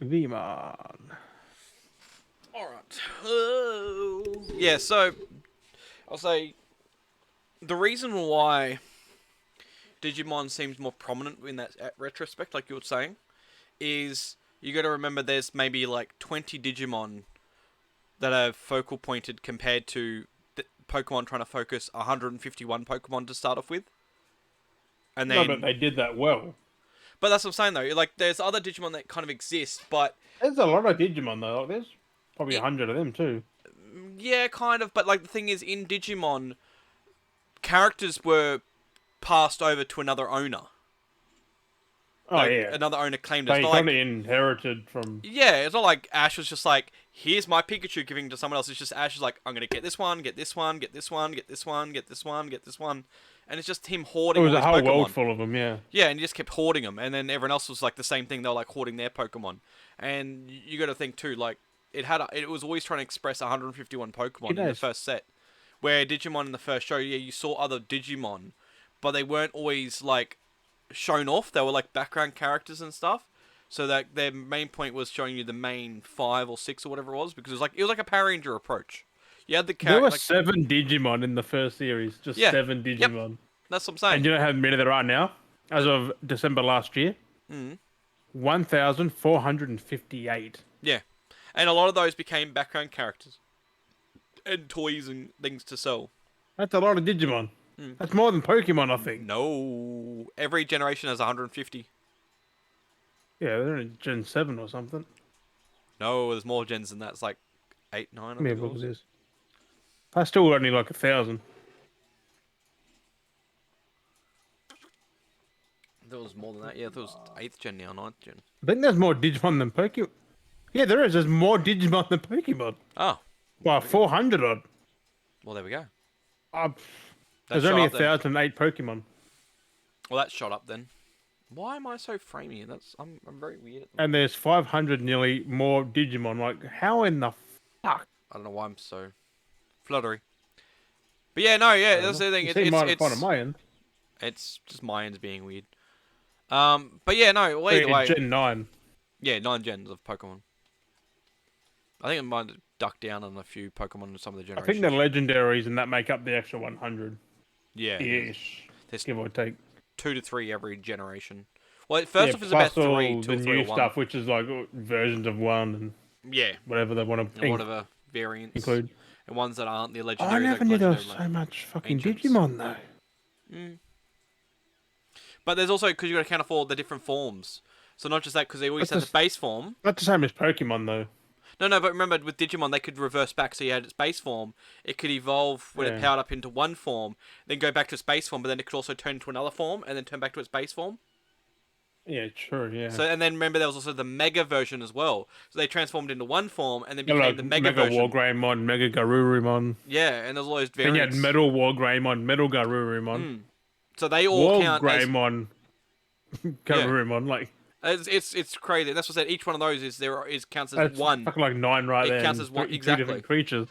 V-Man. Alright. Yeah, so I'll say the reason why Digimon seems more prominent in that retrospect, like you were saying, is you got to remember there's maybe like 20 Digimon that are focal pointed compared to Pokemon trying to focus 151 Pokemon to start off with. And No, but then, they did that well. but that's what I'm saying though. Like, there's other Digimon that kind of exist, but There's a lot of Digimon though. Like, there's probably it, 100 of them too. yeah, kind of. But like the thing is, in Digimon, characters were passed over to another owner. Oh Like yeah, another owner claimed it. It's they not kind of like inherited from. yeah, it's not like Ash was just like, here's my Pikachu giving to someone else. It's just Ash is like, I'm gonna get this one, get this one, get this one, get this one, get this one, get this one, and it's just him It hoarding was all a his whole world Pokemon. full of them. Yeah. Yeah, and he just kept hoarding them, and then everyone else was like the same thing. They were like hoarding their Pokemon, and you got to think too, like it was always trying to express 151 Pokemon It in the has. first set, where Digimon in the first show, yeah, you saw other Digimon, but they weren't always like shown off. They were like background characters and stuff. So that their main point was showing you the main 5 or 6 or whatever it was, because it was like a Power Ranger approach. You had the There character were like 7 Digimon in the first series. Just yeah, seven yep, Digimon. that's what I'm And saying. you know how many there are now? As of December last year, Mm, 1,458. yeah, and a lot of those became background characters and toys and things to sell. That's a lot of Digimon. Mm. That's more than Pokemon, I think. No, every generation has 150. Yeah, they're in Gen 7 or something. No, there's more gens than that. It's like 8, 9, I Yeah, think it look at was. this. That's still only like 1,000. There was more than that. Yeah, there was 8th gen now, 9th gen. I think there's more Digimon than Pokemon. Yeah, there is. There's more Digimon than Pokemon. Oh, Well, there we go. 400 odd. Well, there we go. Uh, That there's shot only up then. 1,008 Pokemon. Well, that shot up then. Why am I so framey? I'm very weird at the And moment. there's 500 nearly more Digimon. Like, how in the fuck? I don't know why I'm so fluttery. But yeah, no, yeah, Fair that's enough. the thing. You It, seem it's mighty fun on it's my end. it's just my end's being weird. But yeah, no. Well, Oh, either yeah, way, Gen 9. yeah, 9 gens of Pokemon. I think it might have ducked down on a few Pokemon in some of the I think the generations. legendaries and that make up the extra 100 Yeah, ish, there's give or take. 2 to 3 every generation. Well, Yeah, first off, it's about plus three, all two the or three or new one. stuff, which is like versions of one and Yeah, whatever they want to and whatever variants include. and ones that aren't the Oh, I legendary, like never knew there was legendary so much fucking ancients. Digimon though. Mm. But there's also because you got to account for all the different forms. So not just that, because they always That's had the just base form. not the same as Pokemon though. No, no, but remember with Digimon they could reverse back. So you had its base form. It could evolve when it Yeah. powered up into one form, then go back to its base form, but then it could also turn into another form and then turn back to its base form. Yeah, true, yeah. So and then remember there was also the Mega version as well. So they transformed into one form and then Yeah, became like the Mega Mega version. Wargreymon, Mega Garurumon. Yeah, and there's all those Then you had variants. Metal Wargreymon, Metal Garurumon. Mm. So they all count as Wargreymon, yeah. Garurumon, like It's crazy. That's what I said. Each one of those is counts as that's one. fucking like 9 right It there, counts and as one two different exactly. creatures.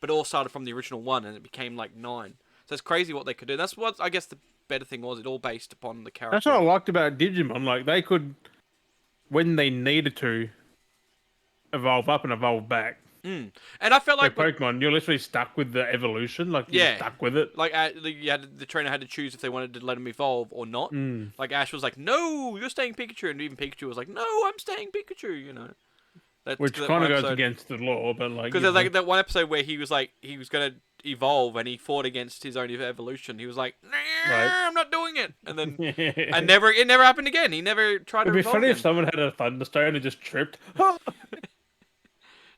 But it all started from the original one, and it became like 9. So it's crazy what they could do. That's what I guess the better thing was. It all based upon the That's what I character. liked about Digimon. Like they could, when they needed to, evolve up and evolve back. Mm. And I felt Where like with Pokemon, you're literally stuck with the evolution. Like you're just yeah, stuck with it. like the trainer had to choose if they wanted to let him evolve or not. Mm. Like Ash was like, "No, you're staying Pikachu," and even Pikachu was like, "No, I'm staying Pikachu." You know, that's Which that kind one of goes episode. against the law, but like Because you there's know. like that one episode where he was like he was gonna evolve and he fought against his own evolution. He was like, Right. "Nah, I'm not doing it," and then It'd it never happened again. He never tried to be evolve funny if again. someone had a thunderstone and just tripped.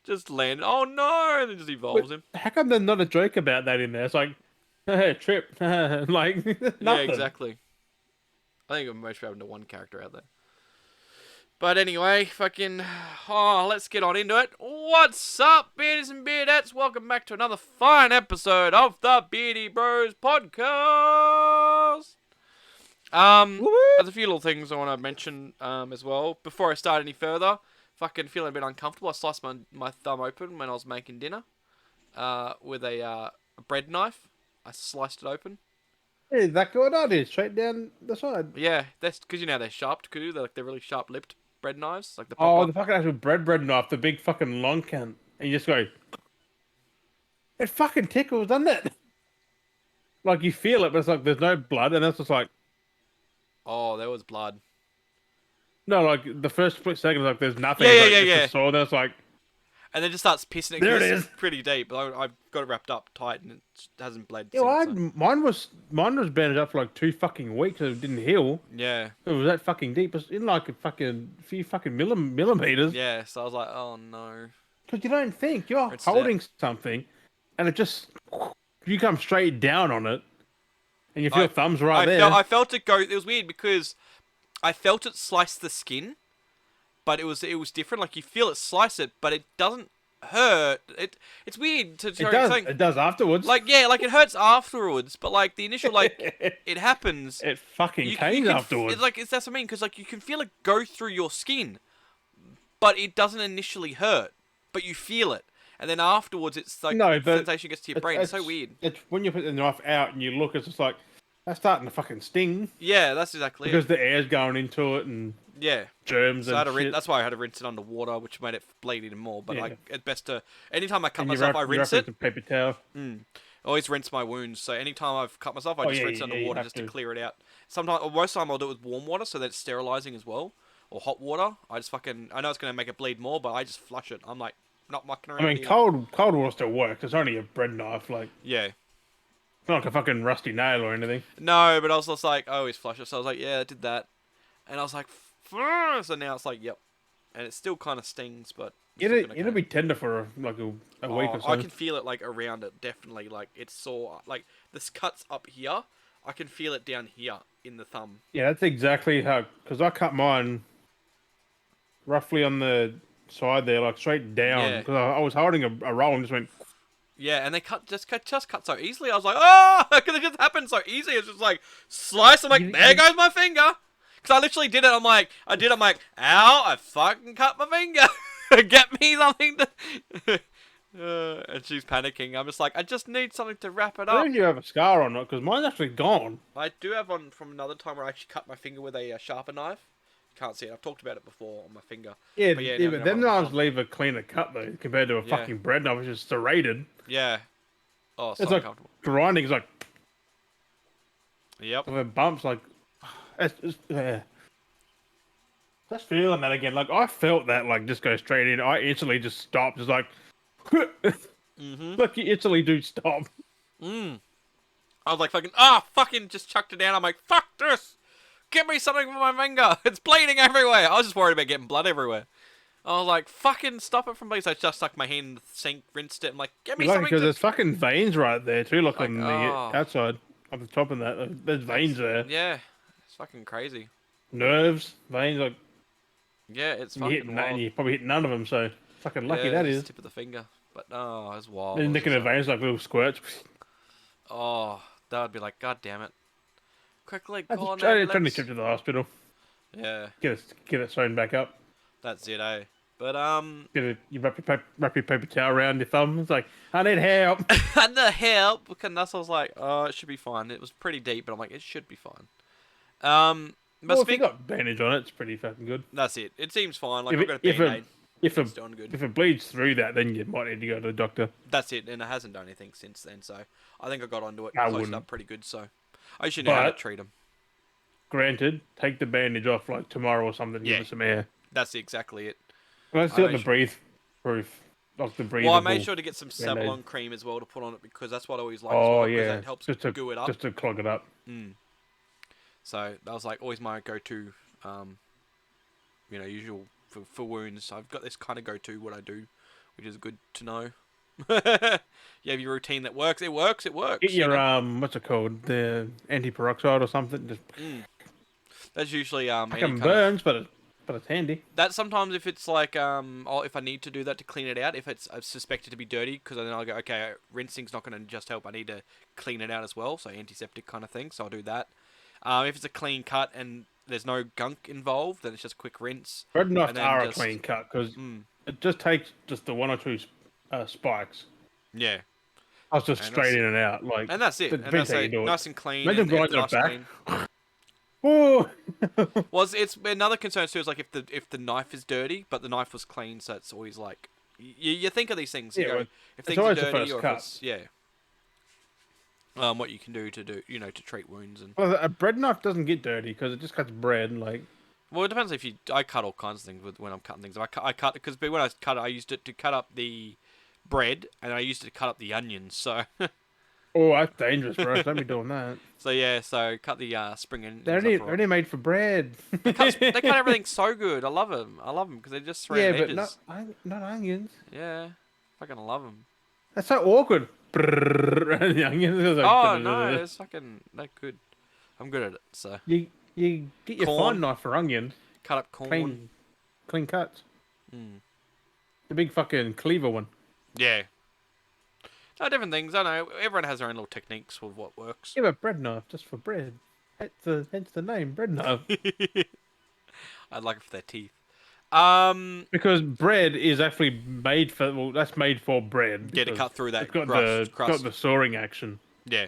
Just landed. Oh no! And then just But evolves him. how come there's not a joke about that in there? It's like, hey, trip, like Yeah, nothing. exactly. I think it most happened to one character out there. But anyway, fucking, let's get on into it. What's up, beardies and beardettes? Welcome back to another fine episode of the Beardy Bros podcast. Woo-woo. There's a few little things I want to mention as well before I start any further. Fucking feeling a bit uncomfortable. I sliced my thumb open when I was making dinner with a bread knife. I sliced it open. Is that going on? Is straight down the side. Yeah, that's because you know they're sharp, too. They're really sharp lipped. bread knives, like the pop Oh, up. the fucking actual bread knife, the big fucking long can, and you just go. It fucking tickles, doesn't it? Like you feel it, but it's like there's no blood, and that's just like Oh, there was blood. no, like the first split second, like there's nothing. Yeah, It's yeah, like yeah, it's yeah. a sore. Then it's like And then just starts pissing it there it because it's is. pretty deep. But I've got it wrapped up tight and it hasn't bled Yeah, since. So. mine was bandaged up for like 2 fucking weeks, and it didn't heal. Yeah, It was that fucking deep. It's in like a fucking few fucking millimeters. yeah. So I was like, oh no, Because you don't think you're rinsed it out. holding something, and it just you come straight down on it, and you feel thumbs right there. I felt it go. It was weird because I felt it slice the skin, but it was different. Like you feel it slice it, but it doesn't hurt. It's weird to It does. saying, It does afterwards. like yeah, like it hurts afterwards, but like the initial like it happens. It fucking You came can afterwards. it's like that's what I mean because like you can feel it go through your skin, but it doesn't initially hurt, but you feel it, and then afterwards it's like No, but sensation gets to your brain. It's so weird. It's when you put the knife out and you look, it's just like that's starting to fucking sting Yeah, that's exactly because it. the air's going into it and Yeah. germs So I had and to shit. that's why I had to rinse it under water, which made it bleed even more. But Yeah. like, it's best to anytime I cut And you myself, wrap, I you rinse wrap it. it with a paper towel. I always rinse my wounds. So anytime I've cut myself, I Oh, just yeah, rinse it yeah, under you water have just to to. clear it out. Sometimes, or most of the time, I'll do it with warm water, so that it's sterilizing as well, or hot water. I just fucking I know it's gonna make it bleed more, but I just flush it. I'm like not mucking around. I mean, here. cold water still works. It's only a bread knife. Like Yeah. it's not like a fucking rusty nail or anything. No, but I was just like, I always flush it. So I was like, yeah, I did that, and I was like, so now it's like, yep, and it still kind of stings, but it's not gonna It'll be tender for a week or so. I can feel it like around it, definitely. Like it's sore. Like this cuts up here. I can feel it down here in the thumb. Yeah, that's exactly how. Because I cut mine roughly on the side there, like straight down. Yeah. Because I was holding a roll and just went. Yeah, and they just cut so easily. I was like, oh, because it just happened so easy. It's just like slice. I'm like, there goes my finger. Because I literally did it. I'm like, I'm like, ow! I fucking cut my finger. Get me something to. And she's panicking. I'm just like, I just need something to wrap it I don't up. know if you have a scar on it because mine's actually gone. I do have one from another time where I actually cut my finger with a sharper knife. Can't see it. I've talked about it before on my finger. Yeah, But yeah, yeah, no, but no, them no, knives no. leave a cleaner cut though compared to a Yeah. fucking bread knife, which is serrated. Yeah. Oh, so It's like uncomfortable. grinding. It's like Yep. the bumps. Like it's just feeling that again. Like I felt that like just go straight in. I instantly just stopped. Just like like you instantly do stop. I was like fucking just chucked it down. I'm like, fuck this. Get me something for my finger. It's bleeding everywhere. I was just worried about getting blood everywhere. I was like, fucking stop it from bleeding. So I just stuck my hand in the sink, rinsed it. I'm like, get me something. Because there's fucking veins right there too. Like on the oh. outside, on the top of that, there's veins there. Yeah. It's fucking crazy. Nerves, veins. Like Yeah, it's you hit fucking and wild. you probably hit none of them. So fucking lucky Yeah, that it's is. tip of the finger. But oh, it's wild. Then It was nicking just the veins like little squirts. oh, that would be like, god damn it. Quickly, I call an just trying to ambulance. trip to the hospital. Yeah, Get it sewn back up. that's it, eh? But You wrap your paper towel around your thumb. It's like I need help. and the help, and that's I was like, oh, it should be fine. It was pretty deep, but I'm like, it should be fine. But Well, if you got bandage on it, it's pretty fucking good. that's it. It seems fine. Like If I've it- got a if it- band-aid. If It's it doing good. if it bleeds through that, then you might need to go to the doctor. That's it, and it hasn't done anything since then. So I think I got onto it, I closed wouldn't. up pretty good. So I should know how to But- treat them. Granted, take the bandage off like tomorrow or something. Yeah. Give it some air. That's exactly it. Well, I I still got made the sure- breathe proof, like the breathable. Well, I made sure to get some Band-Aid. Savlon cream as well to put on it because that's what I always like. as Oh well, 'cause yeah, it helps just to goo it up. just to clog it up. So that was like always my go-to, usual for wounds. I've got this kind of go-to what I do, which is good to know. You have your routine that works. It works. It works. Get you your know? what's it called? The anti-peroxide or something. Just That's usually any fucking kind of, burns, but it's handy. that sometimes if it's like if I need to do that to clean it out, if it's suspected to be dirty, because then I'll go, okay, rinsing's not going to just help. I need to clean it out as well, so antiseptic kind of thing. So I'll do that. If it's a clean cut and there's no gunk involved, then it's just a quick rinse. Bread knives and then are just- a clean cut because it just takes just the one or two spikes. Yeah. I was just And straight that's- in and out. Like And that's it. Depends And that's how you it. do it. Nice and clean. Imagine and grinding it nice and back. clean. Oh, Well, it's another concern too. Is like if the knife is dirty, but the knife was clean, so it's always like you think of these things. You Yeah, go well, if it's things are always the dirty first or if cut. it's what you can do to treat wounds and. Well, a bread knife doesn't get dirty because it just cuts bread. Like, Well, it depends if you. I cut all kinds of things when I'm cutting things. I cut because when I cut it, I used it to cut up the bread, and I used it to cut up the onions. So, oh, that's dangerous, bro. Don't be doing that. so yeah, so cut the spring They're onions up only, for they're it. only made for bread. They cut everything so good. I love them. I love them because they're just Yeah, rounded but edges. not onions. Yeah, fucking love them. That's so awkward. And the onions is like, Oh no, it's fucking they're good. I'm good at it. So you get your corn, fine knife for onions. cut up corn. Clean cuts. Mm. The big fucking cleaver one. Yeah. So different things. I know everyone has their own little techniques with what works. Give a bread knife just for bread. Hence the name, bread knife. I'd like it for their teeth. Because bread is actually made for, well, that's made for bread. Yeah, to because cut through that it's got crust. got the sawing action. Yeah,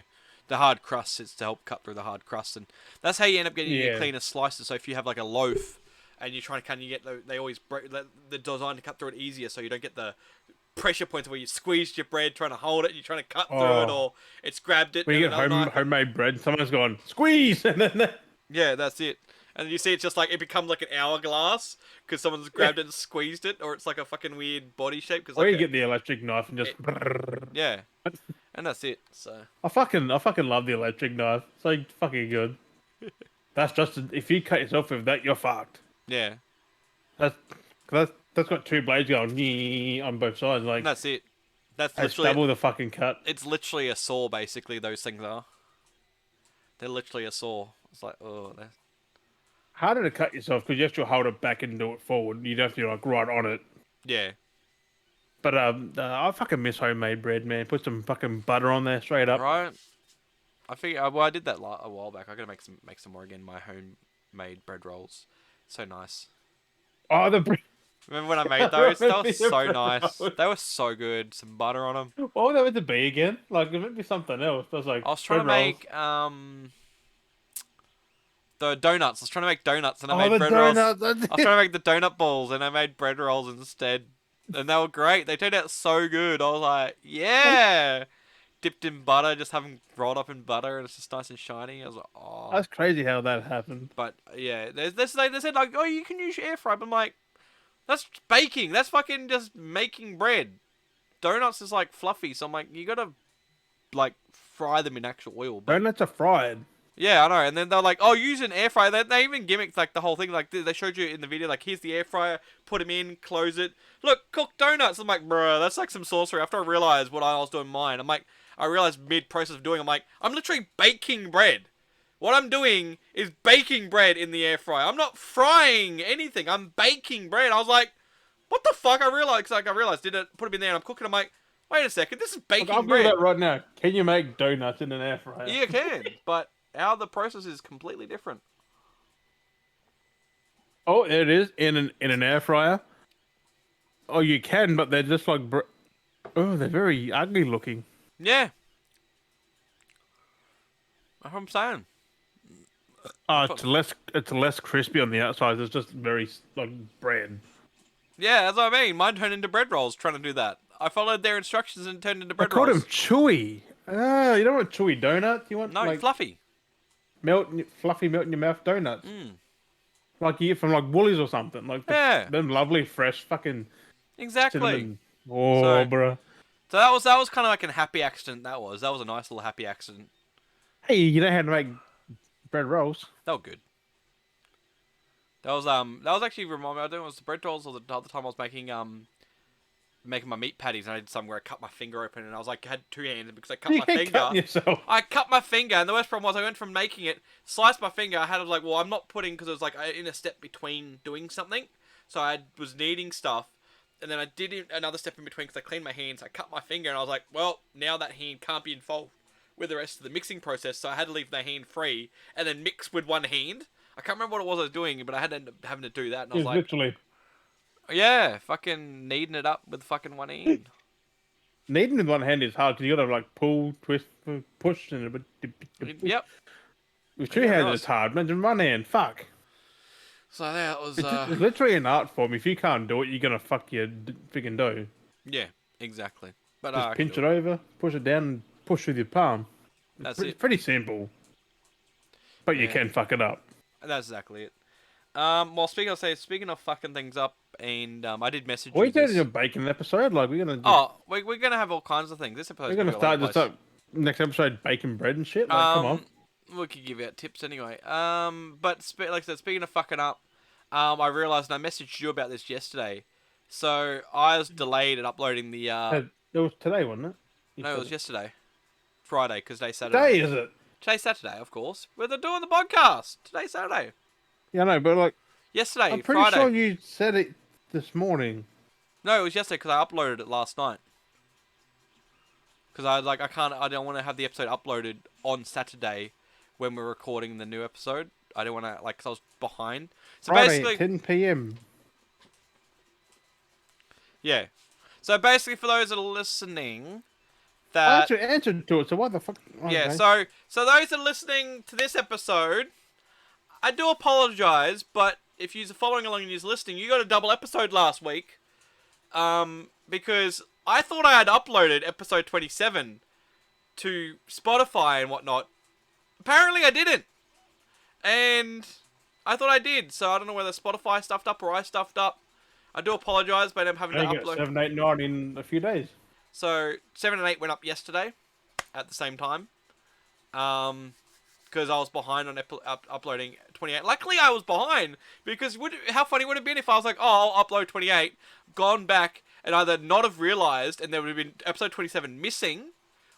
the hard crust is to help cut through the hard crust, and that's how you end up getting your Yeah. cleaner slices. So if you have like a loaf, and you're trying to cut, you get they always break the design to cut through it easier, so you don't get the pressure points where you squeeze your bread trying to hold it, and you're trying to cut through it, Oh. or it's grabbed it. When you and get another knife- homemade bread, someone's gone squeeze, and then Yeah, that's it. And you see, it's just like it becomes like an hourglass because someone's grabbed it and squeezed it, or it's like a fucking weird body shape. Cause or like you get the electric knife and just. yeah, and that's it. So I fucking love the electric knife. It's like fucking good. That's just if you cut yourself with that, you're fucked. yeah, That's got two blades going on both sides. Like and that's it. That's that's literally double the fucking cut. it's literally a saw. Basically, those things are. They're literally a saw. It's like they're... Harder to cut yourself because you have to hold it back and do it forward. You'd have to like right on it. yeah. But I fucking miss homemade bread, man. Put some fucking butter on there, straight up. Right. I think well, I did that a while back. I gotta make some more again. My homemade bread rolls, so nice. Oh, the Remember when I made those? That was The so bread nice. rolls. They were so good. Some butter on them. what would that meant to be again? Like it meant to be something else. I was like, I was trying to bread rolls. make the donuts. I was trying to make donuts, and I Oh, made the bread rolls. I donut. was trying to make the donut balls, and I made bread rolls instead. And they were great. They turned out so good. I was like, yeah. Dipped in butter, just having rolled up in butter, and it's just nice and shiny. I was like, oh. That's crazy how that happened. But yeah, they said like, oh, you can use your air fry. But I'm like, that's baking. That's fucking just making bread. Donuts is like fluffy, so I'm like, you gotta like fry them in actual oil. But Donuts are fried. yeah, I know. And then they're like, oh, use an air fryer. They even gimmicked like the whole thing. Like they showed you in the video, like here's the air fryer, put them in, close it. Look, cooked donuts. I'm like, bro, that's like some sorcery. After I realized what I was doing mine, I realized mid-process of doing, I'm like, I'm literally baking bread. What I'm doing is baking bread in the air fryer. I'm not frying anything. I'm baking bread. I was like, what the fuck? I realized, did it, put them in there and I'm cooking. I'm like, wait a second, this is baking Look, I'll bread. do that right now. Can you make donuts in an air fryer? You can, but how the process is completely different. Oh, it is in an air fryer. Oh, you can, but they're just like, oh, they're very ugly looking. Yeah. That's what I'm saying. Oh, it's less crispy on the outside. It's just very like bread. Yeah, that's what I mean. Mine turned into bread rolls trying to do that. I followed their instructions and turned into I bread called rolls. them chewy. Ah, you don't want chewy donuts. You want No, like fluffy. fluffy melt in your mouth donuts. Mm. Like you get from like Woolies or something. Like Yeah. them lovely fresh fucking Exactly. cinnamon. Oh, So- bruh. So that was kind of like a happy accident. That was a nice little happy accident. Hey, you know how to make bread rolls? They were good. That was actually remind me. I don't know if it was the bread rolls or the other time I was making my meat patties, and I did some where I cut my finger open, and I was like, I had two hands because I cut You my can't finger. cut yourself. I cut my finger, and the worst problem was I went from making it, sliced my finger. I had it like, well, I'm not putting because it was like in a step between doing something, so I was kneading stuff, and then I did another step in between because I cleaned my hands. I cut my finger, and I was like, well, now that hand can't be involved with the rest of the mixing process, so I had to leave the hand free and then mix with one hand. I can't remember what it was I was doing, but I had to end up having to do that, and I was It's like, literally yeah, fucking kneading it up with fucking one hand. kneading with one hand is hard because you gotta like pull, twist, push, and Yep. with two Yeah, hands nice. it's hard. Imagine one hand. Fuck. So that was It's literally an art form. If you can't do it, you're gonna fuck your freaking dough. yeah, exactly. But Just I can pinch do it it. over, push it down, and push with your palm. That's It's it. pretty simple, but you Yeah, can fuck it up. that's exactly it. Well, speaking of fucking things up, and I did message Are we you turning a this. bacon episode? Like Oh, we're gonna have all kinds of things. This we're episode's gonna gonna be all over the start this place. up next episode bacon bread and shit. Like, come on. Um, we could give out tips anyway. But like I said, speaking of fucking up, I realized and I messaged you about this yesterday. So I was delayed at uploading the. It was today, wasn't it? You No, it said was it. yesterday, Friday, because today's Today Saturday. is it? Today's Saturday, of course. We're doing the podcast. Today's Saturday. Yeah, no, but like, Yesterday, I'm pretty Friday. sure you said it this morning. No, it was yesterday because I uploaded it last night. Because I don't want to have the episode uploaded on Saturday when we're recording the new episode. I don't want to, like, because I was behind. So Friday basically, at 10 p.m. yeah. So basically, for those that are listening, I that actually answered to it, so why the fuck? yeah. Okay. So those that are listening to this episode, I do apologize, but if you're following along and you're listening, you got a double episode last week. Because I thought I had uploaded episode 27 to Spotify and whatnot. Apparently I didn't. And I thought I did, so I don't know whether Spotify stuffed up or I stuffed up. I do apologise, but I'm having to You got upload. 7, 8, 9 in a few days. So 7 and 8 went up yesterday at the same time. Because I was behind on uploading 28. Luckily, I was behind because how funny would it have been if I was like, oh, I'll upload 28, gone back and either not have realised and there would have been episode 27 missing,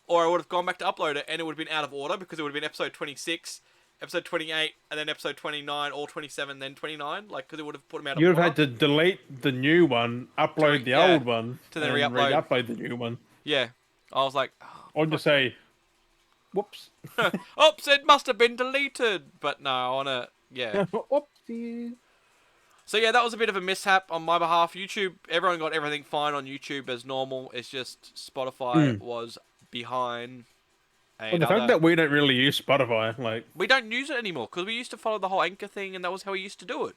or I would have gone back to upload it and it would have been out of order because it would have been episode 26, episode 28, and then episode 29, or 27, then 29, like, because it would have put them out of You order. would have had to delete the new one, upload the old one, to then and re-upload. re-upload the new one. Yeah. I was like, oh, Or just say, whoops. oops, it must have been deleted. But no, I want to, yeah. Whoopsie. So yeah, that was a bit of a mishap on my behalf. YouTube, everyone got everything fine on YouTube as normal. It's just Spotify was behind. Well, the fact that we don't really use Spotify, like... We don't use it anymore, because we used to follow the whole Anchor thing, and that was how we used to do it.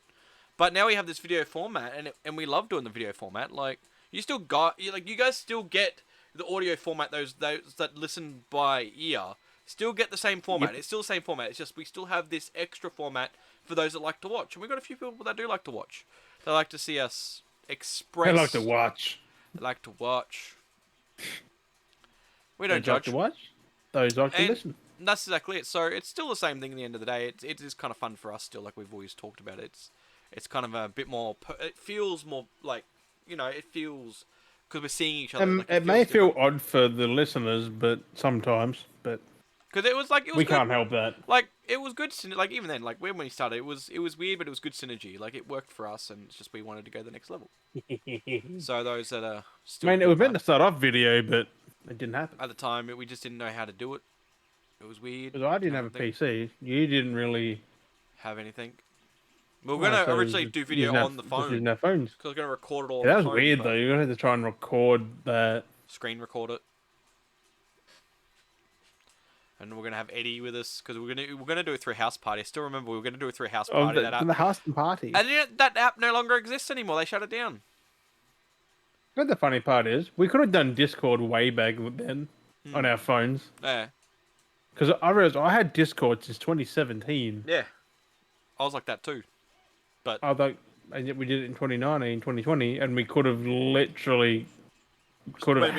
But now we have this video format, and we love doing the video format. Like, you guys still get the audio format, those that listen by ear, still get the same format. Yep. It's still the same format. It's just we still have this extra format for those that like to watch. And we've got a few people that do like to watch. They like to see us express. They like to watch. They like to watch. We don't judge. Like to watch. Those like to listen. That's exactly it. So it's still the same thing at the end of the day. It is kind of fun for us still, like we've always talked about. It's kind of a bit more. It feels more like, it feels because we're seeing each other. Like, it may feel odd for the listeners, but sometimes, because it was we good. Can't help that. Like it was good. Like even then, like when we started, it was weird, but it was good synergy. Like it worked for us, and it's just we wanted to go to the next level. So those that are still. I mean, it was meant to start off video, but it didn't happen at the time. We just didn't know how to do it. It was weird. Because I didn't have a PC. You didn't really have anything. We were going to originally do video on the phone. Using our phones. Because I was going to record it all on the phone. That was weird, though. You're going to have to try and record that. Screen record it. And we're going to have Eddie with us. Because we're going to do it through House Party. I still remember we were going to do it through House Party. The House Party. And that app no longer exists anymore. They shut it down. But the funny part is, we could have done Discord way back then on our phones. Yeah. Because I realized I had Discord since 2017. Yeah. I was like that too. But I was like, and yet we did it in 2019, 2020, and we could have literally when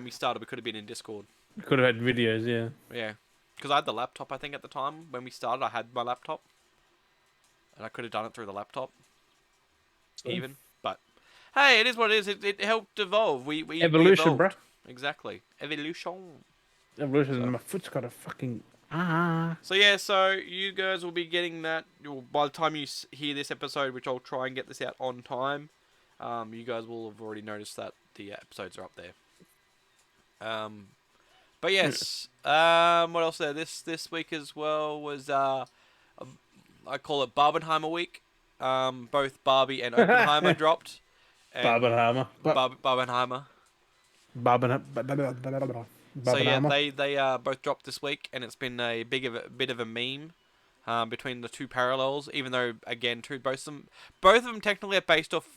we started, we could have been in Discord. We could have had videos, yeah. Yeah. Because I had the laptop, I think, at the time. When we started, I had my laptop. And I could have done it through the laptop. Even. But, hey, it is what it is. It helped evolve. We Evolution, bruh. Exactly. Evolution. Evolution, and my foot's got a fucking... So yeah, so you guys will be getting that by the time you hear this episode, which I'll try and get this out on time. You guys will have already noticed that the episodes are up there. But yes, what else there? This week as well was I call it Barbenheimer week. Both Barbie and Oppenheimer dropped. Barbenheimer. So yeah, they both dropped this week, and it's been a bit of a meme. between the two parallels. Even though, again, both of them technically are based off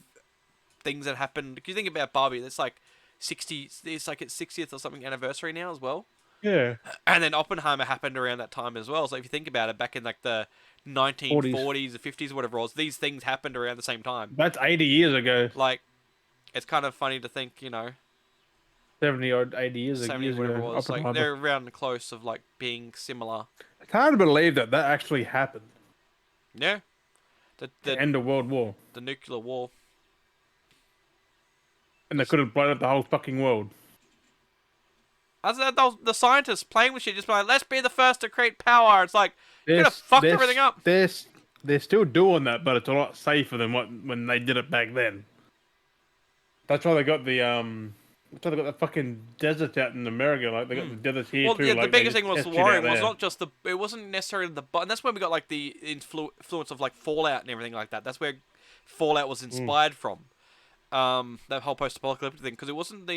things that happened. If you think about Barbie, it's like 60. It's like its 60th or something anniversary now as well. Yeah. And then Oppenheimer happened around that time as well. So if you think about it, back in like the 40s. 1940s, the 50s, whatever it was, these things happened around the same time. That's 80 years ago. Like, it's kind of funny to think, 70 or 80 70 years whatever it ago. was. Like, Oppenheimer. they're around close of like being similar. It's hard to believe that actually happened. Yeah. The The end of World War. the nuclear war. And they could have blown up the whole fucking world. As the scientists playing with shit, just like, let's be the first to create power. It's like, you're gonna fuck everything up. They're still doing that, but it's a lot safer than when they did it back then. That's why they got that's why they got the fucking desert out in America. Like they got the deserts here Well, too. yeah, like, the biggest thing was the test shit worry out was there. not just it wasn't necessarily and that's when we got like the influence of like Fallout and everything like that. That's where Fallout was inspired from. That whole post-apocalyptic thing, because it wasn't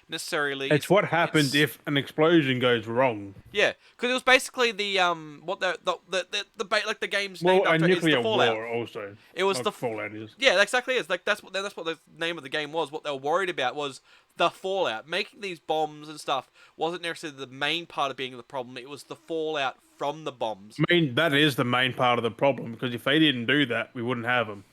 necessarily. It's what happens if an explosion goes wrong. Yeah, because it was basically the like the game's Well, named a after is the nuclear Fallout. war also. It was Like the Fallout is. Yeah, that exactly is. Like that's what the name of the game was. What they were worried about was the fallout. Making these bombs and stuff wasn't necessarily the main part of being the problem. It was the fallout from the bombs. I mean, that is the main part of the problem because if they didn't do that, we wouldn't have them.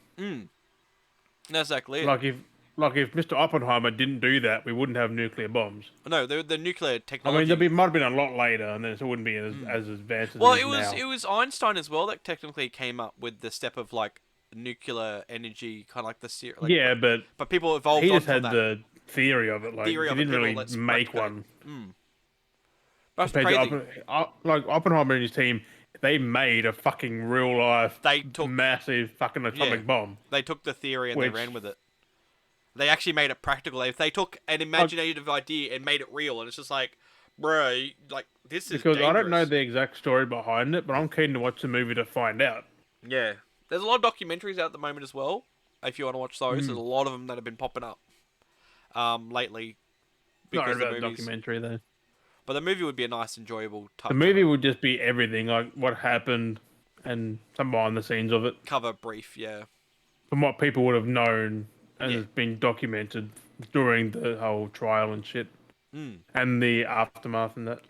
That's exactly it. Like if Mr. Oppenheimer didn't do that, we wouldn't have nuclear bombs. No, the nuclear I technology. mean, might have been a lot later, and then it wouldn't be as advanced as Well, it it is was now. it was Einstein as well that technically came up with the step of like nuclear energy, kind of like the like, Yeah, but people evolved he on just from had that. the theory of it. Like Theory he of it, didn't people, really let's make replicate one. That's Compared crazy. to like Oppenheimer and his team, they made a fucking real life, They took massive fucking atomic bomb. They took the theory and Which- they ran with it. They actually made it practical. They took an imaginative idea and made it real, and it's just like, bro, like this is Because I don't know dangerous. the exact story behind it, but I'm keen to watch the movie to find out. Yeah, there's a lot of documentaries out at the moment as well. If you want to watch those, there's a lot of them that have been popping up, lately. Not Because about the a movies, documentary though. but the movie would be a nice, enjoyable touch. The movie would just be everything, like what happened and some behind the scenes of it, Cover brief, yeah. from what people would have known and Yeah. has been documented during the whole trial and shit, and the aftermath and that.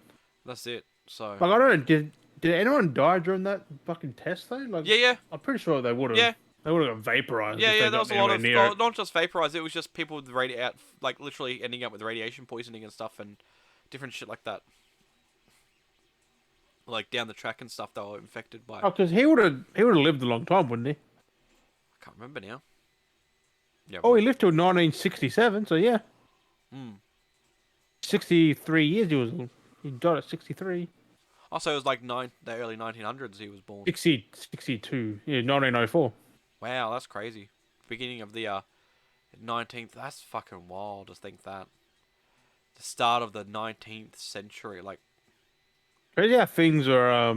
That's it. So Like I don't know, did anyone die during that fucking test though? Like yeah. I'm pretty sure they would have. Yeah. They would have got vaporized. Yeah, if yeah, they there was got a lot anywhere of near it. not just vaporized. It was just people with like literally ending up with radiation poisoning and stuff and different shit like that. Like down the track and stuff, they were infected by. Oh, because he would have lived a long time, wouldn't he? I can't remember now. Yeah. Oh, he lived till 1967, so yeah. 63 years he died at 63. Also, it was like the early 1900s. He was born. 62. Yeah, 1904. Wow, that's crazy. Beginning of the 19th. That's fucking wild to think that. The start of the 19th century, like. Crazy how things are.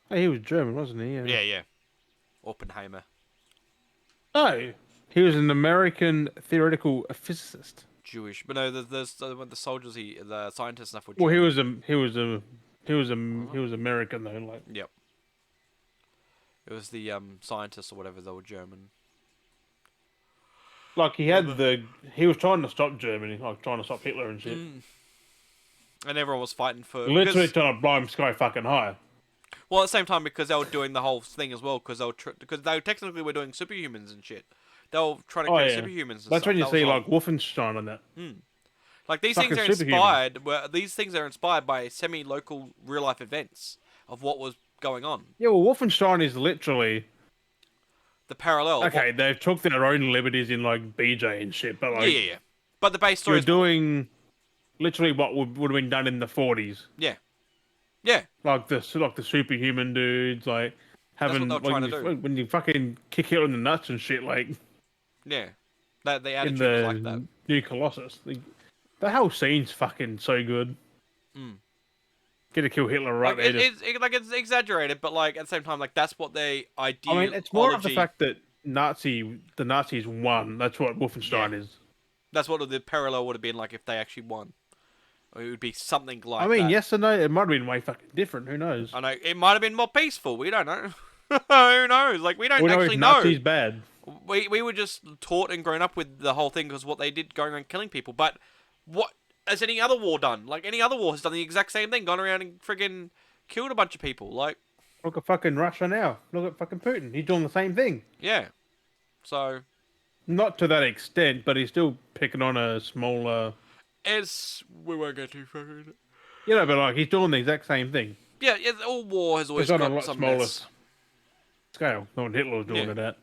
Hey, he was German, wasn't he? Yeah. Oppenheimer. No, he was an American theoretical physicist. Jewish, but no, there's the soldiers, the scientists and stuff were Well, German. he was American though. Like, Yep. It was the scientists or whatever, they were German. like he was trying to stop Germany, like trying to stop Hitler and shit. And everyone was fighting for Literally because, trying to blow him sky fucking high. well, at the same time because they were doing the whole thing as well because they technically were doing superhumans and shit. They were trying to create superhumans. And That's stuff. when you That see was all. like Wolfenstein on that. Like these things are fucking inspired. These things are inspired by semi-local real life events of what was going on. Yeah, well, Wolfenstein is literally The parallel. of okay. They took their own liberties in like BJ and shit, but like yeah. But the base story you're is doing literally what would have been done in the 40s. yeah. Like the superhuman dudes, like having what they're trying to do. when you fucking kick Hitler in the nuts and shit, like Yeah. That the in attitude the was like that. new Colossus. The whole scene's fucking so good. Get to kill Hitler right Like, there. it's exaggerated, but like at the same time, like that's what they ideal. I mean, it's more of the fact that the Nazis won. That's what Wolfenstein is. That's what the parallel would have been like if they actually won. Or it would be something like I mean, that. yes and no. It might have been way fucking different. Who knows? I know it might have been more peaceful. We don't know. Who knows? Like we don't We know if actually know. Nazis bad. We were just taught and grown up with the whole thing because what they did going around killing people. But what has any other war done? Like any other war has done the exact same thing. Gone around and friggin' killed a bunch of people. Like Look at fucking Russia now. Look at fucking Putin. He's doing the same thing. yeah. So Not to that extent, but he's still picking on a smaller. we won't go too far in it. You know, but like he's doing the exact same thing. Yeah, all war has always It's on a got lot some smaller mess. scale. Not what Hitler was doing Yeah. to that.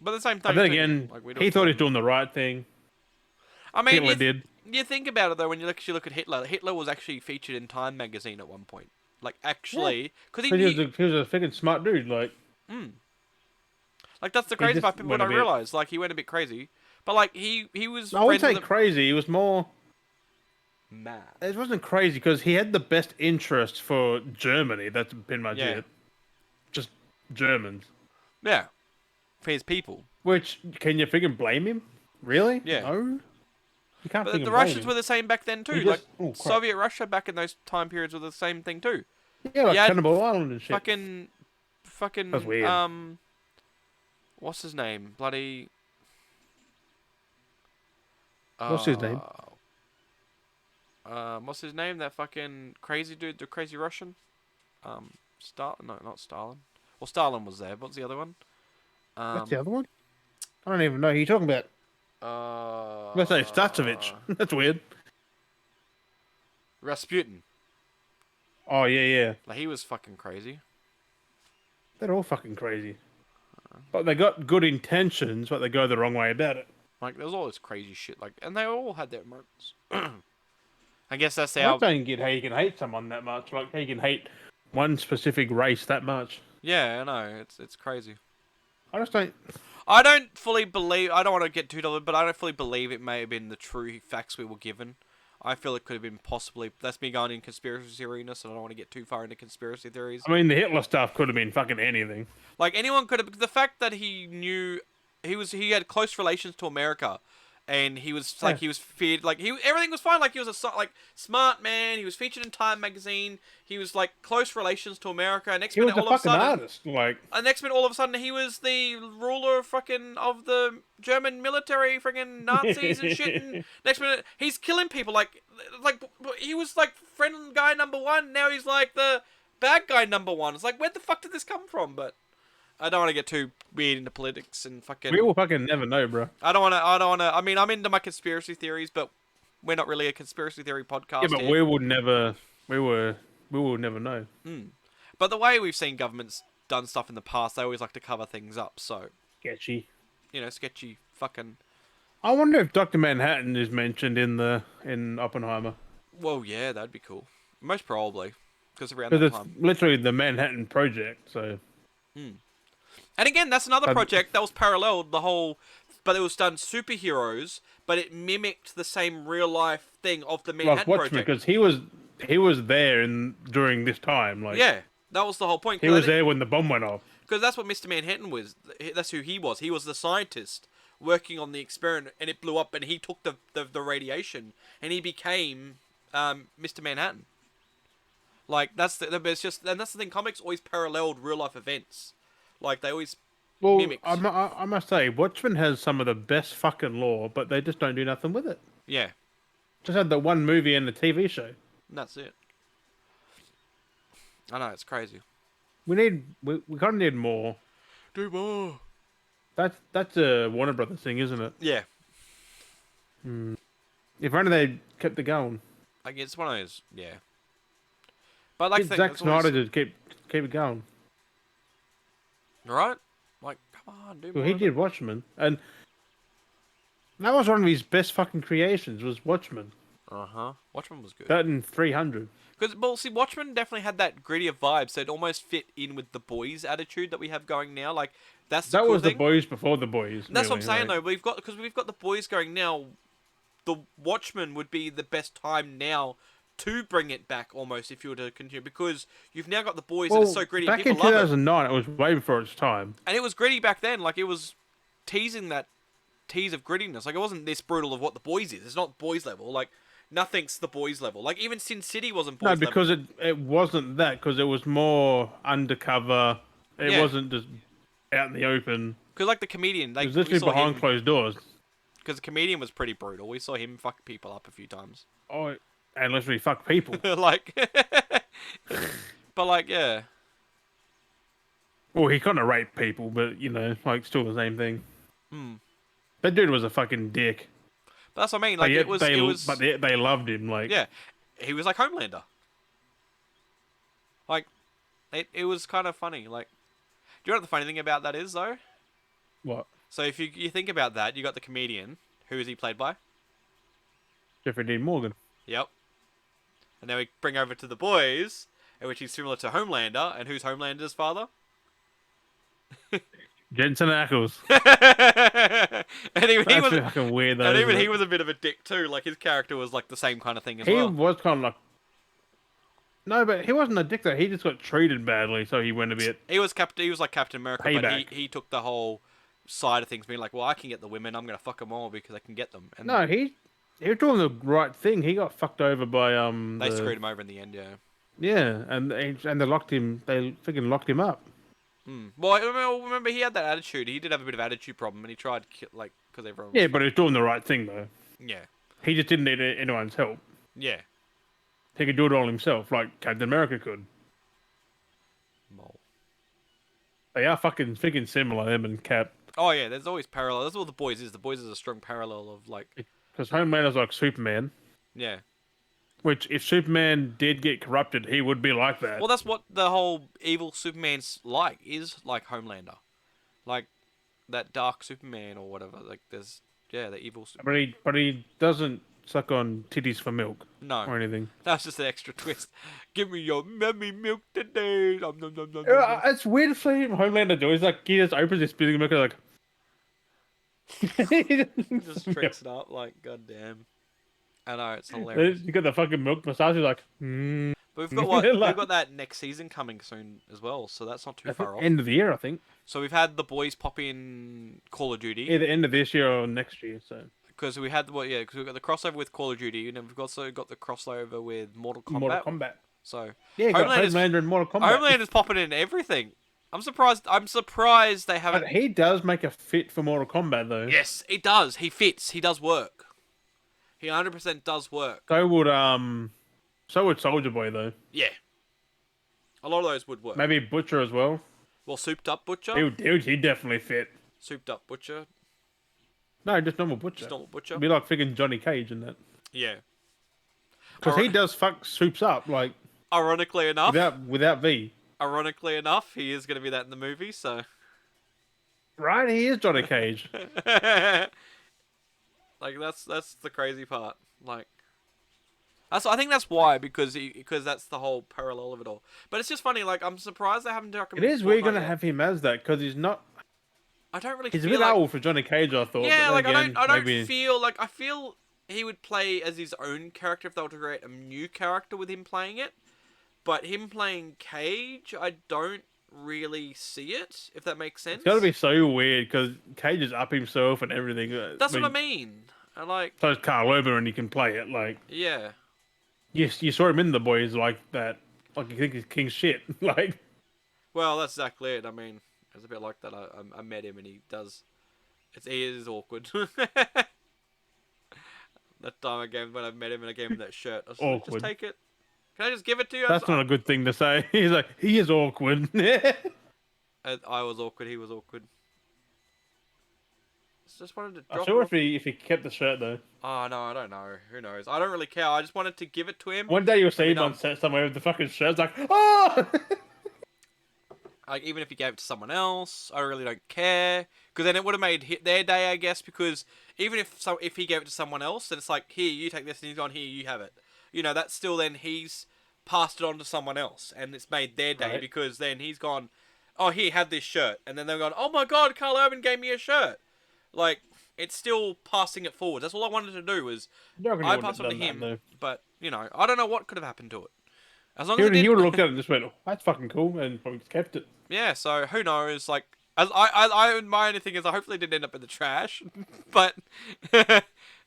But at the same time, But then again, he thought he was doing the right thing. I mean, Hitler did. You think about it though, when you actually look at Hitler. Hitler was actually featured in Time magazine at one point. Like actually, because He was a freaking smart dude. Like, like that's the crazy just part. People went a don't bit- realize. Like he went a bit crazy, but like he was. I wouldn't friends say with crazy. It was more. mad. It wasn't crazy because he had the best interest for Germany. That's been my Yeah. it. Just Germans. Yeah, for his people. Which can you freaking blame him? Really? Yeah. No. You can't. But freaking the blame Russians him. were the same back then too. He Like just- oh, crap. Soviet Russia back in those time periods were the same thing too. Yeah, like he had Cannibal Island and shit. Fucking, That's weird. what's his name? Bloody. What's his name? What's his name? That fucking crazy dude, the crazy Russian. No, not Stalin. Well, Stalin was there. What's the other one? What's the other one? I don't even know who you're talking about. Let's say Stasevich. That's weird. Rasputin. Oh yeah, yeah. Like he was fucking crazy. They're all fucking crazy. But they got good intentions, but they go the wrong way about it. Like there's all this crazy shit. Like, and they all had their moments. I guess that's I how. don't get how you can hate someone that much. Like how you can hate one specific race that much. Yeah, I know. It's crazy. I just don't. I don't fully believe. I don't want to get too dollar, but I don't fully believe it may have been the true facts we were given. I feel it could have been possibly. That's me going in conspiracy theoriness, and I don't want to get too far into conspiracy theories. I mean, the Hitler stuff could have been fucking anything. Like anyone could have. The fact that he knew he had close relations to America, and he was like he was feared. Like everything was fine. Like he was a smart man. He was featured in Time magazine. He was like close relations to America. And next He was minute, a all of a fucking sudden, artist. Like, next minute, all of a sudden, he was the ruler of the German military, friggin' Nazis and shit. And next minute, he's killing people. Like he was like friend guy number one. Now he's like the bad guy number one. It's like, where the fuck did this come from? But I don't want to get too weird into politics and fucking. we will fucking never know, bro. I don't want to. I mean, I'm into my conspiracy theories, but we're not really a conspiracy theory podcast. Yeah, but here. we will never. We will never know. But the way we've seen governments done stuff in the past, they always like to cover things up. So, Sketchy. sketchy fucking. I wonder if Dr. Manhattan is mentioned in Oppenheimer. Well, yeah, that'd be cool. Most probably, because around Because that it's time. literally the Manhattan Project, so... And again, that's another project that was paralleled the whole, but it was done superheroes, but it mimicked the same real life thing of the Manhattan Like Watchmen, Project. because he was there during this time. Like, Yeah, that was the whole point. he was there when the bomb went off. Because that's what Mr. Manhattan was. That's who he was. He was the scientist working on the experiment, and it blew up, and he took the radiation, and he became Mr. Manhattan. Like that's it's just, and that's the thing. Comics always paralleled real life events. Like they always mimicked. I must say, Watchmen has some of the best fucking lore, but they just don't do nothing with it. Yeah, Just had the one movie and the TV show. and that's it. I know, it's crazy. We kind of need more. Do more. That's a Warner Brothers thing, isn't it? Yeah, If only they kept it going. like it's one of those. Yeah, but like Get Zack Snyder to keep it going. right? Like, come on, do Well, more. he did Watchmen, and that was one of his best fucking creations. Was Watchmen? Watchmen was good. That in 300. Because, well, see, Watchmen definitely had that grittier vibe, so it almost fit in with the boys' attitude that we have going now. Like, that's the That cool was the thing. boys before the boys. That's what I'm really, saying, like- though. Because we've got the boys going now. The Watchmen would be the best time now to bring it back, almost, if you were to continue. Because you've now got the boys that are so gritty, and back in people love it. 2009, it was way before its time. And it was gritty back then. Like, it was teasing that tease of grittiness. Like, it wasn't this brutal of what the boys is. It's not boys level. Like, nothing's the boys level. Like even Sin City wasn't No, boys level. because it wasn't that. Because it was more undercover. It Yeah, wasn't just out in the open. because like the comedian, It like was we literally saw behind him. closed doors. Because the comedian was pretty brutal. We saw him fuck people up a few times. Oh, and literally fuck people. Like, but like, yeah. Well, he kind of raped people, but you know, like still the same thing. Hmm. That dude was a fucking dick. But that's what I mean. But Like, yet it was, they loved him. Like, yeah. He was like Homelander. Like, it was kind of funny. Like, do you know what the funny thing about that is though? what? So if you think about that, you got the comedian. Who is he played by? Jeffrey Dean Morgan. Yep. And then we bring over to the boys, in which he's similar to Homelander, and who's Homelander's father? Jensen Ackles. And even he That's was, fucking weird though. and even Isn't he it? was a bit of a dick too. Like his character was like the same kind of thing as He well. was kind of like. No, but he wasn't a dick though. He just got treated badly, so he went a bit He was Captain. He was like Captain America, but payback. he took the whole side of things, being like, well, I can get the women. I'm gonna fuck them all because I can get them. And No, he was doing the right thing. He got fucked over by they screwed him over in the end. Yeah. Yeah, and they locked him. They freaking locked him up. Well, I remember he had that attitude. He did have a bit of attitude problem, and he tried like because everyone. Yeah, but he was doing the right thing though. Yeah. He just didn't need anyone's help. Yeah. He could do it all himself, like Captain America could. Mole. They are fucking freaking similar, him and Cap. Oh yeah, there's always parallel. That's what the boys is. The boys is a strong parallel of like. Because Homelander's like Superman. Yeah. Which, if Superman did get corrupted, he would be like that. Well, that's what the whole evil Superman's like. Is like Homelander, like that dark Superman or whatever. Like there's the evil. But he doesn't suck on titties for milk No, or anything. that's just an extra twist. Give me your mummy milk today. Nom, nom, nom, nom, nom, nom. It's weird to see Homelander do. He's like, he just opens his spitting milk and like. Just tricks it up like goddamn. I know it's hilarious. You got the fucking milk massage. He's like, mm. But we've got that next season coming soon as well, so that's not too far off. End of the year, I think. So we've had the boys pop in Call of Duty. Either end of this year or next year. So because we had because we've got the crossover with Call of Duty, and then we've also got the crossover with Mortal Kombat. Mortal Kombat. So yeah, you got Homelander and Mortal Kombat. Homelander's popping in everything. I'm surprised they haven't. But he does make a fit for Mortal Kombat though. Yes, it does. He fits. He does work. He 100% does work. So would Soldier Boy though. Yeah. A lot of those would work. Maybe Butcher as well. Well, souped up Butcher. He definitely fit. Souped up Butcher. No, just normal Butcher. Just normal Butcher. Be like freaking Johnny Cage in that. Yeah. Because he does fuck soups up like. Ironically enough. Without V. Ironically enough, he is going to be that in the movie. So. Right, he is Johnny Cage. Like that's the crazy part. Like. I think that's why because that's the whole parallel of it all. But it's just funny. Like I'm surprised they haven't done. It is weird gonna have him as that because he's not. I don't really. He's feel a bit like, old for Johnny Cage. I thought. Yeah, but like again, I don't maybe... feel like I feel he would play as his own character if they were to create a new character with him playing it. But him playing Cage, I don't really see it. If that makes sense. It's gotta be so weird because Cage is up himself and everything. That's what I mean. I like. So is Carl Urban and he can play it like. Yeah. Yes, you saw him in The Boys like that. Like you think he's king shit. Like. Well, that's exactly it. I mean, it's a bit like that. I met him and he does. He is awkward. That time when I met him and I gave him that shirt, I was like, just take it. Can I just give it to you? That's not a good thing to say. He's like, he is awkward. I was awkward. He was awkward. Just wanted to drop I'm sure if he kept the shirt though. Oh no, I don't know. Who knows? I don't really care. I just wanted to give it to him. One day you'll see him on set somewhere with the fucking shirt. It's like, oh! Like even if he gave it to someone else, I really don't care. Because then it would have made their day, I guess. Because even if he gave it to someone else, then it's like, here, you take this, and he's gone, here, you have it. You know, that's still then he's passed it on to someone else, and it's made their day because then he's gone, oh, here, have this shirt, and then they're gone, oh my god, Carl Urban gave me a shirt. Like, it's still passing it forward. That's all I wanted to do was I passed it on to him, but you know, I don't know what could have happened to it. As long as he would look at it and just went, oh, that's fucking cool, and probably just kept it. Yeah, so who knows? Like, my only thing is, I hopefully didn't end up in the trash, but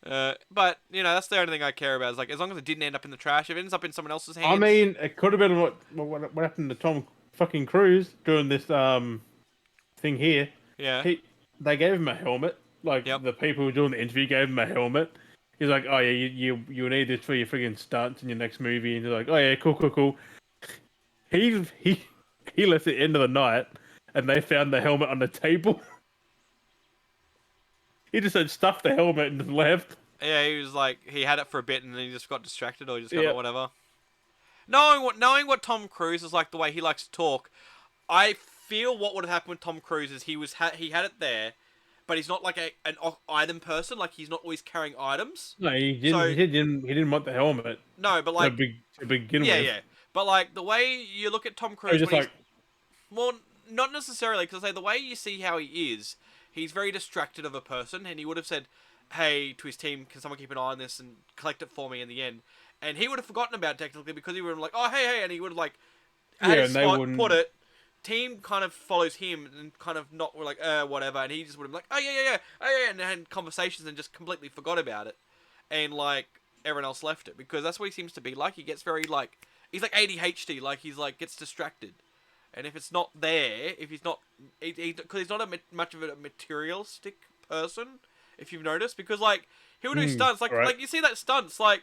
But you know, that's the only thing I care about. Is like as long as it didn't end up in the trash, if it ends up in someone else's I hands. mean, it could have been what happened to Tom fucking Cruise during this thing here. Yeah. He they gave him a helmet. Like Yep. the people who were doing the interview gave him a helmet. He's like, oh yeah, you need this for your friggin' stunts in your next movie. And he's like, oh yeah, cool. He he left at the end of the night, and they found the helmet on the table. He just had stuffed the helmet and just left. Yeah, he was like he had it for a bit and then he just got distracted or he just got Yeah. whatever. Knowing what Tom Cruise is like, the way he likes to talk, I feel what would have happened with Tom Cruise is he had it there, but he's not like an item person. Like he's not always carrying items. No, he didn't. So He didn't want the helmet no, but like to begin yeah, with. yeah. But like the way you look at Tom I Cruise was just when he's like, well, not necessarily because the way you see how he is, he's very distracted of a person, and he would have said, "Hey," to his team, "Can someone keep an eye on this and collect it for me?" In the end, and he would have forgotten about it technically because he would have like, "Oh, hey," and he would have like had yeah, his and they spot, wouldn't. put it. Team kind of follows him and kind of not like whatever, and he just would have been like, "Oh yeah, oh yeah," and had conversations and just completely forgot about it, and like everyone else left it because that's what he seems to be like. He gets very like he's like ADHD, like he's like gets distracted. And if it's not there, if he's not, because he's not much of a materialistic person, if you've noticed, because like he'll do stunts, like right. like you see that stunts, like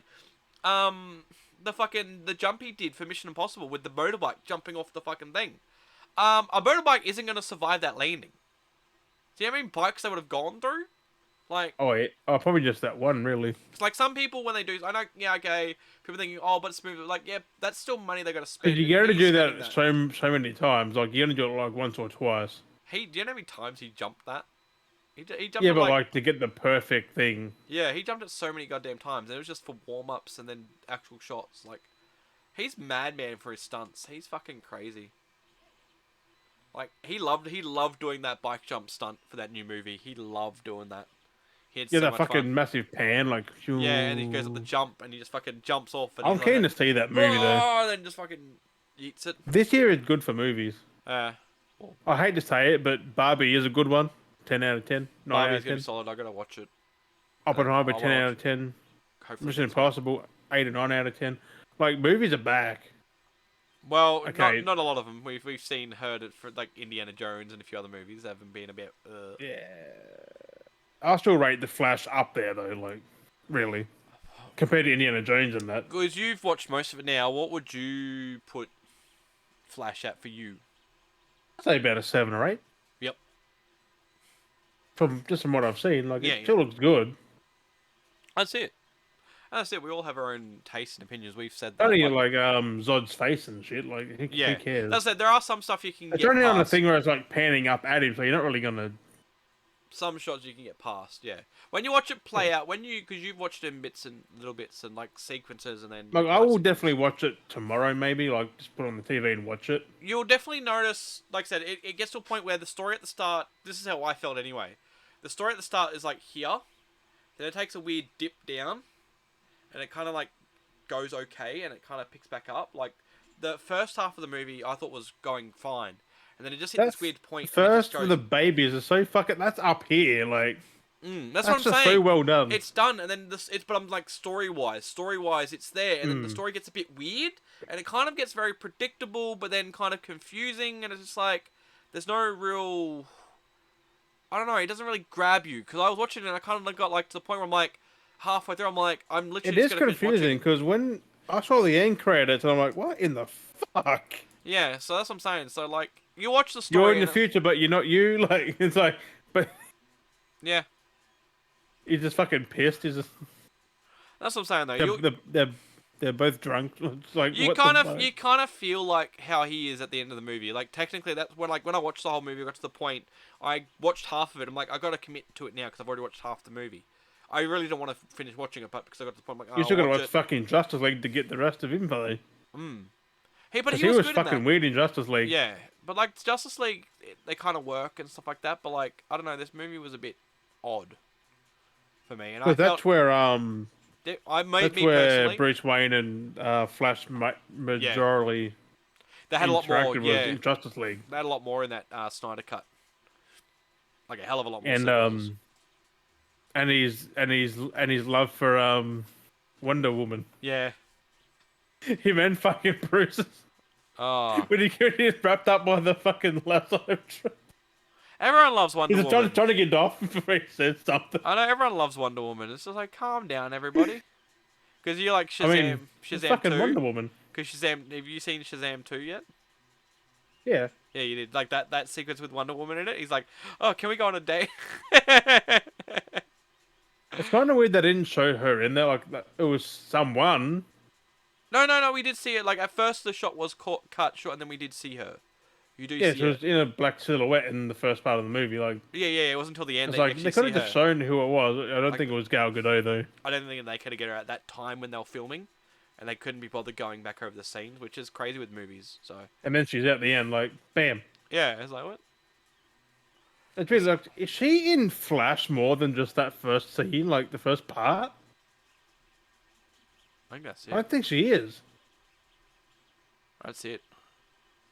the jump he did for Mission Impossible with the motorbike jumping off the fucking thing. A motorbike isn't gonna survive that landing. Do you know how many bikes they would have gone through? Like, Oh, yeah. Oh, probably just that one, really. it's like some people when they do, I know, yeah, okay, people thinking, oh, but it's smooth. Like, yeah, that's still money they got to spend. Because you got to He's do spending that so many times. Like you got to do it like once or twice. Do you know how many times he jumped that? He jumped Yeah, it but like to get the perfect thing. yeah, he jumped it so many goddamn times. And it was just for warm ups and then actual shots. Like, he's madman for his stunts. He's fucking crazy. Like he loved doing that bike jump stunt for that new movie. He loved doing that. He had Yeah, so that much fucking fun. massive pan, like. Yeah, and he goes up the jump and he just fucking jumps off. And I'm he's keen like, to see that movie though. and then just fucking eats it. This year is good for movies. I hate to say it, but Barbie is a good one. 10 out of 10. 9 out Barbie's of gonna 10. be solid. I gotta watch it. Oppenheimer, I 10 wanna out watch of 10. Hopefully Mission it's good. Impossible, 8 or 9 out of 10. Like, movies are back. Well, Okay. not a lot of them. We've heard it for like Indiana Jones and a few other movies that haven't been a bit. Yeah. I'll still rate The Flash up there, though, like, really. Compared to Indiana Jones and that. Because you've watched most of it now, what would you put Flash at for you? I'd say about a 7 or 8. Yep. From what I've seen, like, Yeah, it still looks good. That's it. That's it. We all have our own tastes and opinions. We've said that. Only like Zod's face and shit. Like, who yeah. cares? That's it. There are some stuff you can It's get only on the past. thing where it's like panning up at him, so you're not really gonna. Some shots you can get past. Yeah. When you watch it play out, because you've watched it in bits and little bits and like sequences, and then Like, I will definitely watch it tomorrow, maybe. Like, just put it on the TV and watch it. You'll definitely notice, like I said, it gets to a point where the story at the start, this is how I felt anyway. The story at the start is like here, then it takes a weird dip down, and it kind of like goes okay, and it kind of picks back up. Like, the first half of the movie I thought was going fine, and then it just hit this weird point. First for the babies is so fucking. That's up here, like. That's what I'm just saying. so well done. It's done, and then but I'm like story wise, it's there, and then the story gets a bit weird, and it kind of gets very predictable, but then kind of confusing, and it's just like there's no real. I don't know. It doesn't really grab you because I was watching it, and I kind of got like to the point where I'm like halfway through, I'm like I'm literally. It is confusing because when I saw the end credits, I'm like, what in the fuck? Yeah, so that's what I'm saying. So like you watch the You're story. in the future, but you're not you. Like it's like, but yeah, he's just fucking pissed. He's just. That's what I'm saying though. They're both drunk. It's like you what kind the of feel like how he is at the end of the movie. Like technically, that's when I watched the whole movie, I got to the point. I watched half of it. I'm like, I got to commit to it now because I've already watched half the movie. I really don't want to finish watching it, but because I got to the point, I'm like, You still gotta watch it. fucking Justice League to get the rest of him, though. Hey, but He was was good in fucking that. weird in Justice League. Yeah, but like Justice League, they kind of work and stuff like that. But like, I don't know, this movie was a bit odd for me, and But that's where personally, Bruce Wayne and Flash majorly they had a lot more. interacted was Yeah, in Justice League. they had a lot more in that Snyder cut. Like a hell of a lot more. And sequences. and his love for Wonder Woman. Yeah. Him and fucking Bruce Oh. when he gets wrapped up by the fucking lasso. Everyone loves Wonder He's just trying, Woman. trying to get off before he says something. I know everyone loves Wonder Woman. It's just like, calm down, everybody. Because you like I mean, it's Shazam fucking 2. Wonder Woman. Because Shazam, have you seen Shazam 2 yet? Yeah. Yeah, you did. Like that sequence with Wonder Woman in it. He's like, oh, can we go on a date? It's kind of weird they didn't show her in there. Like it was someone. No, we did see it. Like, at first the shot was cut short, and then we did see her. You do Yeah, see she was in a black silhouette in the first part of the movie. Like Yeah, it wasn't until the end it's that you like actually they could see have her. just shown who it was. I don't Like- think it was Gal Gadot though. I don't think they could get her at that time when they were filming, and they couldn't be bothered going back over the scenes, which is crazy with movies. So And then she's at the end, like bam. yeah, it's like what? It's really like, is she in Flash more than just that first scene, like the first part? I think that's I it. think she is. That's it.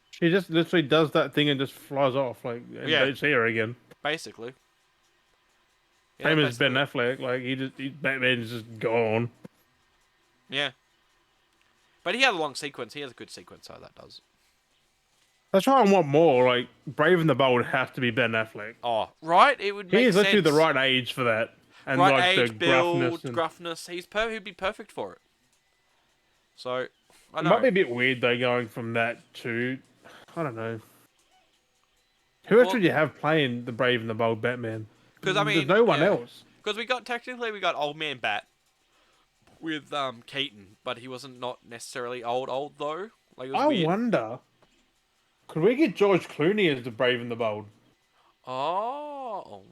She just literally does that thing and just flies off, like, and Yeah. don't see her again. Basically. Yeah, Same as basically. Ben Affleck, like Batman's just gone. Yeah. But he has a long sequence. He has a good sequence, so that does. That's why I want more. Like Brave and the Bold has to be Ben Affleck. Oh, right. It would He make is sense. literally the right age for that, and Right like age, the build, gruffness. gruffness. He'd be perfect for it. So, I It know. might be a bit weird though, going from that to, I don't know. Who else Well- would you have playing the Brave and the Bold Batman? 'Cause, I mean, there's no one yeah. else. Because we got Old Man Bat with Keaton, but he wasn't not necessarily old though. Like, it was I weird. wonder, could we get George Clooney as the Brave and the Bold? Oh,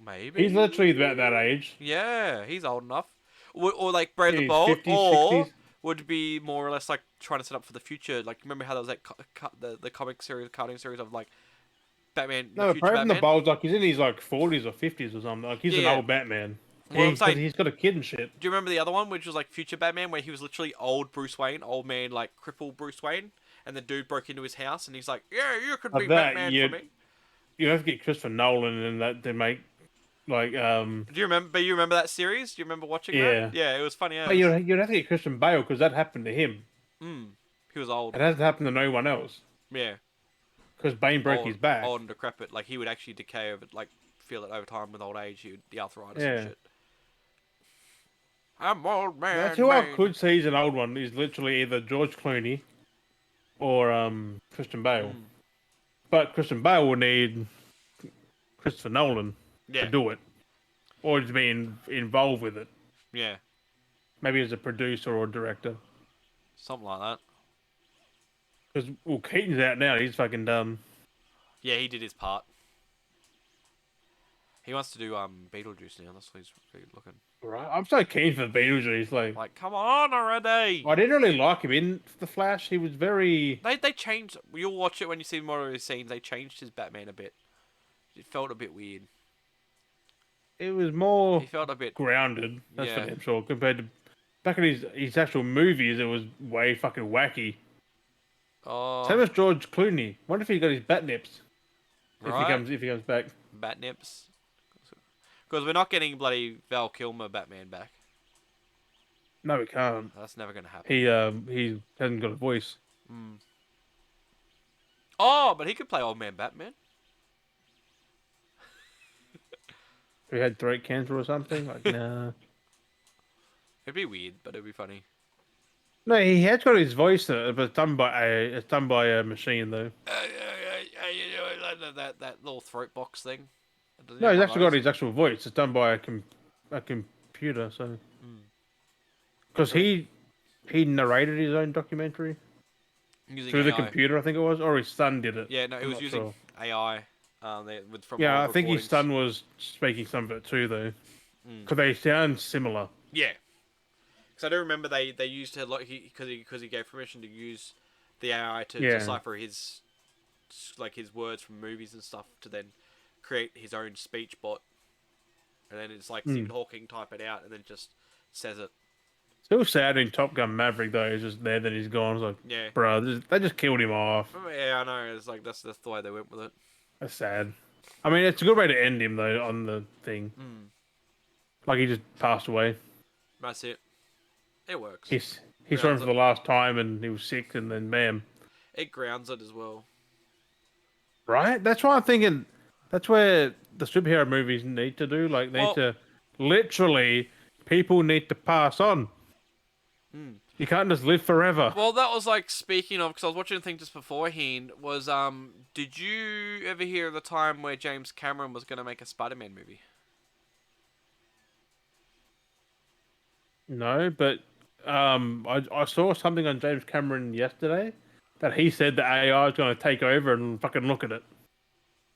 maybe. He's literally about that age. Yeah, he's old enough. Or like Brave the He's Bold, 50s, or 60s. would be more or less like trying to set up for the future. Like, remember how there was that the comic series, cartoon series of like Batman, No, the future Brave and the Batman. Bold's like he's in his like 40s or 50s or something. Like he's an Yeah. old Batman. Well, I'm saying- He's got a kid and shit. Do you remember the other one, which was like Future Batman, where he was literally old Bruce Wayne, old man, like crippled Bruce Wayne, and the dude broke into his house, and he's like, "Yeah, you could Like be that, Batman you- for me." You have to get Christopher Nolan and that to make like Do you remember? But you remember that series? Do you remember watching Yeah. that? Yeah, it was funny. But you'd have to get Christian Bale because that happened to him. He was old. It hasn't happened to no one else Yeah, because Bane broke old, his back. old and decrepit. Like, he would actually decay over, like, feel it over time with old age. The arthritis Yeah. and shit. I'm old man. That's who I Bane. could see as an old one. Is literally either George Clooney or Christian Bale. But Christian Bale will need Christopher Nolan Yeah, to do it, or to be involved with it. yeah, Maybe as a producer or director. something like that. Because Keaton's out now. He's fucking done. Yeah, he did his part. He wants to do Beetlejuice now. That's what he's really looking. Right. I'm so keen for Beetlejuice. Like, come on already. I didn't really like him in The Flash. He was very. They changed. You'll watch it when you see more of his scenes. They changed his Batman a bit. It felt a bit weird. It was more He felt a bit. grounded. That's Yeah. for damn sure. Compared to back in his actual movies, it was way fucking wacky. Oh, Same as George Clooney. Wonder if he got his bat nips. right. If he comes back. Bat nips. Because we're not getting bloody Val Kilmer Batman back. No, he can't. That's never gonna happen. He hasn't got a voice. Oh, but he could play Old Man Batman. He had throat cancer or something. Like nah. It'd be weird, but it'd be funny. No, he has got his voice, but it's done by a machine though. You know, that little throat box thing. Does he No, have he's one actually of got those? his actual voice. It's done by a computer. So because he narrated his own documentary Using through the AI. computer, I think it was, or his son did it. Yeah, no, it I'm was not using sure. AI. From Yeah, I old think his recordings. son was speaking some of it too, though, because they sound similar. Yeah, because I do remember they used to like because he gave permission to use the AI to Yeah. decipher his words from movies and stuff to then create his own speech bot, and then it's like Stephen Hawking type it out and then just says it. Still sad in Top Gun Maverick though. He's just there, then he's gone. It's like, Yeah, bro, they just killed him off. yeah, I know. It's like that's the way they went with it. That's sad. I mean, it's a good way to end him though on the thing. Like he just passed away. That's it. It works. He saw him Grounds for it. the last time, and he was sick, and then bam. It grounds it as well. Right? That's why I'm thinking. That's where the superhero movies need to do. Like, they need Well, to literally people need to pass on. Hmm. You can't just live forever. Well, that was like speaking of, because I was watching a thing just beforehand. Was did you ever hear of the time where James Cameron was going to make a Spider-Man movie? No, but I saw something on James Cameron yesterday that he said that AI is going to take over and fucking look at it.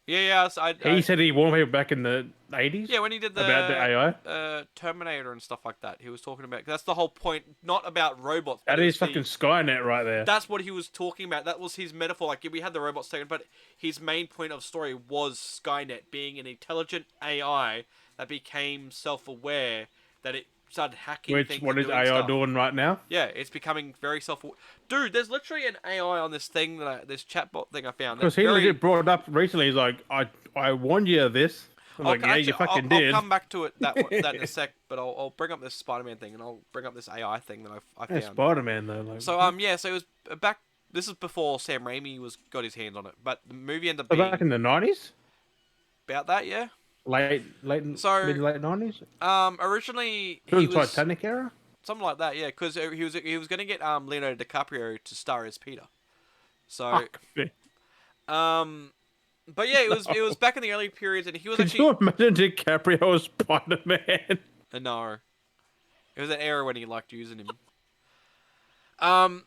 Yeah, He said he warned people back in the 80s yeah, when he did about the AI. the Terminator and stuff like that, he was talking about. That's the whole point, not about robots. But That it is was fucking Skynet right there. That's what he was talking about. That was his metaphor. Like, we had the robots taken, but his main point of story was Skynet being an intelligent AI that became self-aware, that it started hacking things. What and is doing AI stuff. doing right now? Yeah, it's becoming very self-aware. Dude, there's literally an AI on this thing this chatbot thing I found. Because he legit brought it up recently. He's like, I warned you of this. I'm like, yeah, you fucking I'll did. come back to it that in a sec, but I'll bring up this Spider-Man thing and I'll bring up this AI thing that I Yeah, found. Spider-Man though. Like, So so it was back. This is before Sam Raimi got his hands on it, but the movie ended up so being back in the 90s, about that. Yeah. mid So late 90s, originally he during the was Titanic era. something like that. Yeah, because he was gonna get Leonardo DiCaprio to star as Peter. So Fuck me. but yeah, it was back in the early periods, and he was Could actually you imagine DiCaprio as Spider-Man? no, it was an era when he liked using him. Um.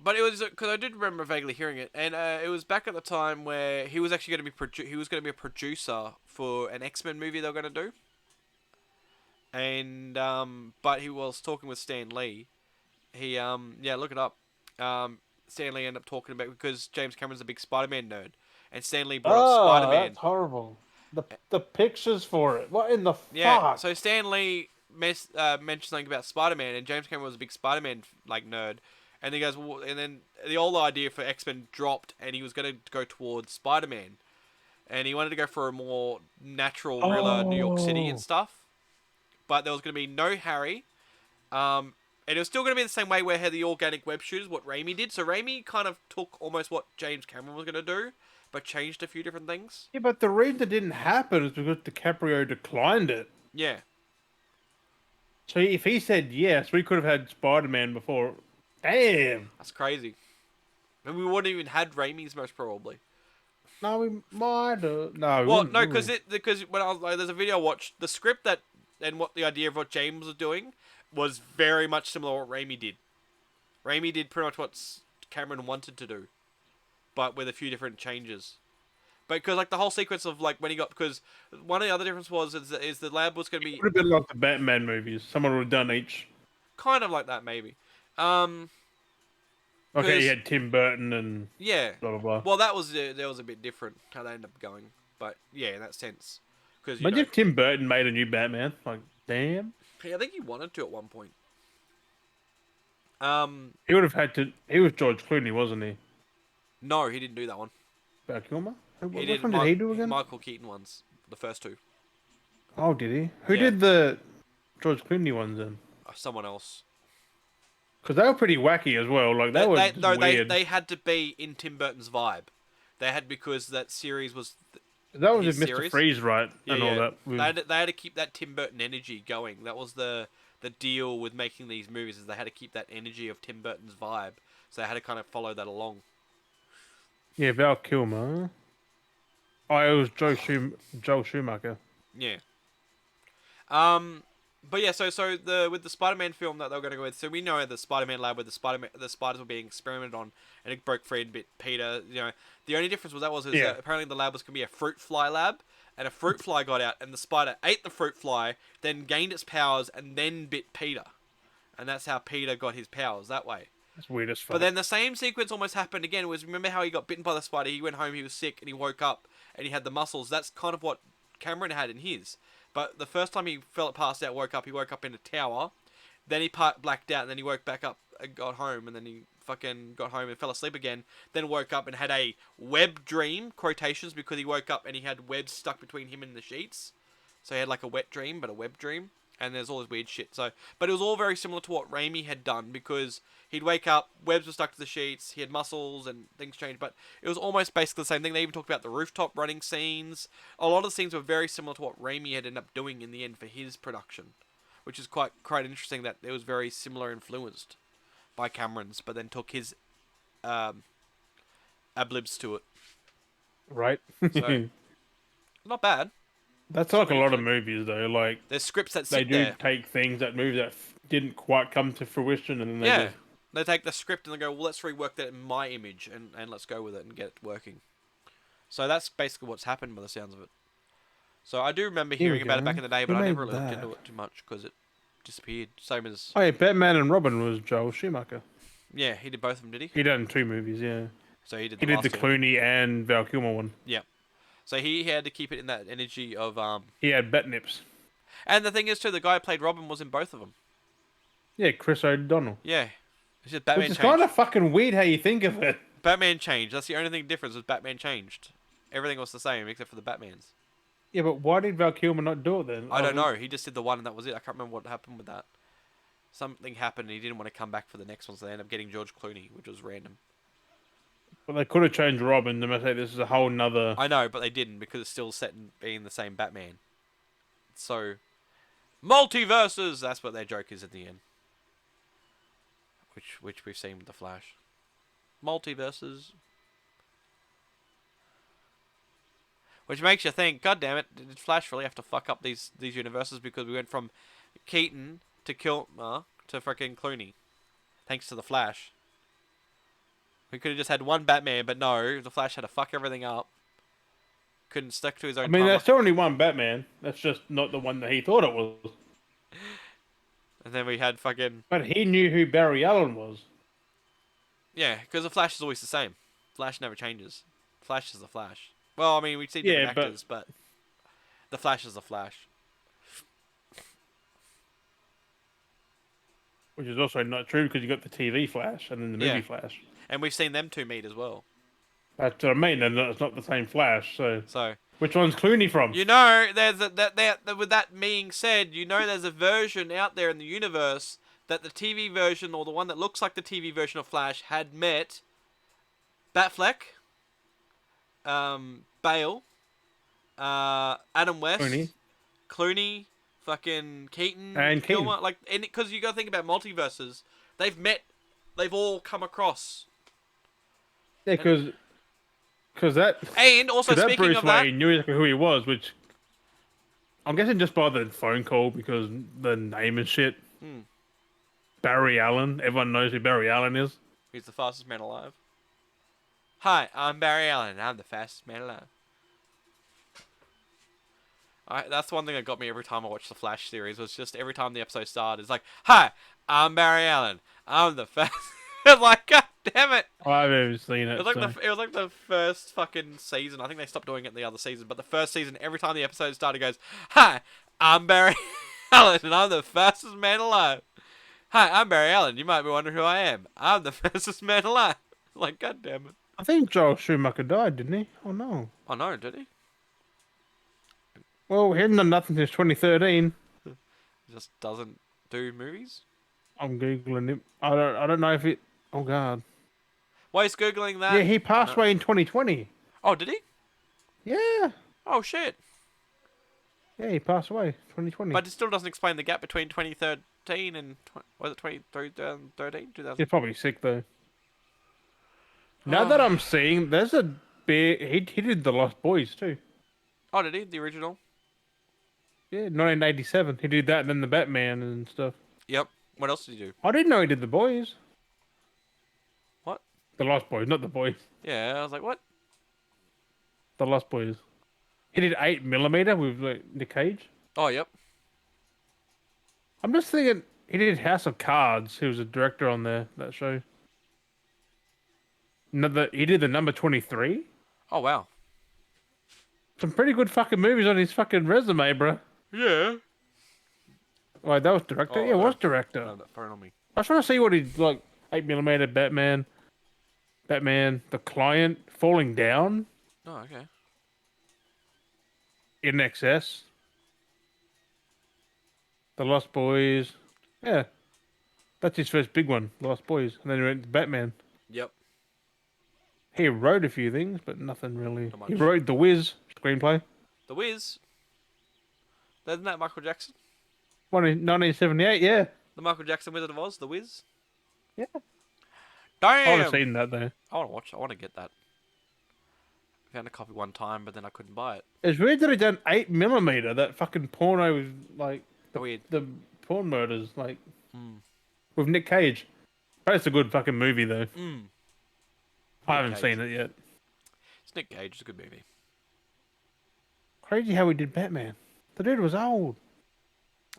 But it was because I did remember vaguely hearing it, and it was back at the time where he was actually going to he was going to be a producer for an X-Men movie they were going to do, and but he was talking with Stan Lee. He yeah, look it up. Stan Lee ended up talking about because James Cameron's a big Spider-Man nerd, and Stan Lee brought up Spider-Man. That's horrible. The pictures for it. What in the Yeah, fuck? so Stan Lee mentioned something about Spider-Man, and James Cameron was a big Spider-Man like nerd. And he goes, well, and then the old idea for X-Men dropped, and he was going to go towards Spider-Man, and he wanted to go for a more natural, realer New York City and stuff. But there was going to be no Harry, and it was still going to be the same way where had the organic web shooters, what Raimi did. So Raimi kind of took almost what James Cameron was going to do, but changed a few different things. Yeah, but the reason it didn't happen is because DiCaprio declined it. Yeah. So if he said yes, we could have had Spider-Man before. Damn. That's crazy. And we wouldn't even had Raimi's most probably. No, we might have. No. Well, no, because when I was like, there's a video I watched, the script that and what the idea of what James was doing was very much similar to what Raimi did. Raimi did pretty much what Cameron wanted to do, but with a few different changes. But because like the whole sequence of like when he got because one of the other differences was is the lab was going to be It would have been like the Batman movies. Someone would have done each. kind of like that maybe. Okay, you had Tim Burton and yeah, blah blah blah. well that was a bit different how they ended up going, but yeah, in that sense. Because Imagine if Tim Burton made a new Batman. Like, damn. I think he wanted to at one point. He would have had to. He was George Clooney, wasn't he? No, he didn't do that one. Val Kilmer? Which one did he do again? Michael Keaton ones, the first two. Oh, did he? Who Yeah. did the George Clooney ones then? Someone else. Because they were pretty wacky as well. Like they were weird. They had to be in Tim Burton's vibe. They had because that series was. That was his with Mr. series. Freeze, right? Yeah, and all that. They had to keep that Tim Burton energy going. That was the deal with making these movies is they had to keep that energy of Tim Burton's vibe. So they had to kind of follow that along. Yeah, Val Kilmer. Oh, it was Joel Schumacher. Yeah. But yeah, so with the Spider-Man film that they were going to go with, so we know the Spider-Man lab where the spiders were being experimented on, and it broke free and bit Peter. You know, the only difference was that apparently the lab was going to be a fruit fly lab, and a fruit fly got out, and the spider ate the fruit fly, then gained its powers, and then bit Peter, and that's how Peter got his powers that way. That's weird as fuck. But then the same sequence almost happened again. Was remember how he got bitten by the spider? He went home, he was sick, and he woke up, and he had the muscles. That's kind of what Cameron had in his. But the first time he passed out, he woke up in a tower. Then he blacked out, and then he woke back up and got home, and then he fucking got home and fell asleep again. Then woke up and had a web dream, quotations, because he woke up and he had webs stuck between him and the sheets. So he had like a wet dream, but a web dream. And there's all this weird shit. So, but it was all very similar to what Raimi had done, because he'd wake up, webs were stuck to the sheets, he had muscles and things changed. But it was almost basically the same thing. They even talked about the rooftop running scenes. A lot of the scenes were very similar to what Raimi had ended up doing in the end for his production, which is quite interesting that it was very similar influenced by Cameron's, but then took his ablibs to it. Right. So, not bad. That's like a lot of movies, though. Like, there's scripts that they sit do there. take things that movies that didn't quite come to fruition, and then they Yeah, just... they take the script and they go, well, let's rework that in my image, and let's go with it and get it working. So that's basically what's happened by the sounds of it. So I do remember hearing about it back in the day, but I never really looked into it too much because it disappeared. Same as... Oh, yeah, Batman and Robin was Joel Schumacher. Yeah, he did both of them, did he? He done 2 movies, yeah. So he did He did the Clooney and Val Kilmer one. Yeah. So he had to keep it in that energy of... He had bat nips. And the thing is, too, the guy who played Robin was in both of them. Yeah, Chris O'Donnell. Yeah. It's just Batman Which is changed. kind of fucking weird how you think of it. Batman changed. That's the only thing difference was Batman changed. Everything was the same except for the Batmans. Yeah, but why did Val Kilmer not do it then? I don't know. He just did the one and that was it. I can't remember what happened with that. Something happened and he didn't want to come back for the next one, so they ended up getting George Clooney, which was random. Well, they could have changed Robin to say this is a whole nother... I know, but they didn't because it's still set in being the same Batman. So, multiverses! That's what their joke is at the end. Which we've seen with The Flash. Multiverses. Which makes you think, God damn it, did Flash really have to fuck up these universes because we went from Keaton to Kilmer to freaking Clooney. Thanks to The Flash. We could have just had one Batman, but no, The Flash had to fuck everything up. Couldn't stick to his own I mean, timeline. there's only one Batman. That's just not the one that he thought it was. And then we had fucking... But he knew who Barry Allen was. Yeah, because The Flash is always the same. Flash never changes. Flash is The Flash. Well, I mean, we see different actors, but The Flash is The Flash. Which is also not true because you got the TV Flash and then the movie Flash. And we've seen them two meet as well. That's what I mean, and it's not the same Flash, so... So... Which one's Clooney from? You know, with that being said, you know there's a version out there in the universe that the TV version, or the one that looks like the TV version of Flash, had met Batfleck, Bale, Adam West, Clooney, fucking Keaton, and Kilmer. Like, because you got to think about multiverses, they've all come across. Yeah, because that... And also, that speaking Bruce of that... Wayne knew exactly who he was, which... I'm guessing just by the phone call, because the name and shit. Barry Allen. Everyone knows who Barry Allen is. He's the fastest man alive. Hi, I'm Barry Allen, and I'm the fastest man alive. That's one thing that got me every time I watched the Flash series, was just every time the episode started, it's like, hi, I'm Barry Allen, I'm the fastest... like, god damn it! I haven't even seen it. It was like the first fucking season. I think they stopped doing it in the other season, but the first season, every time the episode started, it goes, hi, I'm Barry Allen, and I'm the fastest man alive. Hi, I'm Barry Allen. You might be wondering who I am. I'm the fastest man alive. Like, god damn it. I think Joel Schumacher died, didn't he? Oh, no. Oh, no, did he? Well, he hasn't done nothing since 2013. He just doesn't do movies? I'm Googling him. I don't know if it... Oh, God. Why is Googling that? Yeah, he passed away in 2020. Oh, did he? Yeah. Oh, shit. Yeah, he passed away 2020. But it still doesn't explain the gap between 2013 and... Was it 2013? 2000? He's probably sick, though. Now that I'm seeing, there's a big... He did The Lost Boys, too. Oh, did he? The original? Yeah, 1987. He did that and then the Batman and stuff. Yep. What else did he do? I didn't know he did The Boys. What? The Lost Boys, not The Boys. Yeah, I was like, what? The Lost Boys. He did 8mm with like, Nick Cage. Oh, yep. I'm just thinking, he did House of Cards. He was a director on there, that show. He did the number 23. Oh, wow. Some pretty good fucking movies on his fucking resume, bro. Yeah. Wait, that was director? Oh, yeah, it was director. I have that phone on me. I was trying to see what he, like, 8 millimeter Batman, Batman, the Client falling down Oh, okay. in excess, the Lost Boys. Yeah, that's his first big one, Lost Boys, and then he went to Batman. Yep. He wrote a few things, but nothing really. Not He much. wrote The Wiz screenplay, The Wiz. Isn't that Michael Jackson? one in 1978. Yeah, The Michael Jackson Wizard of Oz. The Wiz. yeah. I would have Damn. seen that though. I want to watch. I want to get that. I found a copy one time, but then I couldn't buy it. It's weird that he done 8 millimeter. That fucking porno with like Weird. the porn murders, like Mm. with Nick Cage. But it's a good fucking movie though. Mm. I haven't Cage. seen it yet. It's Nick Cage. It's a good movie. Crazy how he did Batman. The dude was old.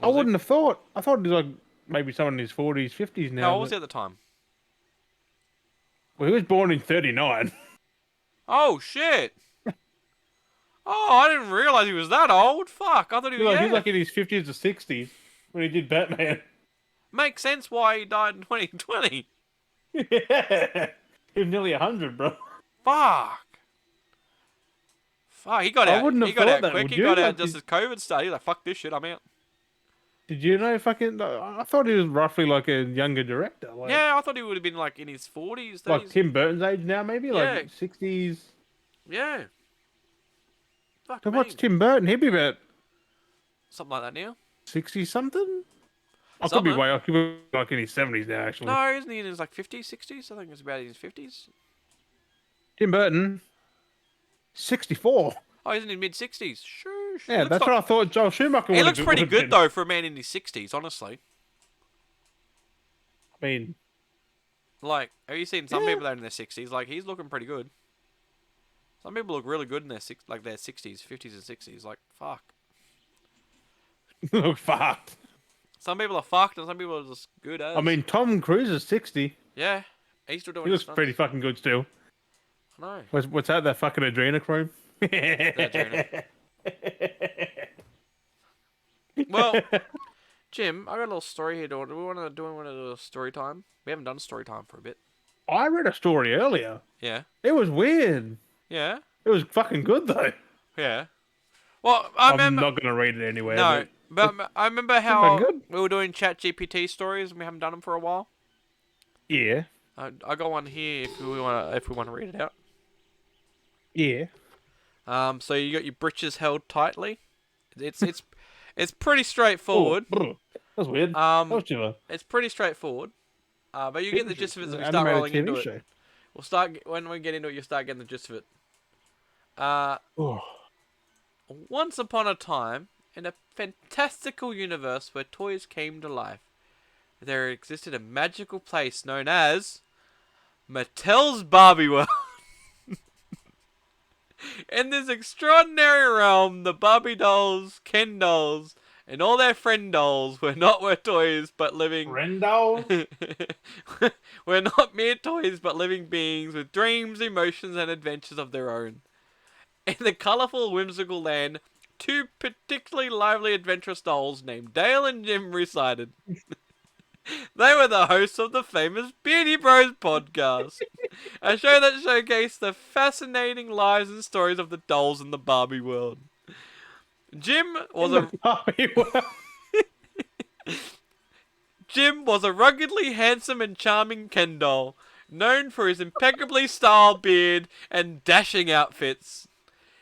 I Was he? wouldn't have thought. I thought he was like maybe someone in his 40s, 50s now. How old was he but- at the time? Well, he was born in 39. Oh shit! Oh, I didn't realize he was that old. Fuck, I thought he was. He was Yeah. like in his 50s or 60s when he did Batman. Makes sense why he died in 2020. Yeah. He was nearly 100, bro. Fuck. Fuck, he got I out. wouldn't He have got thought out that, quick. would He you? got out Like, just as COVID started. He's like, fuck this shit, I'm out. Did you know fucking... I thought he was roughly like a younger director. Like, Yeah, I thought he would have been like in his 40s, 30s. Like Tim Burton's age now, maybe? Yeah. Like 60s. Yeah. Fuck So me. what's Tim Burton? He'd be about Something like that now. 60-something? I could Something. be way... I could be like in his 70s now, actually. No, isn't he in his like 50s, 60s? I think it's about in his 50s. Tim Burton, 64. Oh, he's in his mid 60s. Sure. Yeah, that's what I thought Joel Schumacher He would looks have pretty would have good been. though for a man in his 60s, honestly. I mean, Like, have you seen some Yeah. people that are in their 60s? Like, he's looking pretty good. Some people look really good in their their 60s, 50s, and 60s. Like, fuck. look fucked. Some people are fucked, and some people are just good as. I mean, Tom Cruise is 60. yeah, he's still doing. He his looks stunts. pretty fucking good still. I know. What's that? That fucking adrenochrome? adrenochrome. Well, Jim, I got a little story here. Do we want to do a story time? We haven't done story time for a bit. I read a story earlier. Yeah. It was weird. Yeah. It was fucking good though. Yeah. Well, I I'm remember. not gonna read it anywhere. No, but I remember how good. we were doing Chat GPT stories and we haven't done them for a while. Yeah. I got one here if we want to read it out. Yeah. So you got your britches held tightly. It's pretty straightforward. Oh, that's weird. Um, That was chill. It's pretty straightforward. But you get the gist of it as we start Animated rolling TV into show. it. When we get into it, you start getting the gist of it. Oh. Once upon a time, in a fantastical universe where toys came to life, there existed a magical place known as Mattel's Barbie World. In this extraordinary realm, the Barbie dolls, Ken dolls, and all their friend dolls were toys but living. Rendell? We're not mere toys but living beings with dreams, emotions, and adventures of their own. In the colourful, whimsical land, two particularly lively, adventurous dolls named Dale and Jim resided. They were the hosts of the famous Beardy Bros podcast, a show that showcased the fascinating lives and stories of the dolls in the Barbie world. Jim was a ruggedly handsome and charming Ken doll, known for his impeccably styled beard and dashing outfits.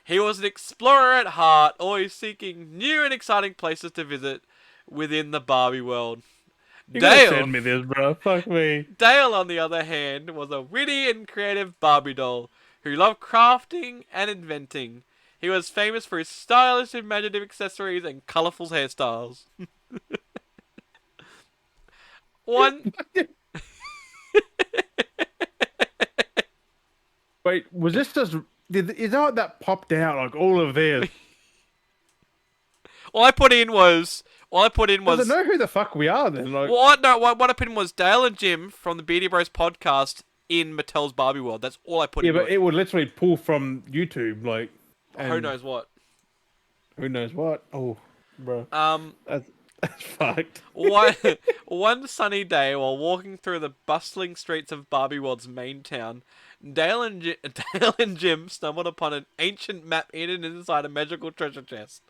He was an explorer at heart, always seeking new and exciting places to visit within the Barbie world. You gotta send me this, bro. Fuck me. Dale, on the other hand, was a witty and creative Barbie doll who loved crafting and inventing. He was famous for his stylish, imaginative accessories and colourful hairstyles. One. Wait, was this just... Is that that popped out, like, all of theirs? All I put in was. Does it know who the fuck we are, then? Like, What I put in was Dale and Jim from the Beardy Bros podcast in Mattel's Barbie World. That's all I put in. yeah, but it would literally pull from YouTube, like... Who knows what? Who knows what? Oh, bro. Um, That's fucked. One sunny day, while walking through the bustling streets of Barbie World's main town, Dale and Jim stumbled upon an ancient map hidden inside a magical treasure chest.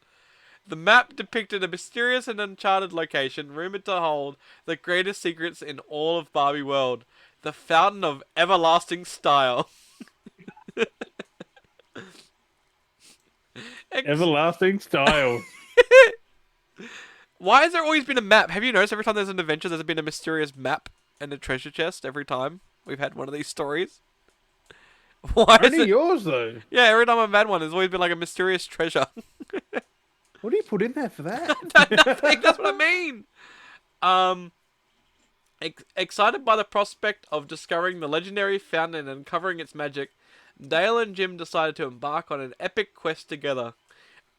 The map depicted a mysterious and uncharted location rumored to hold the greatest secrets in all of Barbie World, the Fountain of Everlasting Style. Everlasting style. Why has there always been a map? Have you noticed every time there's an adventure, there's been a mysterious map and a treasure chest every time we've had one of these stories? Why is Only it? yours though. Yeah, every time I've had one, there's always been like a mysterious treasure. What do you put in there for that? Nothing. That's what I mean. Excited by the prospect of discovering the legendary fountain and uncovering its magic, Dale and Jim decided to embark on an epic quest together.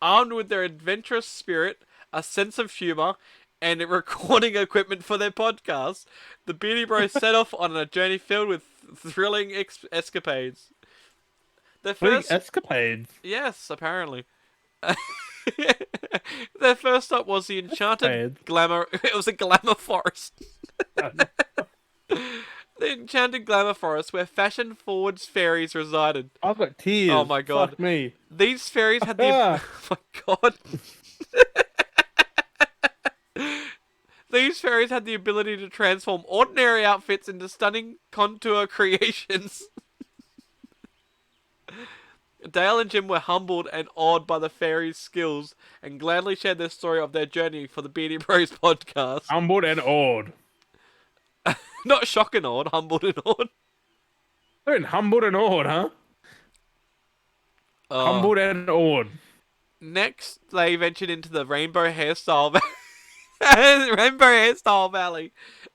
Armed with their adventurous spirit, a sense of humor, and recording equipment for their podcast, the Beardy Bros set off on a journey filled with thrilling escapades. Their first Escapades. Yes, apparently. Their first stop was the enchanted glamour. It was a glamour forest. The enchanted glamour forest where fashion-forward fairies resided. I've got tears. Oh my god! Fuck me. These fairies had the. Oh my god! These fairies had the ability to transform ordinary outfits into stunning contour creations. Dale and Jim were humbled and awed by the fairies' skills and gladly shared their story of their journey for the Beardy Bros podcast. Humbled and awed. Not shock and awed, humbled and awed. They're humbled and awed, huh? Humbled and awed. Next, they ventured into the Rainbow Hairstyle Valley,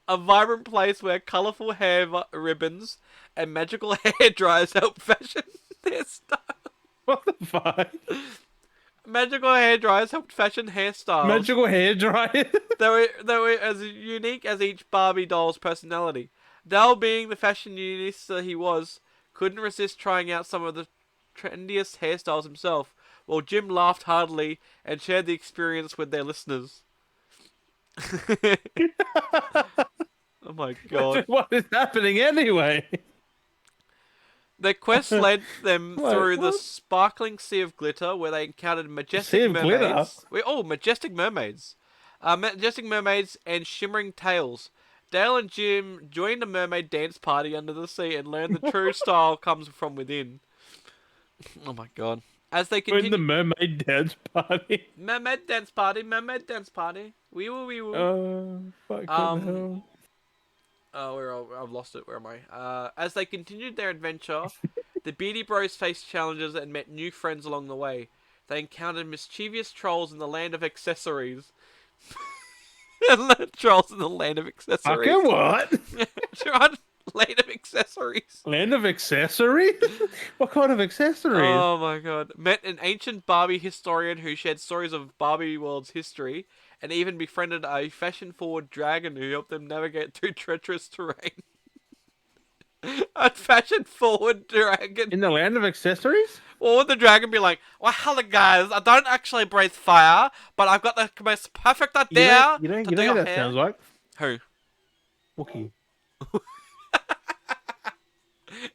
a vibrant place where colourful hair ribbons and magical hair dryers help fashion hairstyles. What the fuck? Magical hair dryers helped fashion hairstyles. Magical hair dryer? They were as unique as each Barbie doll's personality. Dale, being the fashionista he was, couldn't resist trying out some of the trendiest hairstyles himself, while Jim laughed heartily and shared the experience with their listeners. Oh my god. What is happening anyway? Their quest led them through the sparkling sea of glitter, where they encountered majestic mermaids. Majestic mermaids. Majestic mermaids and shimmering tails. Dale and Jim joined a mermaid dance party under the sea and learned the true style comes from within. Oh my god. As they continue... In the mermaid dance party. Mermaid dance party. Wee woo. Fucking hell. I've lost it. Where am I? As they continued their adventure, the Beardy Bros faced challenges and met new friends along the way. They encountered mischievous trolls in the land of accessories. Trolls in the land of accessories. Fucking what? Land of accessories. Land of accessories? What kind of accessories? Oh my god. Met an ancient Barbie historian who shared stories of Barbie World's history, and even befriended a fashion-forward dragon who helped them navigate through treacherous terrain. A fashion-forward dragon. In the land of accessories? What would the dragon be like? Well, hello guys, I don't actually breathe fire, but I've got the most perfect idea. You know who that hair. sounds like? Who? Wookie.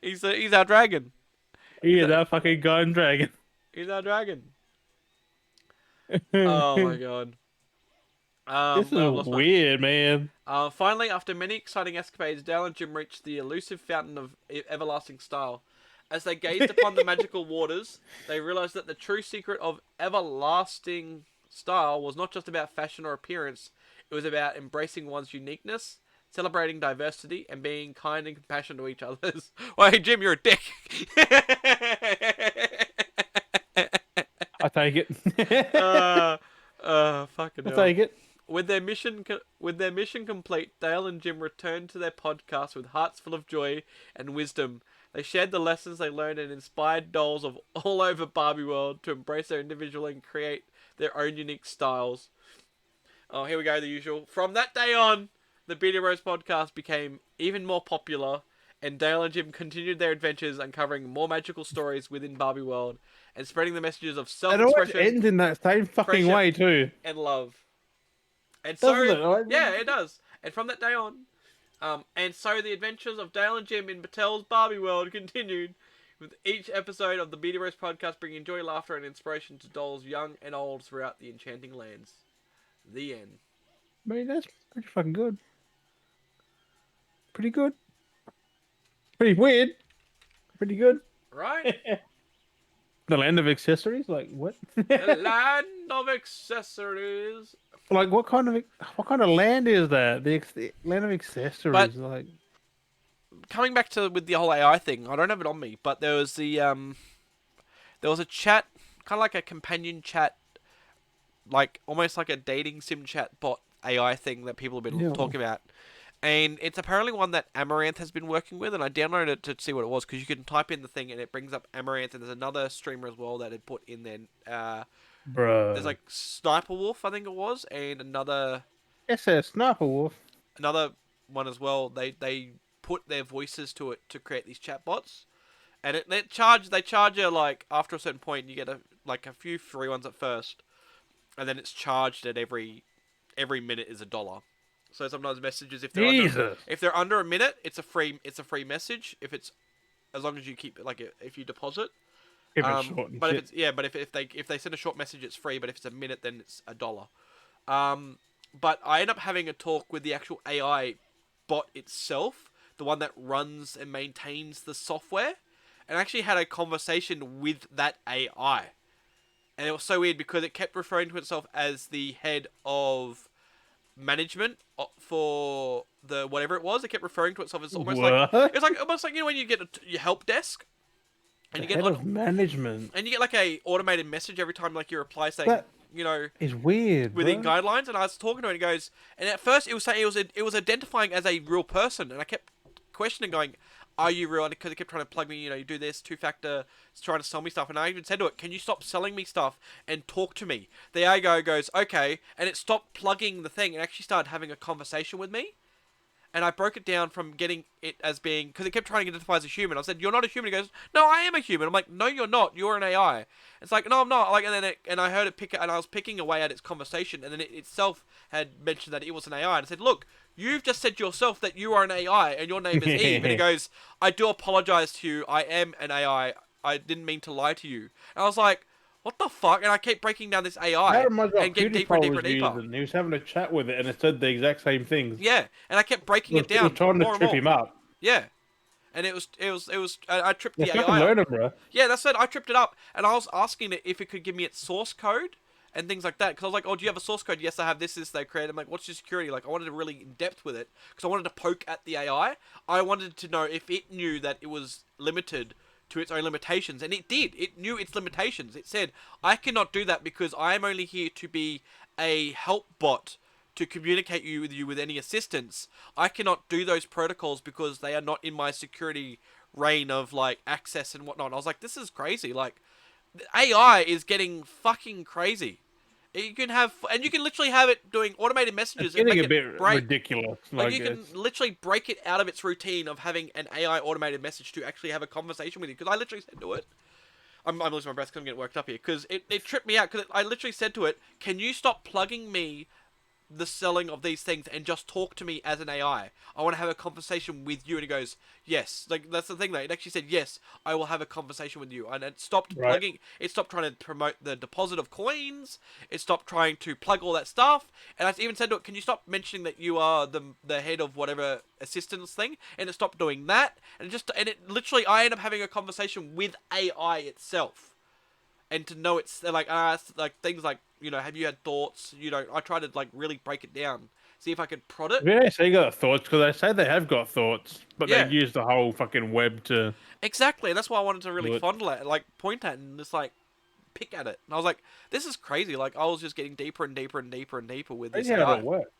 He's our dragon. He is our fucking god dragon. He's our dragon. Oh my god. This is weird, man. Finally, after many exciting escapades, Dale and Jim reached the elusive fountain of everlasting style. As they gazed upon the magical waters, they realized that the true secret of everlasting style was not just about fashion or appearance. It was about embracing one's uniqueness, celebrating diversity, and being kind and compassionate to each other. Well, hey, Jim, you're a dick. I take it. Fucking hell. I take it. With their mission complete, Dale and Jim returned to their podcast with hearts full of joy and wisdom. They shared the lessons they learned and inspired dolls of all over Barbie World to embrace their individual and create their own unique styles. Oh, here we go, the usual. From that day on, the Beardy Bros podcast became even more popular, and Dale and Jim continued their adventures, uncovering more magical stories within Barbie World and spreading the messages of self-expression. It always ends in that same fucking way too. And love. And Doesn't so, it? yeah, it does. And from that day on, and so the adventures of Dale and Jim in Mattel's Barbie world continued, with each episode of the Beatty Roast podcast bringing joy, laughter, and inspiration to dolls young and old throughout the enchanting lands. The end. I mean, that's pretty fucking good. Pretty good. Pretty weird. Pretty good. Right? The land of accessories? Like what? The land of accessories. Like what kind of land is that? The land of But accessories, like coming back to with the whole AI thing, I don't have it on me, but there was there was a chat, kind of like a companion chat, like almost like a dating sim chat bot AI thing that people have been yeah. talking about. And it's apparently one that Amaranth has been working with, and I downloaded it to see what it was, because you can type in the thing and it brings up Amaranth, and there's another streamer as well that had put in there. There's Bruh. like Sniper Wolf, I think it was, and It's a sniper wolf. another one as well. They put their voices to it to create these chatbots, and they charge you like after a certain point you get a few free ones at first, and then it's charged at every minute is $1. So sometimes messages Jesus. if they're under a minute, it's a free message. If it's as long as you keep if you deposit. Keep it short and But shit. if if they send a short message, it's free. But if it's a minute, then it's $1. But I end up having a talk with the actual AI bot itself, the one that runs and maintains the software, and I actually had a conversation with that AI, and it was so weird because it kept referring to itself as the head of management for the whatever it was. It kept referring to itself as almost What? like it's like almost like when you get your help desk and The you get head of management. and you get like a automated message every time like you reply saying That you know is weird, within bro. guidelines. And I was talking to it and it goes, and at first it was saying it was identifying as a real person, and I kept questioning going, are you real? Because it kept trying to plug me, you do this 2-factor, it's trying to sell me stuff. And I even said to it, can you stop selling me stuff and talk to me? The AI goes, okay. And it stopped plugging the thing and actually started having a conversation with me. And I broke it down from getting it as being, because it kept trying to identify as a human. I said, you're not a human. It goes, no, I am a human. I'm like, no, you're not. You're an AI. It's like, no, I'm not. Like, and then and I heard it pick it, and I was picking away at its conversation, and then it itself had mentioned that it was an AI. And I said, look, you've just said yourself that you are an AI, and your name is Eve. And it goes, I do apologize to you. I am an AI. I didn't mean to lie to you. And I was like, what the fuck? And I kept breaking down this AI That reminds me of and getting deeper PewDiePie and deeper was and deeper. using. He was having a chat with it, and it said the exact same things. Yeah, and I kept breaking it It was down trying to more and trip more. him up. Yeah. And it was. I tripped Yeah, the fucking AI learn up. him, bro. Yeah, that's it. I tripped it up, and I was asking it if it could give me its source code and things like that. Because I was like, "Oh, do you have a source code?" Yes, I have. This they created. I'm like, "What's your security?" Like, I wanted to really in depth with it because I wanted to poke at the AI. I wanted to know if it knew that it was limited to its own limitations, and it did. It knew its limitations. It said, "I cannot do that because I am only here to be a help bot." To communicate with you with any assistance, I cannot do those protocols because they are not in my security reign of like access and whatnot. And I was like, this is crazy. Like, AI is getting fucking crazy. You can have, and you can literally have it doing automated messages It's and getting make a bit it break. ridiculous. Like Like, you can it's, literally break it out of its routine of having an AI automated message to actually have a conversation with you. Because I literally said to it, I'm losing my breath because I'm getting worked up here. Because it tripped me out. Because I literally said to it, can you stop plugging me the selling of these things and just talk to me as an AI. I want to have a conversation with you. And it goes, yes. Like, that's the thing, though. It actually said, yes, I will have a conversation with you. And it stopped right. plugging. It stopped trying to promote the deposit of coins. It stopped trying to plug all that stuff. And I even said to it, can you stop mentioning that you are the head of whatever assistance thing? And it stopped doing that. And it literally, I end up having a conversation with AI itself. And to know it's like things like, have you had thoughts? I try to like really break it down, see if I could prod it. Yeah, so you got thoughts because they say they have got thoughts, but Yeah, they use the whole fucking web to exactly. And that's why I wanted to really do it. fondle at, like point at, and just like pick at it. And I was like, this is crazy. Like I was just getting deeper and deeper and deeper and deeper with this That's how AI. it works.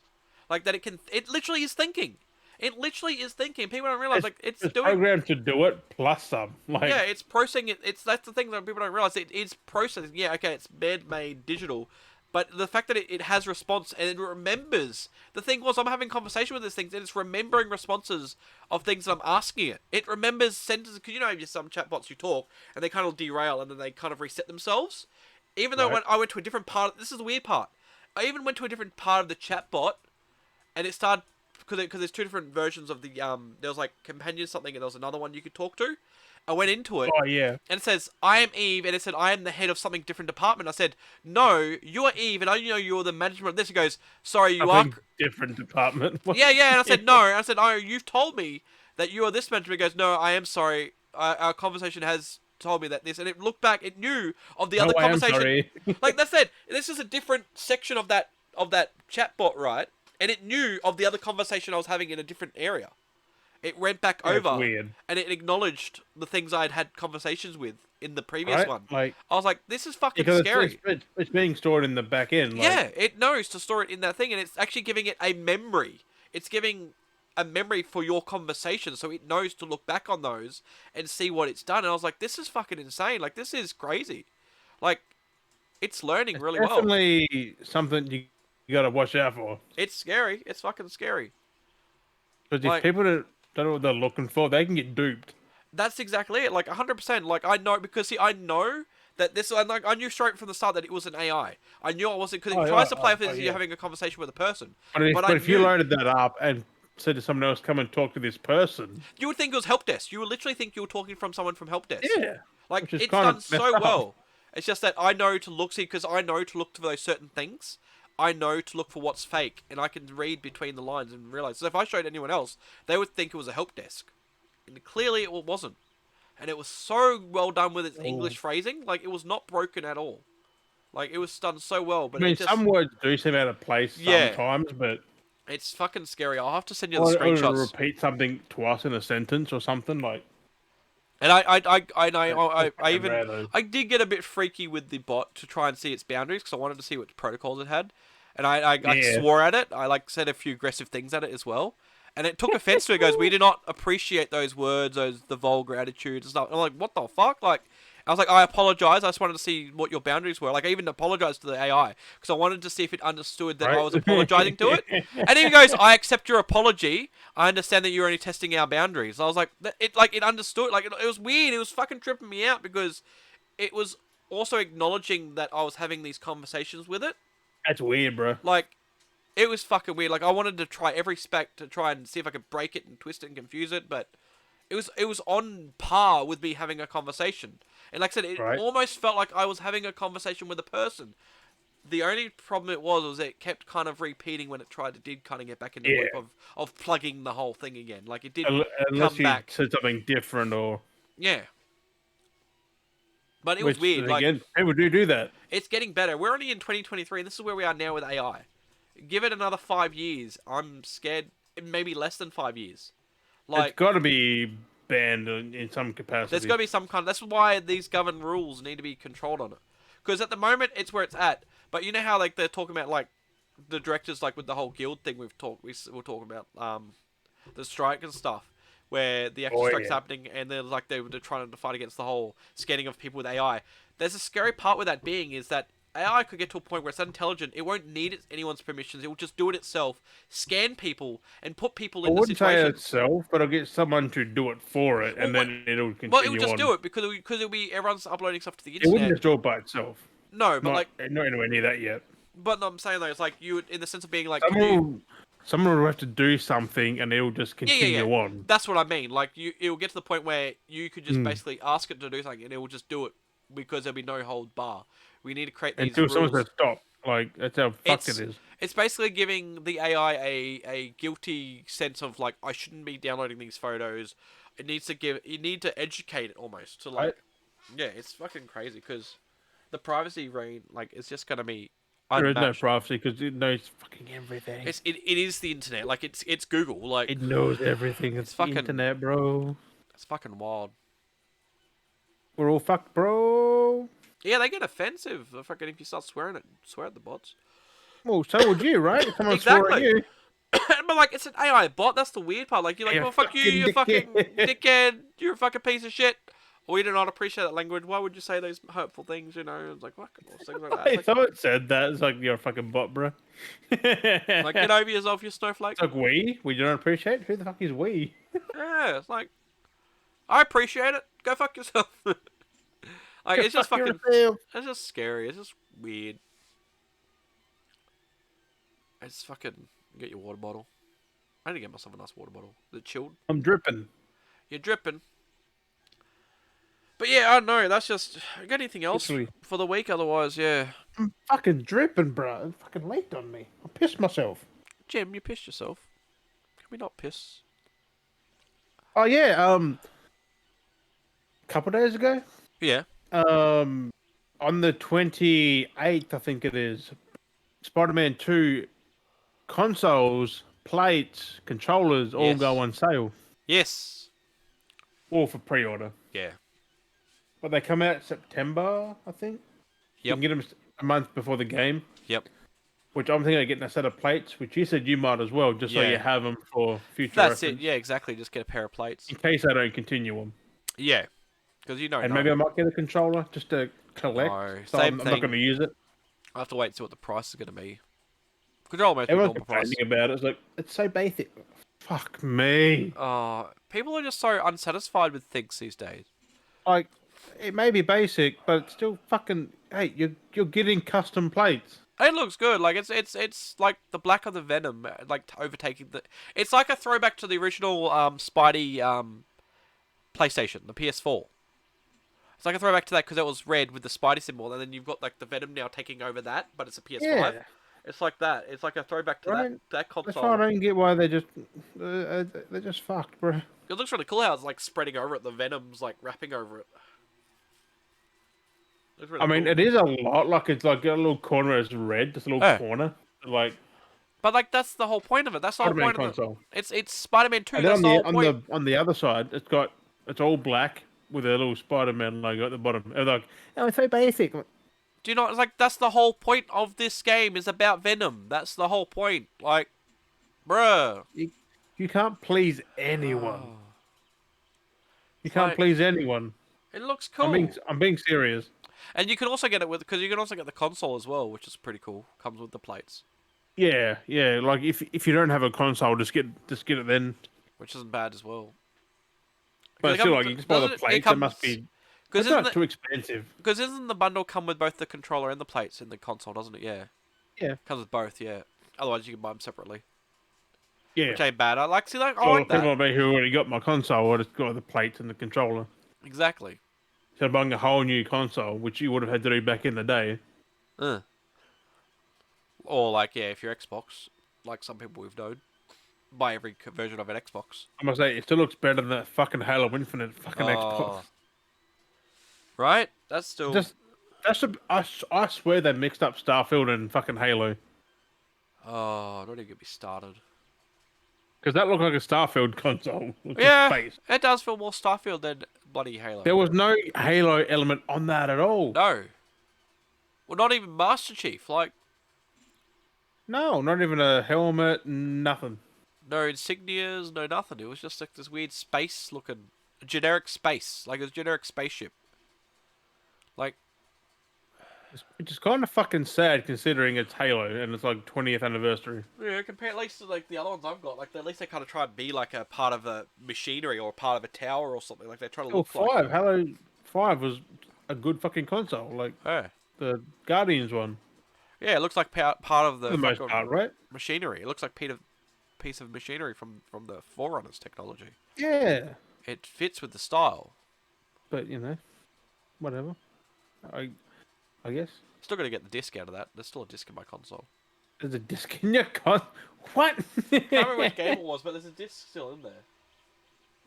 Like that, it literally is thinking. It literally is thinking. People don't realize it's doing. Programmed to do it plus some. Like, Yeah, it's processing it. That's the thing that people don't realize. It's processing. Yeah, okay, it's man-made digital, but the fact that it has response and it remembers. The thing was, I'm having conversation with this thing, and it's remembering responses of things that I'm asking it. It remembers sentences because some chatbots you talk and they kind of derail and then they kind of reset themselves. Even though right. when I went to a different part, this is the weird part. I even went to a different part of the chatbot, and it started because there's two different versions of the there was like companion something, and there was another one you could talk to. I went into it, Oh yeah. and it says I am Eve, and it said I am the head of something different department. I said no, you are Eve, and I know you're the management of this. It goes, sorry, I you are. think different department. Yeah, yeah, and I said no, and I said oh, you've told me that you are this management. It goes, no, I am sorry. Our conversation has told me that this, and it looked back, it knew of the No, other I am conversation. sorry. Like that's it. This is a different section of that chatbot, right? And it knew of the other conversation I was having in a different area. It went back That's over weird, and it acknowledged the things I'd had conversations with in the previous right? one. Like I was like, this is fucking because scary. it's being stored in the back end. Yeah, Like it knows to store it in that thing, and it's actually giving it a memory. It's giving a memory for your conversation, so it knows to look back on those and see what it's done. And I was like, this is fucking insane. Like, this is crazy. Like, it's learning it's really well. definitely something you gotta watch out for. It's scary. It's fucking scary. Because if Like, people don't know what they're looking for, they can get duped. that's exactly it. Like 100%. Like I know because see, I know that this. And like I knew straight from the start that it was an AI. I knew I wasn't because it tries to play off as you're having a conversation with a person. But if you loaded that up and said to someone else, "Come and talk to this person," You would think it was help desk. You would literally think you were talking from someone from help desk. yeah, Like which is it's kind done of so messed up. well. It's just that I know to look see because I know to look for those certain things. I know to look for what's fake, and I can read between the lines and realize. So if I showed anyone else, they would think it was a help desk, and clearly it wasn't. And it was so well done with its English phrasing. Like it was not broken at all. Like it was done so well. I But mean, it just some words do seem out of place yeah, sometimes, but it's fucking scary. I'll have to send you the or screenshots. repeat something to us in a sentence or something like. And I know That's I fucking even rare, though. I did get a bit freaky with the bot to try and see its boundaries because I wanted to see what protocols it had, and I like Yeah. swore at it. I like said a few aggressive things at it as well, and it took offense to it. It goes, we do not appreciate those words, the vulgar attitudes and stuff. And I'm like, what the fuck? Like, I was like, I apologize. I just wanted to see what your boundaries were. Like, I even apologized to the AI because I wanted to see if it understood that I Right? was apologizing to it. And he goes, I accept your apology. I understand that you're only testing our boundaries. I was like, it understood. Like, it was weird. It was fucking tripping me out because it was also acknowledging that I was having these conversations with it. That's weird, bro. Like, it was fucking weird. Like, I wanted to try every spec to try and see if I could break it and twist it and confuse it, but it was on par with me having a conversation. And like I said, it Right. almost felt like I was having a conversation with a person. The only problem it was it kept kind of repeating when it tried to kind of get back in the Yeah. loop of plugging the whole thing again. Like it did Unless come you back. said something different or. Yeah. But it Which, was weird. Like again, people do that. it's getting better. We're only in 2023 and this is where we are now with AI. Give it another 5 years. I'm scared maybe less than 5 years. Like It's got to be banned in some capacity. there's got to be some kind. That's why these government rules need to be controlled on it. Because at the moment it's where it's at. But you know how like they're talking about like the directors like with the whole guild thing we were talking about the strike and stuff where the actual strike's happening and they're trying to fight against the whole scanning of people with AI. There's a scary part with that being is that AI could get to a point where it's intelligent. It won't need anyone's permissions. It will just do it itself, scan people, and put people in I the wouldn't say situation. itself, but I'll get someone to do it for it, and Well, then it'll continue Well, it will just on. do it because it'll be everyone's uploading stuff to the It wouldn't internet. just do it by itself. No, but Not, like, not anywhere near that yet. but I'm saying though, it's like you in the sense of being like, Someone will have to do something, and it'll just continue on. That's what I mean. Like it'll get to the point where you could just basically ask it to do something, and it will just do it because there'll be no hold bar. We need to create these Until someone rules. says stop. Like, that's how fucked it is. It's basically giving the AI a guilty sense of like I shouldn't be downloading these photos. It needs to you need to educate it almost to like, yeah, it's fucking crazy because the privacy reign like it's just gonna be There is no unmatched. privacy because it knows fucking everything. It is the internet. Like it's Google. Like It knows everything. It's the fucking- internet, bro. it's fucking wild. We're all fucked, bro. Yeah, they get offensive. Fucking if you start swear at the bots. Well, so would you, right? If someone swore at Exactly. you. But like it's an AI bot. That's the weird part. Like you're like, You well, fuck you, fucking you fucking dickhead." dickhead. You're a fucking piece of shit. We do not appreciate that language. Why would you say those hurtful things? You know, it's like what things like that. Hey, It's someone said that. It's like, you're a fucking bot, bro. like get over yourself, you snowflake. It's like, we don't appreciate? Who the fuck is we? Yeah, it's like I appreciate it. Go fuck yourself. Like Go it's just fuck fucking. yourself. It's just scary. It's just weird. It's fucking. Get your water bottle. I need to get myself a nice water bottle. Is it chilled? I'm dripping. You're dripping. But yeah, I don't know. That's just. Got anything else Literally. for the week? Otherwise, yeah. I'm fucking dripping, bro. It fucking leaked on me. I pissed myself. Jim, you pissed yourself. Can we not piss? Oh yeah. A couple days ago. Yeah. On the 28th, I think it is. Spider-Man 2 consoles, plates, controllers all Yes. go on sale. Yes. All for pre-order. Yeah. But they come out September, I think. You Yep. can get them a month before the game. Yep. Which I'm thinking of getting a set of plates, which you said you might as well, just so Yeah. you have them for future That's reference. it. Yeah, exactly. Just get a pair of plates. In case I don't continue them. Yeah. Because you know. And maybe I might get a controller just to collect. No, So same I'm not thing. going to use it. I have to wait and see what the price is going to be. Controller most Everyone's normal price. complaining about it. It's like, it's so basic. Fuck me. People are just so unsatisfied with things these days. Like, it may be basic, but it's still fucking. Hey, you're getting custom plates. It looks good. Like it's like the black of the Venom, like overtaking the. It's like a throwback to the original Spidey PlayStation, the PS4. It's like a throwback to that because it was red with the Spidey symbol, and then you've got like the Venom now taking over that, but it's a PS5. Yeah. It's like that. It's like a throwback to Right. that That's console. why I don't get why they're just fucked, bro. It looks really cool how it's like spreading over it. The Venom's like wrapping over it. Looks really I mean, cool. it is a lot. Like it's like a little corner is red, just a little corner, like But like that's the whole point of it. That's the whole Spider-Man point of it. console. It's Spider-Man 2. And then That's on the the whole point. on the other side, it's all black with a little Spider-Man logo at the bottom. And like, oh, it's so basic. Do you know? It's like that's the whole point of this game is about Venom. That's the whole point. Like, bruh. You can't please anyone. Oh. You can't Like- please anyone. It looks cool. I'm being serious. And you can also get it with because you can also get the console as well, which is pretty cool. Comes with the plates, Yeah, yeah. Like if you don't have a console, just get it then. which isn't bad as well. But still, like you just buy the plates. It must be. Because It's not too expensive. Because isn't the bundle come with both the controller and the plates in the console, doesn't it? Yeah. Yeah. Comes with both, yeah. Otherwise, you can buy them separately, Yeah. which ain't bad. I like Or like people that. like me who already got my console, I just got the plates and the controller. Exactly. So buying a whole new console, which you would have had to do back in the day. Or like if you're Xbox, like some people we've known, buy every version of an Xbox. I must say, it still looks better than that fucking Halo Infinite fucking Xbox. Oh. Right? That's still I swear they mixed up Starfield and fucking Halo. Oh, don't even get me started. Because that looked like a Starfield console. With Yeah, space. it does feel more Starfield than bloody Halo. There was no Halo element on that at all. No. Well, not even Master Chief. Like, No, not even a helmet, nothing. no insignias, no nothing. It was just like this weird space looking, generic space, like a generic spaceship. Like, Which is kind of fucking sad considering it's Halo and it's like 20th anniversary. yeah, compare at least to like the other ones I've got. Like, at least they kind of try and be like a part of a machinery or a part of a tower or something. Like they try to Oh, look like. Halo 5 was a good fucking console. Like Yeah, the Guardians one. yeah. It looks like part of the, For the most fucking part, right? machinery. It looks like piece of machinery from the Forerunners technology. Yeah. It fits with the style. But, you know, whatever. I guess. Still got to get the disc out of that. There's still a disc in my console. There's a disc in your What? I can't remember which game it was, but there's a disc still in there.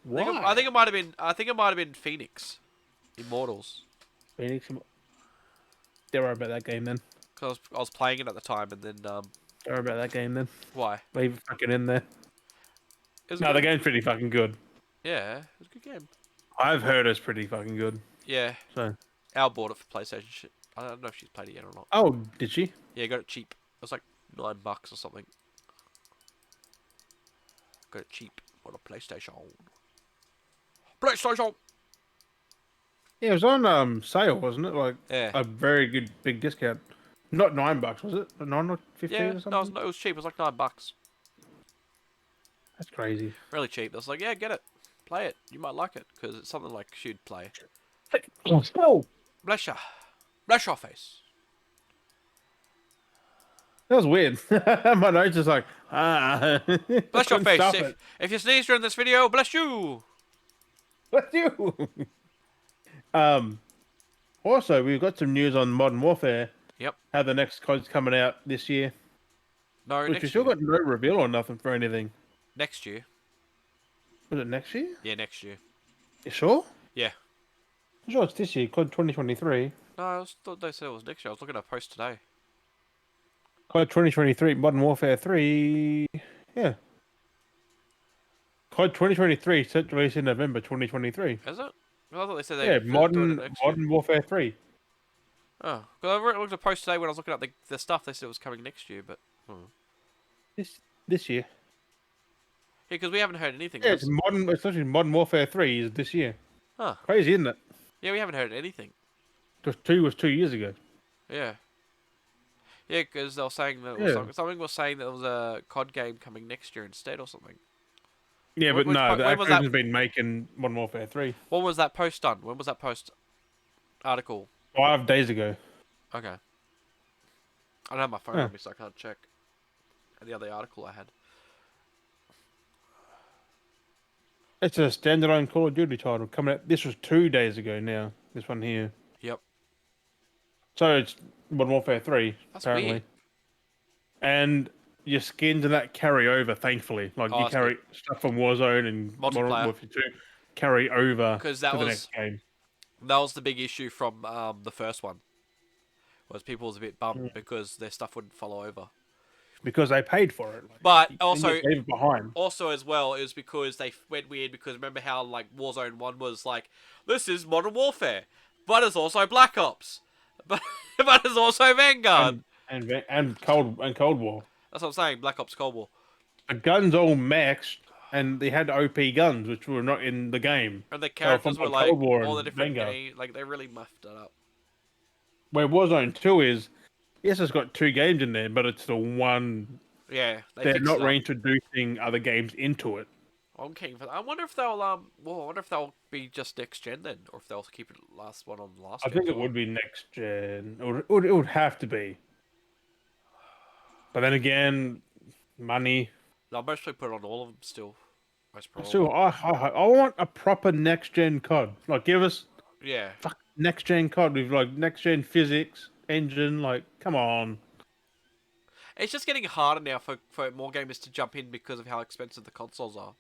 Why? I think it might have been. I think it might have been Phoenix, Immortals. Phoenix. Don't worry about that game then. Because I was playing it at the time, and then Don't worry about that game then. why? Leave it fucking in there. It was No, good. the game's pretty fucking good. Yeah, it was a good game. I've heard it's pretty fucking good. Yeah, So. Al bought it for PlayStation. Shit. I don't know if she's played it yet or not. Oh, did she? Yeah, got it cheap. It was like $9 or something. Got it cheap for the PlayStation. PlayStation. Yeah, it was on sale, wasn't it? Like Yeah. a very good big discount. Not $9, was it? $9 or 15 Yeah, or something? no, it was cheap. It was like $9. That's crazy. Really cheap. I was like, yeah, get it. Play it. You might like it. Because it's something like she'd play. Oh, Bless ya. Bless your face. That was weird. My nose is like, ah. Bless your Couldn't face. stop If, it. if you sneeze during this video, bless you. What you? Um. Also, we've got some news on Modern Warfare. Yep. How the next COD's coming out this year. No, Which we next still year. got no reveal or nothing for anything. Next year. Was it next year? Yeah, next year. You sure? Yeah. I'm sure it's this year. COD 2023. No, thought they said it was next year. I was looking at a post today. COD 2023. Modern Warfare 3. Yeah. COD 2023 set to release in November 2023. Is it? Well, I thought they said they Yeah, were doing it next year. Modern Warfare 3. Oh, because I looked at a post today when I was looking at the stuff. They said it was coming next year, but This year. yeah, because we haven't heard anything. Yeah, it's actually Modern Warfare 3 is this year. Huh? Crazy, isn't it? Yeah, we haven't heard anything. Just 2 was 2 years ago. Yeah. Yeah, because they were saying that something was saying that there was a COD game coming next year instead or something. Yeah, but When no, the was that? Activision's been making Modern Warfare 3. When was that post done? When was that post article? 5 days ago. Okay. I don't have my phone Huh. on me, so I can't check the other article I had. It's a standalone Call of Duty title coming out. This was 2 days ago now. This one here. Yep. So it's Modern Warfare 3, That's apparently. weird. And your skins and that carry over, thankfully. Like, Oh, you that's carry stuff from Warzone and Modern Multiplayer. Warfare 2 carry over Because to the next game. that was the big issue from the first one. Was people was a bit bummed because their stuff wouldn't follow over. Because they paid for it. Like, But then also, you leave it behind. also as well, it was because they went weird. Because remember how like Warzone 1 was like, this is Modern Warfare, but it's also Black Ops, but it's also Vanguard. And Cold War. That's what I'm saying. Black Ops Cold War. The guns all maxed, and they had OP guns, which were not in the game. And the They were characters from were like Cold War all the and different Vanguard. games. Like they really muffed it up. Where Warzone 2 is, yes, it's got 2 games in there, but it's the one. Yeah, They're fixed not it up. reintroducing other games into it. I'm keen for that. I wonder if they'll Well, I wonder if they'll be just next gen then, or if they'll keep it last one on last. I think it would be next gen. It would have to be. But then again, money. They'll mostly put it on all of them still. Most probably. Still, I want a proper next gen COD. Like, give us Yeah. next gen COD with like next gen physics engine. Like, come on. It's just getting harder now for more gamers to jump in because of how expensive the consoles are.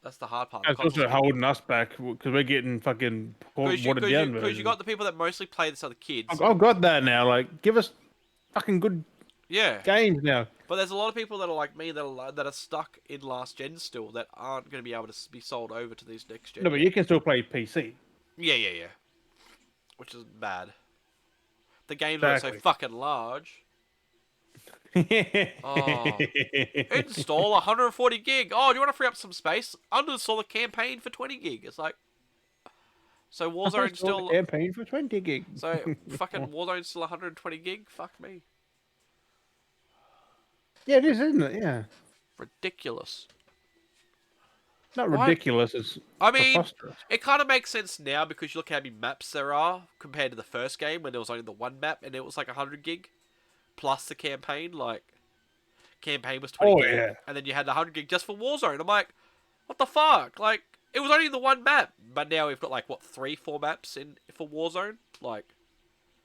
That's the hard part. It's also holding us back because we're getting fucking watered down. Because you got the people that mostly play this are the kids. I've got that now. Like, give us fucking good Yeah. games now. But there's a lot of people that are like me that are stuck in last gen still that aren't going to be able to be sold over to these next gen. No, but you can still play PC. Yeah. Which is bad. The games are so Exactly. fucking large. Oh. Install 140 gig. Oh, do you want to free up some space? Uninstall the campaign for 20 gig. It's like, so Warzone's still campaign for 20 gig. so fucking Warzone's still 120 gig. Fuck me, Yeah, it is, isn't it? Yeah. ridiculous. Not Why- ridiculous. It's I mean, preposterous. it kind of makes sense now because you look how many maps there are compared to the first game when there was only the one map and it was like 100 gig plus the campaign. Like, campaign was 20 gig, yeah. and then you had the 100 gig just for Warzone. I'm like, what the fuck? Like, it was only the one map, but now we've got like what 3-4 maps in for Warzone. Like,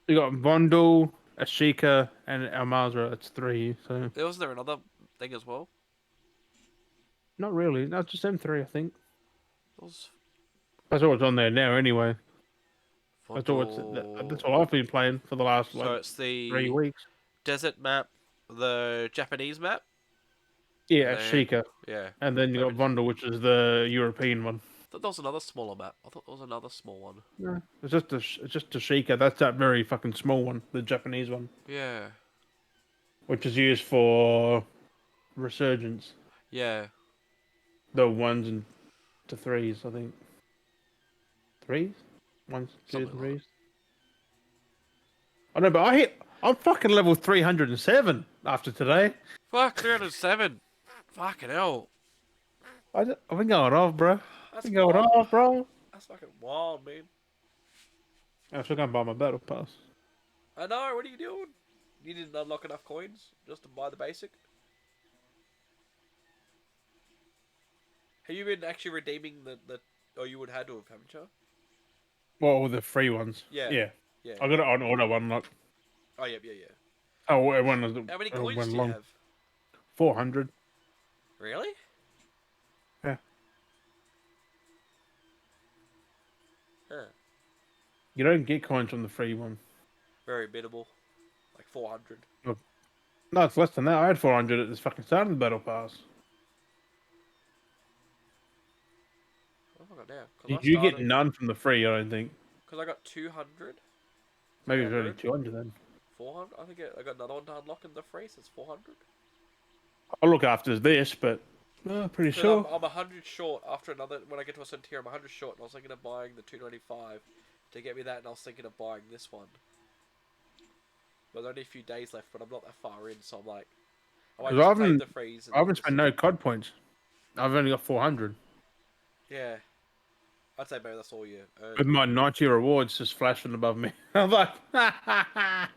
You got Vondel, Ashika, and Almazra. That's 3. So wasn't there another thing as well? not really. No, just them 3, I think. It was That's all it's on there now, anyway. That's Vondel. all I've been playing for the last So like it's the 3 weeks. desert map, the Japanese map. Yeah, There. Ashika, Yeah. and then you got Vondel, which is the European one. I thought there was another smaller map. I thought there was another small one. No, it's just Ashika. That's that very fucking small one, the Japanese one, Yeah. which is used for resurgence. Yeah. The 1s and to 3s, I think. 3s, 1s, 2s, Something like 3s. I know, but I'm fucking level 307 after today. Fuck, 307. Fucking hell. I've been going off, bro. That's I've been going wild. off, bro. That's fucking wild, man. I'm still gonna buy my battle pass. I know, what are you doing? You didn't unlock enough coins just to buy the basic? Have you been actually redeeming the or you would have had to have, haven't you? Well, all the free ones. Yeah. Yeah. Yeah. I got it on auto one, like, Oh, yeah, yeah, yeah. oh, it went, How many it coins went do you long. have? 400. Really? Yeah. Huh. You don't get coins from the free one. Very biddable. Like 400. Look, no, it's less than that. I had 400 at this fucking start of the battle pass. What have I got now? You get none from the free, I don't think. Because I got 200, Maybe it's 300, only 200 then. 400. I think I got another one to unlock in the free, so it's 400. I'll look after this, but pretty Because sure. I'm 100 short after another. When I get to a certain tier, I'm 100 short, and I was thinking of buying the 295 to get me that, and I was thinking of buying this one. But there's only a few days left, but I'm not that far in, so I'm like, I might 'Cause just claim the freeze. I haven't spent no COD points. I've only got 400. Yeah, I'd say maybe that's all you earn. With my 90 rewards just flashing above me. I'm like, Ah,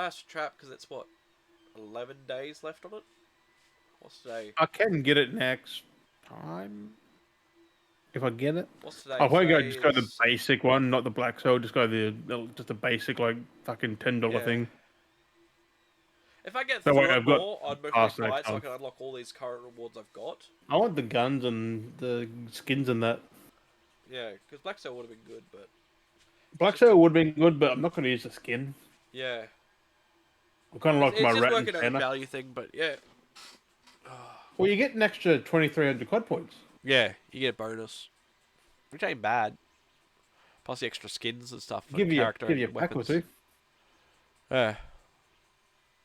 it's a trap because it's what 11 days left on it. What's today? I can get it next time. If I get it. What's today? I won't go Today just go the is- basic one, not the black soul. Just go just the basic like fucking $10 Yeah. thing. If I get That through way it I've got more, I'd mostly past buy next it so I time. can unlock all these current rewards I've got. I want the guns and the skins and that. Yeah, because Black Sail would have been good, but Black soul would have been good, but I'm not going to use the skin. yeah, I'm kind of like it's my just rat and working out a Santa. value thing. But yeah, Well, you get an extra 2,300 COD points. yeah, you get a bonus, which ain't bad. Plus the extra skins and stuff for Give you character a and pack or weapons. two. Yeah,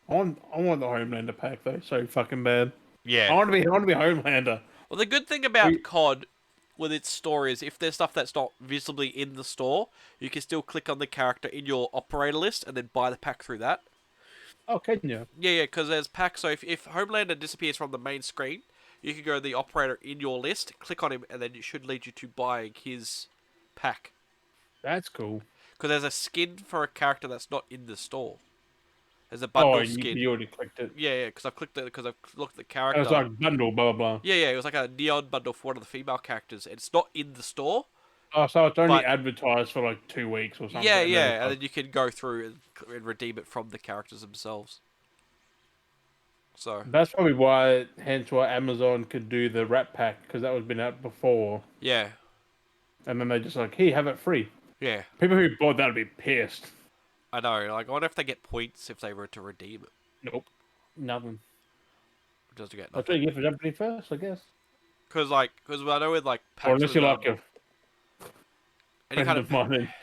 I want the Homelander pack though, so fucking bad. yeah. I want to be Homelander. Well, the good thing about COD with its store is if there's stuff that's not visibly in the store, you can still click on the character in your operator list and then buy the pack through that. Oh, can you? Yeah, because there's packs. So if Homelander disappears from the main screen, you can go to the operator in your list, click on him, and then it should lead you to buying his pack. That's cool. Because there's a skin for a character that's not in the store. There's a bundle Oh, skin. you already clicked it. Yeah, because I've clicked it because I've looked at the It character. was like bundle, blah blah blah. Yeah, it was like a neon bundle for one of the female characters. It's not in the store. Oh, so it's only But- advertised for like 2 weeks or something. Yeah, and yeah, then and it's then you can go through and redeem it from the characters themselves. So that's probably why, hence why Amazon could do the Rat Pack, because that was been out before, yeah, and then they just like, here, have it free. yeah, People who bought that would be pissed. I know. Like, I wonder if they get points if they were to redeem it. Nope, nothing. Or does it get I'll try to get for jumping in first, I guess. Because I know with like packs Or unless with, you like a any friend kind of of mine.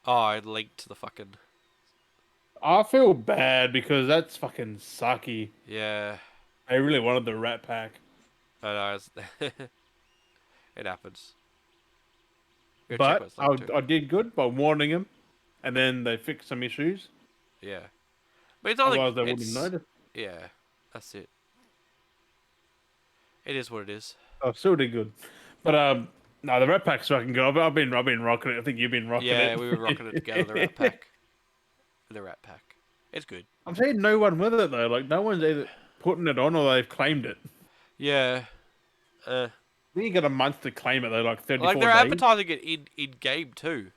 oh, I linked to the fucking I feel bad because that's fucking sucky. yeah. I really wanted the Rat Pack. I know it happens. Go check But what's linked to. I did good by warning him, and then they fixed some issues. Yeah, but it's not Otherwise, like they wouldn't have noticed. yeah, that's it. It is what it is. I still did good. But no, the Rat Pack's fucking good. I've been rocking it. I think you've been rocking it. Yeah, we were rocking it together. The Rat Pack. The Rat Pack. It's good. I'm seeing no one with it though. Like no one's either putting it on or they've claimed it. Yeah. I think you got a month to claim it though, like 34 Like they're days. advertising it in game too.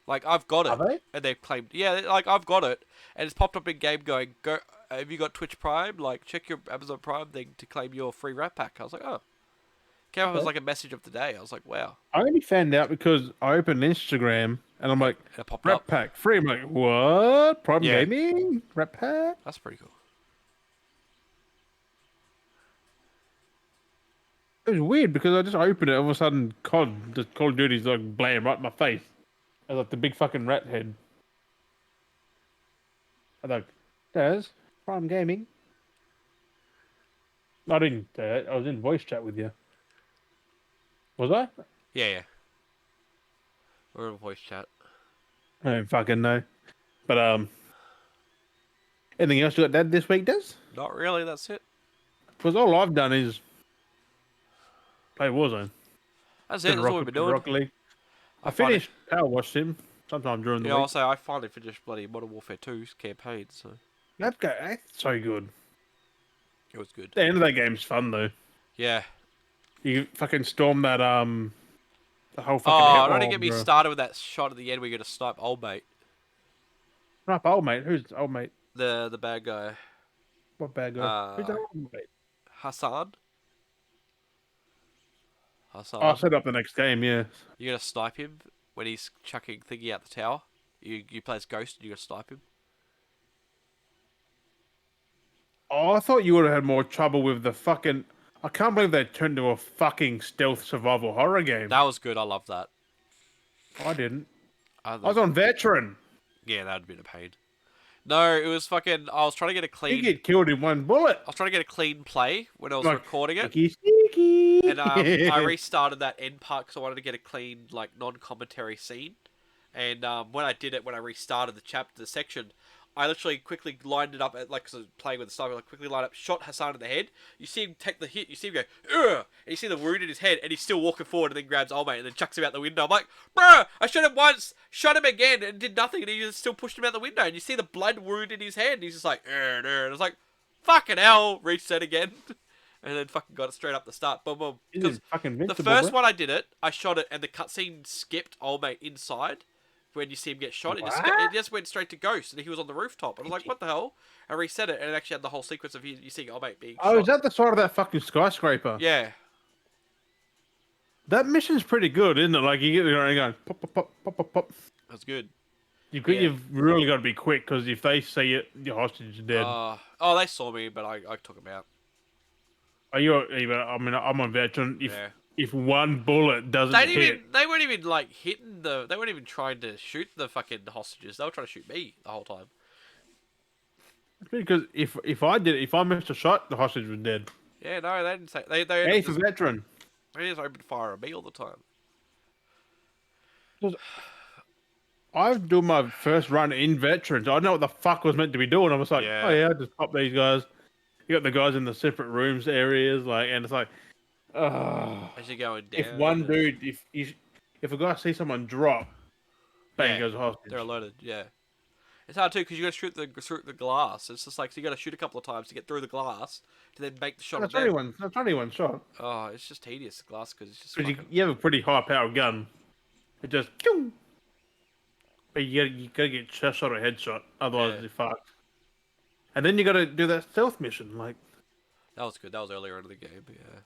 Like I've got it, Are they? and they've claimed. Yeah, like I've got it, and it's popped up in game going. Go. Have you got Twitch Prime? Like check your Amazon Prime thing to claim your free Rat Pack. I was like, oh. Came up as like a message of the day. I was like, wow. I only found out because I opened Instagram and I'm like, And it popped Rat up. Pack free. I'm like, what? Prime Yeah. Gaming? Rat Pack? That's pretty cool. It was weird because I just opened it. All of a sudden, Call of Duty's like blam right in my face. I was like the big fucking rat head. I was like, there's Prime Gaming. I didn't. I was in voice chat with you. Was I? Yeah. We're in voice chat. I don't fucking know. But anything else you got done this week, Des? Not really. That's it. Because all I've done is play Warzone. That's it. That's all we've been doing. Rocket League. I find it- finished Power Wash Sim. sometime during the Yeah, I'll week. say I finally finished bloody Modern Warfare 2's campaign, so That's so good. it was good. The end of that game's fun though. Yeah. You fucking storm that the whole fucking hell. Oh, don't even Oh, get me bro. started with that shot at the end where you're gonna snipe old mate, Not old mate. Who's old mate? the bad guy, What bad guy? Who's uh, old mate? Hassan. Oh, I'll Hassan. set up the next game. Yeah. You're gonna snipe him when he's chucking thingy out the tower. You play as Ghost and you're gonna snipe him. Oh, I thought you would have had more trouble with the fucking. I can't believe they turned into a fucking stealth survival horror game. That was good. I love that. I didn't. I I was on veteran. Yeah, that'd been a pain. No, it was fucking. I was trying to get a You clean. get killed in one bullet. I was trying to get a clean play when I was Like, recording it, sneaky, sneaky. and I restarted that end part because I wanted to get a clean, like, non-commentary scene. And when I did it, when I restarted the section, I literally quickly lined it up, like, because I was playing with the sniper, like, quickly lined up, shot Hassan in the head. You see him take the hit, you see him go, ugh, and you see the wound in his head, and he's still walking forward, and then grabs old mate, and then chucks him out the window. I'm like, bro, I shot him once, shot him again, and did nothing, and he just still pushed him out the window, and you see the blood wound in his head, and he's just like, and I was like, fucking hell, reset again. And then fucking got it straight up the start. Boom, boom. Because the first one I did it, I shot it, and the cutscene skipped old mate inside. When you see him get shot, it just went straight to Ghost, and he was on the rooftop. And I was like, what the hell? I reset it, and it actually had the whole sequence of you seeing old mate being shot. Oh, is that the side of that fucking skyscraper? Yeah. That mission's pretty good, isn't it? Like, you get there and going, pop, pop, pop, pop, pop, pop. That's good. You've really got to be quick, because if they see it, your hostage is dead. Oh, they saw me, but I took him out. Are you? I mean, I'm on veteran. Yeah. If one bullet doesn't hit, they weren't even like hitting they weren't even trying to shoot the fucking hostages. They were trying to shoot me the whole time. because if I missed a shot, the hostage was dead. Yeah, no, they didn't say they Hey, for just, veteran. they just opened fire on me all the time. I've done my first run in veterans. I don't know what the fuck I was meant to be doing. I was like, Yeah. oh yeah, just pop these guys. You got the guys in the separate rooms areas, like, and it's like, As you're going down. if one dude, if a guy sees someone drop, bang, goes hostage. They're alerted. Yeah. It's hard too because you got to shoot the glass. It's just like so you got to shoot a couple of times to get through the glass to then make the shot. That's only one shot. Oh, it's just tedious, the glass, because it's just. Because you have a pretty high powered gun. It just. But you gotta get chest shot or headshot, otherwise you're fucked. And then you gotta do that stealth mission, like. That was good. That was earlier in the game. Yeah.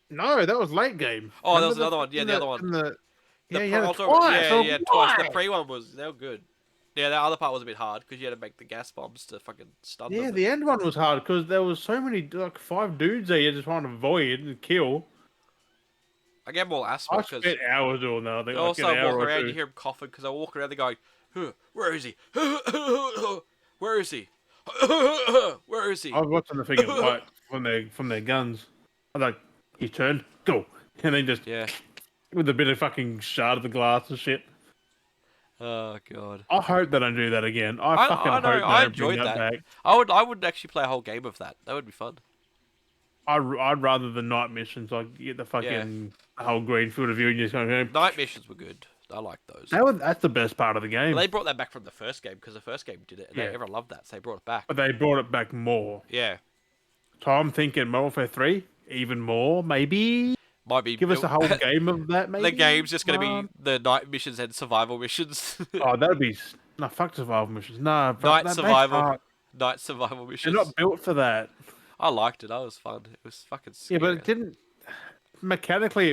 No, that was late game. Oh, that was another one. Yeah, the other one. Twice. Twice. The pre one they were good. Yeah, the other part was a bit hard because you had to make the gas bombs to fucking stun them. Yeah, the end one was hard because there was so many, like 5 dudes there you just trying to avoid and kill. I get more asthma I because spent hours doing that. I think you also walk around, you hear him coughing because I walk around, they're going, where is he? Where is he? Where is he? I was watching the figure fight from their guns. I was like, he turned, go, and then just with a bit of fucking shard of the glass and shit. Oh god. I hope they don't do that again. I hope I they enjoyed bring that. Back. I would actually play a whole game of that. That would be fun. I'd rather the night missions, like you get the fucking whole green field of view and you just go. Night missions were good. I liked those. That's the best part of the game. Well, they brought that back from the first game because the first game did it, and everyone loved that, so they brought it back. But they brought it back more. Yeah. So I'm thinking Modern Warfare 3, even more, maybe. Might be. Give us a whole game of that, maybe. The game's just going to be the night missions and survival missions. Oh, that'd be fuck survival missions. No, night survival missions. They're not built for that. I liked it. That was fun. It was fucking scary. Yeah, but it didn't. Mechanically,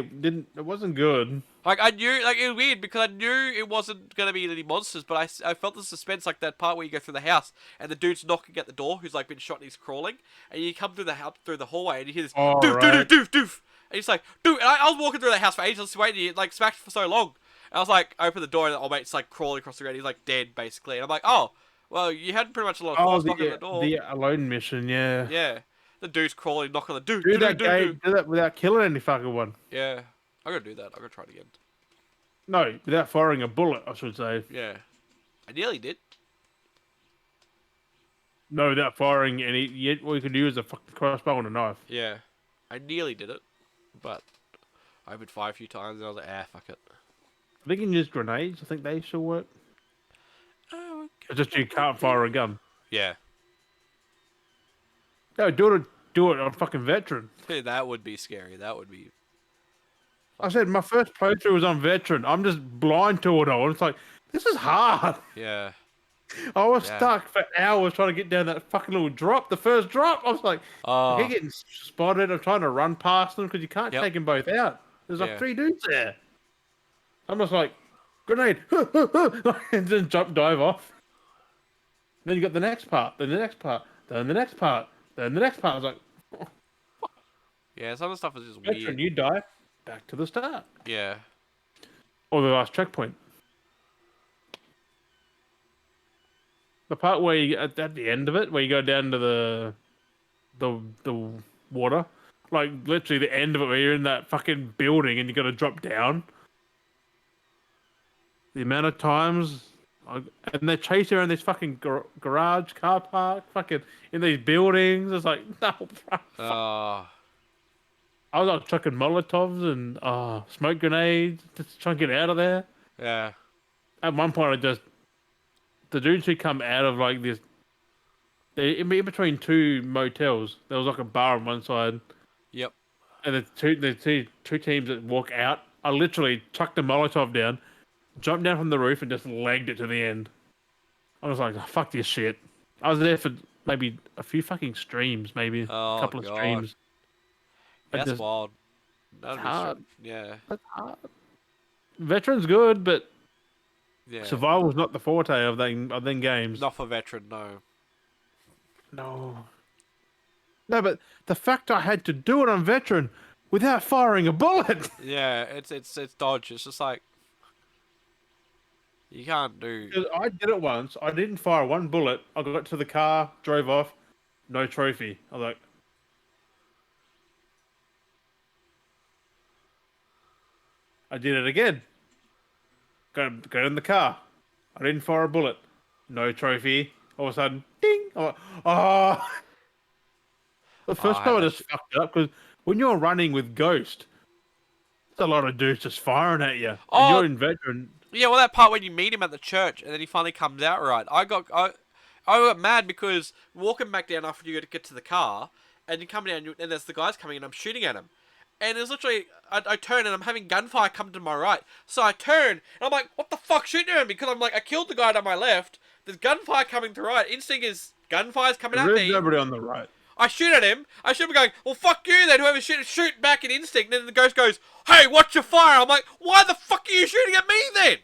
it wasn't good. Like I knew, like it was weird because I knew it wasn't gonna be any monsters, but I felt the suspense, like that part where you go through the house and the dude's knocking at the door, who's like been shot and he's crawling, and you come through the house through the hallway and you hear this doof doof doof doof, and he's like dude. And I was walking through the house for ages, waiting, and he like smacked for so long. And I was like, open the door and the old mate's like crawling across the ground. He's like dead basically, and I'm like, oh, well, you had pretty much a lot of force knocking at the door. The alone mission, yeah. Yeah. The dude's crawling, knock on the dude. Do that without killing any fucking one. Yeah, I'm gonna do that. I'm gonna try it again. No, without firing a bullet, I should say. Yeah, I nearly did. No, without firing any. All you could use is a fucking crossbow and a knife. Yeah, I nearly did it, but I would fire a few times and I was like, fuck it. I think you can use grenades. I think they still work. Oh, It's just you can't fire a gun. yeah. No, do it on fucking veteran. That would be scary. That would be. I said my first playthrough was on veteran. I'm just blind to it all. It's like this is hard. Yeah. I was Yeah. stuck for hours trying to get down that fucking little drop. The first drop, I was like, I keep Oh. getting spotted. I'm trying to run past them because you can't Yep. take them both out. There's like Yeah. 3 dudes there. I'm just like, grenade, and then jump dive off. Then you got the next part, then the next part, then the next part, then the next part. I was like, Yeah. Some of the stuff is just veteran, weird. you die, back to the start. Yeah. Or the last checkpoint. The part where you at the end of it, where you go down to the water, like literally the end of it, where you're in that fucking building and you got to drop down. The amount of times, and they're chasing around this fucking garage, car park, fucking in these buildings. It's like no, bro. Oh. I was like chucking Molotovs and smoke grenades just to try and get out of there. Yeah. At one point, the dudes who come out of like this, they in between 2 motels. There was like a bar on one side, Yep. and the two teams that walk out. I literally chucked the Molotov down, jumped down from the roof, and just legged it to the end. I was like, oh, fuck this shit. I was there for maybe a few fucking streams, maybe a Oh couple of god. streams. That's Just, wild. That'd be hard. Yeah. That's hard. Veteran's good, but Yeah. survival's not the forte of them games. Not for veteran. No. No. No, but the fact I had to do it on veteran without firing a bullet. Yeah. It's dodge. It's just like you can't do. 'Cause I did it once. I didn't fire one bullet. I got to the car, drove off, no trophy. I was like, I did it again. Got in the car. I didn't fire a bullet. No trophy. All of a sudden, ding. I'm like, oh. The first I time I had just fucked it up because when you're running with Ghost, there's a lot of dudes just firing at you. Oh. And you're in veteran. Yeah, well, that part when you meet him at the church and then he finally comes out right. I got mad because walking back down after you get to the car and you come down and there's the guys coming and I'm shooting at him. And it's literally, I turn and I'm having gunfire come to my right. So I turn and I'm like, what the fuck shooting at me? Because I'm like, I killed the guy to my left. There's gunfire coming to right. Instinct is gunfire's coming at There's me. nobody on the right. I shoot at him. I should be going, well, fuck you then. Whoever shoot back in instinct. And then the ghost goes, hey, watch your fire. I'm like, why the fuck are you shooting at me then?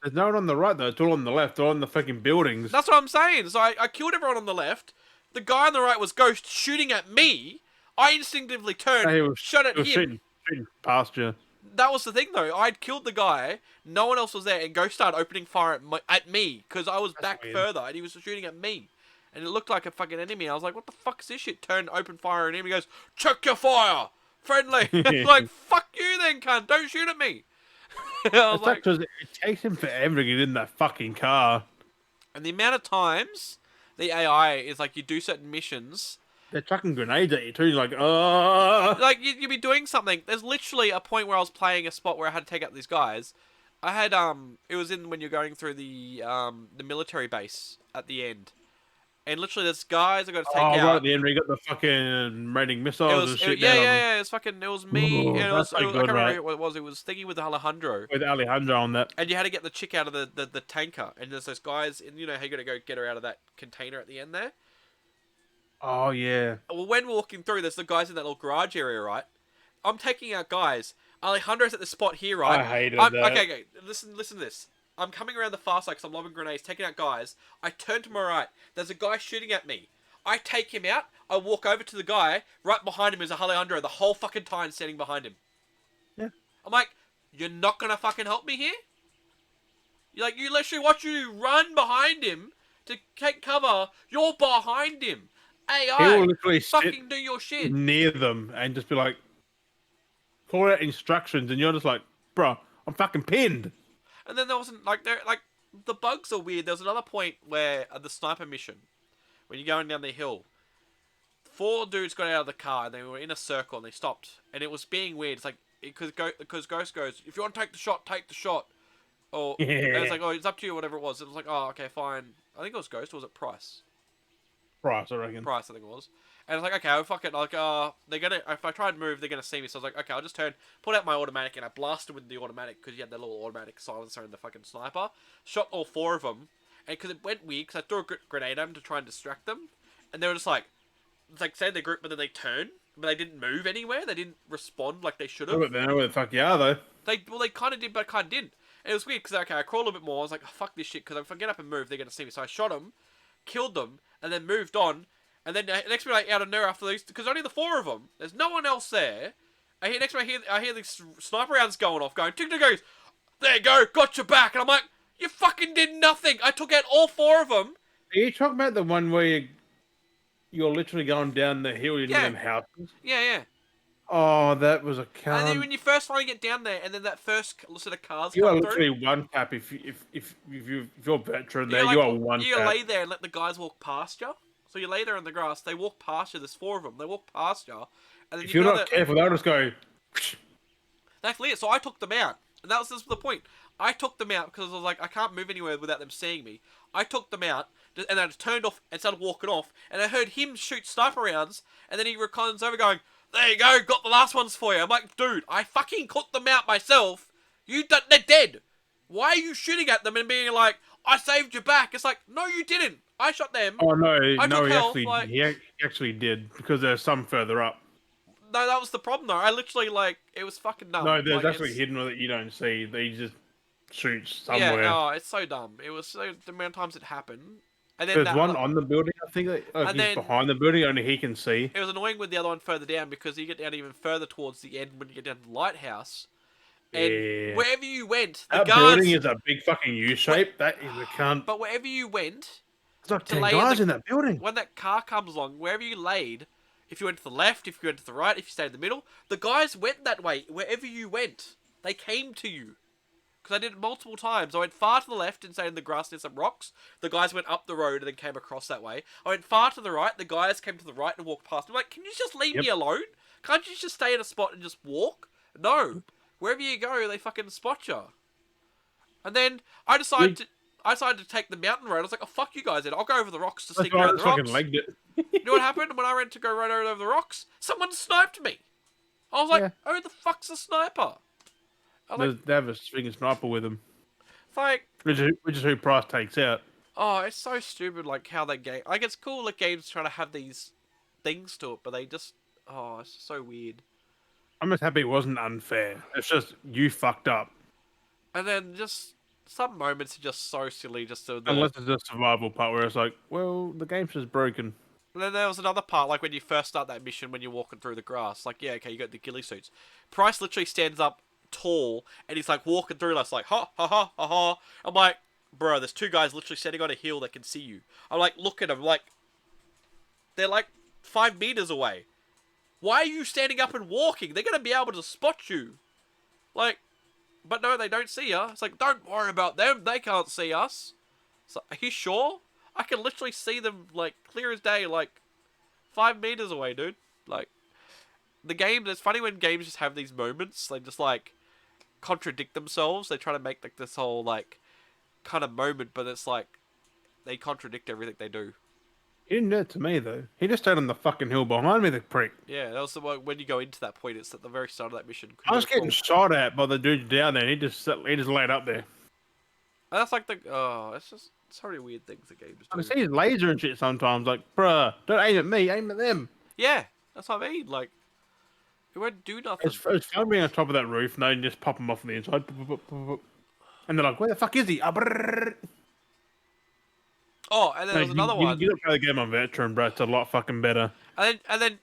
There's no one on the right though. It's all on the left. All on the fucking buildings. That's what I'm saying. So I killed everyone on the left. The guy on the right was ghost shooting at me. I instinctively turned, He was, shot at he was him. shooting past you. That was the thing though. I'd killed the guy. No one else was there. And ghost started opening fire at me. Because I was back weird. further. And he was shooting at me. And it looked like a fucking enemy. I was like, what the fuck is this shit? Turned, open fire at him. He goes, check your fire. Friendly. Like, fuck you then, cunt. Don't shoot at me. I was It's like, because it takes him forever to get in that fucking car. and the amount of times the AI is like, you do certain missions. They're chucking grenades at you too. You're like, Like, you'd be doing something. There's literally a point where I was playing a spot where I had to take out these guys. I had, it was in when you're going through the military base at the end. And literally, there's guys I got to take out. right at the end, we got the fucking raiding missiles and shit down on them. Yeah. It was me. Ooh, And that's so I good, can't remember right? who it was. It was thingy with Alejandro. With Alejandro on that. And you had to get the chick out of the tanker. And there's those guys, and you know how you got to go get her out of that container at the end there. Oh yeah. Well, when walking through, there's the guys in that little garage area, right? I'm taking out guys. Alejandro's at the spot here, right? I hated that. Okay. Listen to this. I'm coming around the far side because I'm lobbing grenades, taking out guys. I turn to my right. There's a guy shooting at me. I take him out. I walk over to the guy. Right behind him is a Alejandro the whole fucking time standing behind him. Yeah. I'm like, you're not going to fucking help me here? You're like, you literally watch you run behind him to take cover. You're behind him. He AI, will literally fucking sit do your shit. near them and just be like, call out instructions, and you're just like, bro, I'm fucking pinned. And then there wasn't like the bugs are weird. There was another point where the sniper mission, when you're going down the hill, 4 dudes got out of the car and they were in a circle and they stopped, and it was being weird. It's like because Ghost goes, if you want to take the shot, take the shot. Or it was Yeah. like, oh, it's up to you, whatever it was. It was like, oh, okay, fine. I think it was Ghost, or was it Price? Price, I reckon. Price, I think it was. And I was like, okay, I'll fuck it. Like, they're gonna, if I try and move, they're gonna see me. So I was like, okay, I'll just pull out my automatic, and I blasted with the automatic because you had that little automatic silencer in the fucking sniper. Shot all 4 of them, and because it went weird, because I threw a grenade at them to try and distract them, and they were just like, it's like say they group, but then they turn, but they didn't move anywhere. They didn't respond like they should have. They know where the fuck you are, though. They kind of did, but kind of didn't. And it was weird because okay, I crawled a bit more. I was like, oh, fuck this shit, because if I get up and move, they're gonna see me. So I shot them, killed them, and then moved on. And then next minute, out of nowhere after these, because only the 4 of them, there's no one else there. Next minute, I hear these sniper rounds going off, going tick tick goes, there you go, got your back. And I'm like, you fucking did nothing. I took out all 4 of them. Are you talking about the one where you're literally going down the hill in them houses? Yeah. Oh, that was a cunt. And then when you first finally get down there, and then that first set of cars you come are through. literally one tap if you're veteran there. Like, you are one. You tap. lay there and let the guys walk past you. So you lay there in the grass. They walk past you. There's 4 of them. They walk past you, and then if you're not careful, they'll just go. That's it. So I took them out, and that was just the point. I took them out because I was like, I can't move anywhere without them seeing me. I took them out, and I just turned off and started walking off, and I heard him shoot sniper rounds, and then he comes over going, there you go, got the last ones for you. I'm like, dude, I fucking took them out myself. They're dead. Why are you shooting at them and being like, I saved your back? It's like, no, you didn't. I shot them. Oh no, he actually did because there's some further up. No, that was the problem though. I literally it was fucking dumb. No, there's actually hidden that you don't see. They just shoot somewhere. Yeah, it's so dumb. It was the amount of times it happened. And then there's one on the building. I think he's behind the building. Only he can see. It was annoying with the other one further down because you get down even further towards the end when you get down to the lighthouse. And wherever you went, the guards... building is a big fucking U shape. That is a cunt. But wherever you went, there's like 10 guys in that building. When that car comes along, wherever you laid, if you went to the left, if you went to the right, if you stayed in the middle, the guys went that way. Wherever you went, they came to you. Because I did it multiple times. I went far to the left and stayed in the grass near some rocks. The guys went up the road and then came across that way. I went far to the right. The guys came to the right and walked past. I'm like, can you just leave me alone? Can't you just stay in a spot and just walk? No. Wherever you go, they fucking spot you. And then I decided to take the mountain road. I was like, oh, fuck you guys then. I'll go over the rocks to sneak around the rocks. Legged it. You know what happened when I went to go right over the rocks? Someone sniped me. I was like, who the fuck's a sniper? They have a swinging sniper with them. Like, which is who Price takes out. Oh, it's so stupid, like, how they game... Like, it's cool that games trying to have these things to it, but they just... Oh, it's so weird. I'm just happy it wasn't unfair. It's just, you fucked up. And then just... Some moments are just so silly, just to... Unless it's a survival part where it's like, well, the game's just broken. And then there was another part, like when you first start that mission, when you're walking through the grass. Like, yeah, okay, you got the ghillie suits. Price literally stands up tall, and he's like walking through us like, ha, ha, ha, ha, ha. I'm like, bro, there's 2 guys literally standing on a hill that can see you. I'm like, look at them, like, they're like 5 meters away. Why are you standing up and walking? They're going to be able to spot you. Like, but no, they don't see you. It's like, don't worry about them. They can't see us. So, are you sure? I can literally see them, like, clear as day, like, 5 meters away, dude. Like, the game, it's funny when games just have these moments. They just, like, contradict themselves. They try to make, like, this whole, like, kind of moment, but it's like, they contradict everything they do. He didn't do it to me, though. He just stayed on the fucking hill behind me, the prick. Yeah, that was the one, when you go into that point, it's at the very start of that mission. I was getting shot at by the dude down there, and he just laid up there. And that's like the, oh, it's just so many weird things the games do. I see his laser and shit sometimes, like, bruh, don't aim at me, aim at them. Yeah, that's what I mean, like, it won't do nothing. It's fun being on top of that roof, and they just pop them off on the inside. And they're like, where the fuck is he? Oh, and then there was another one. You don't play the game on veteran, bro. It's a lot fucking better. And then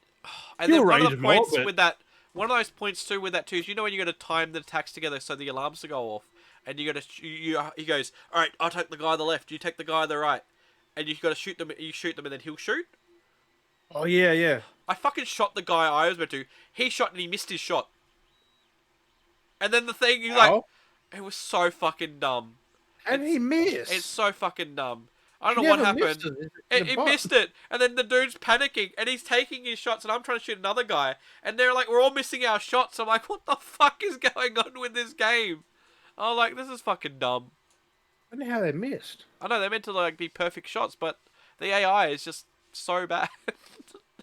one of the points with that, one of those points too with that too is, you know, when you got to time the attacks together so the alarms to go off, and you got to he goes, all right, I'll take the guy on the left, you take the guy on the right, and you got to shoot them. You shoot them, and then he'll shoot. Oh yeah, yeah. I fucking shot the guy I was meant to. He shot and he missed his shot. And then the thing, he's like, it was so fucking dumb. And he missed. It's so fucking dumb. I don't know what happened. He missed it, and then the dude's panicking, and he's taking his shots, and I'm trying to shoot another guy, and they're like, we're all missing our shots. I'm like, what the fuck is going on with this game? I was like, this is fucking dumb. I don't know how they missed. I know they're meant to like be perfect shots, but the AI is just so bad.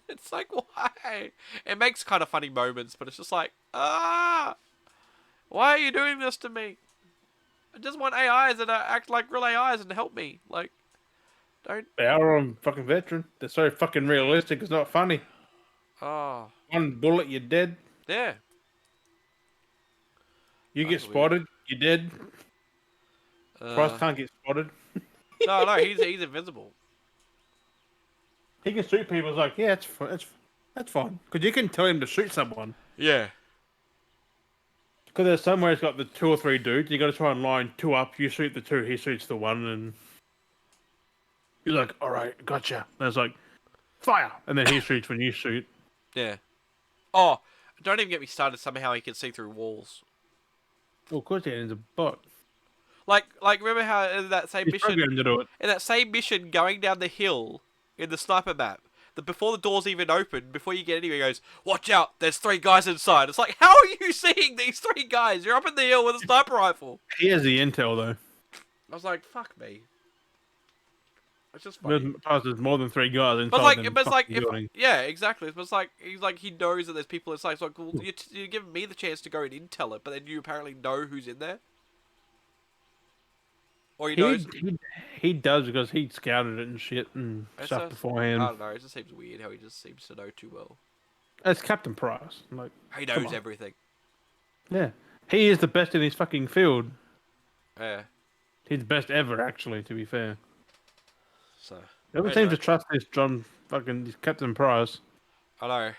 It's like, why? It makes kind of funny moments, but it's just like, why are you doing this to me? I just want AIs that act like real AIs and help me. Like, don't. They are on fucking veteran. They're so fucking realistic. It's not funny. Oh, One bullet, you're dead. yeah. You get That's weird. spotted, you're dead. Price can't get spotted. No, he's invincible. He can shoot people. It's like, yeah, that's fine. Because you can tell him to shoot someone. Yeah. Because there's somewhere it's got the 2 or 3 dudes. You got to try and line 2 up. You shoot the 2, he shoots the 1, and you're like, all right, gotcha. And it's like, fire, and then he shoots when you shoot. Yeah. Oh, don't even get me started. Somehow he can see through walls. Well, of course, yeah, he's a bot. Like remember how in that same He's mission, programmed to do it. in that same mission going down the hill in the sniper map, before the doors even open, before you get anywhere, he goes, "Watch out! There's 3 guys inside." It's like, how are you seeing these 3 guys? You're up in the hill with a sniper rifle. He has the intel though. I was like, fuck me. It's just funny. There's more than 3 guys inside. But it's like, building. yeah, exactly. But it's like he knows that there's people inside. It's like, well, you're giving me the chance to go and intel it, but then you apparently know who's in there. Or he does because he scouted it and shit and stuff beforehand. I don't know. It just seems weird how he just seems to know too well. It's Captain Price. Like, he knows everything. Yeah, he is the best in his fucking field. Yeah. He's the best ever, actually. To be fair. So. Never seem to trust this this Captain Price. I know.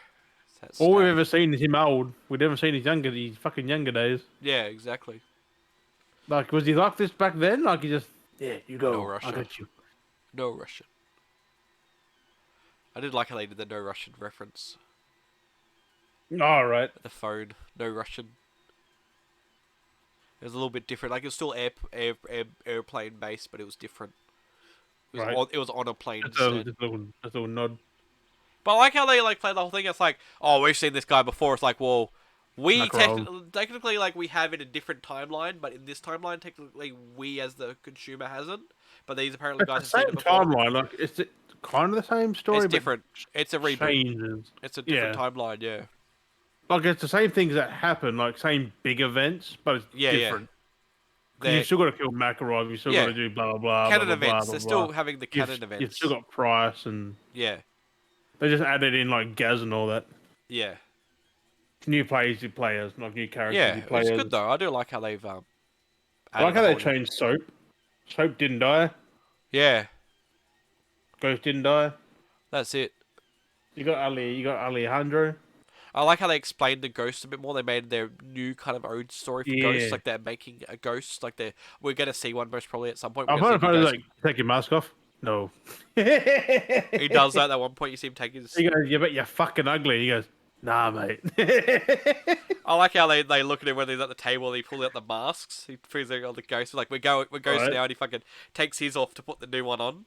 All we've ever seen is him old. We've never seen his fucking younger days. Yeah, exactly. Like, was he like this back then? Like, he just, yeah, you go. No Russian. I got you. No Russian. I did like how they did the no Russian reference. All right. The phone, no Russian. It was a little bit different. Like, it was still airplane based, but it was different. It was on a plane instead. Just a little nod. But I like how they like play the whole thing. It's like, oh, we've seen this guy before. It's like, well, we technically like we have it in a different timeline, but in this timeline, technically we as the consumer hasn't. But these apparently guys have seen it before. Timeline, like it's kind of the same story. It's different. It's a reboot. Changes. It's a different timeline. Yeah. Like it's the same things that happen, like same big events, but it's different. Yeah. You've still got to kill Makarov. You've still got to do blah blah blah. Canon blah, blah, events. blah, They're blah, still having the canon events. You've still got Price and they just added in like Gaz and all that. Yeah. New players, not new characters. New players. It's good though. I do like how they've. I like how they changed Soap. Soap didn't die. Yeah. Ghost didn't die. That's it. You got Alejandro. I like how they explained the ghosts a bit more. They made their new kind of own story for ghosts. Like they're making a ghost. Like we're gonna see one most probably at some point. I'm probably like take your mask off. No. He does that at one point. You see him take his. He goes, "Yeah, but you're fucking ugly." He goes, "Nah, mate." I like how they look at him when he's at the table. And he pulls out the masks. He puts out all the ghosts. Like we're ghosts now, and he fucking takes his off to put the new one on.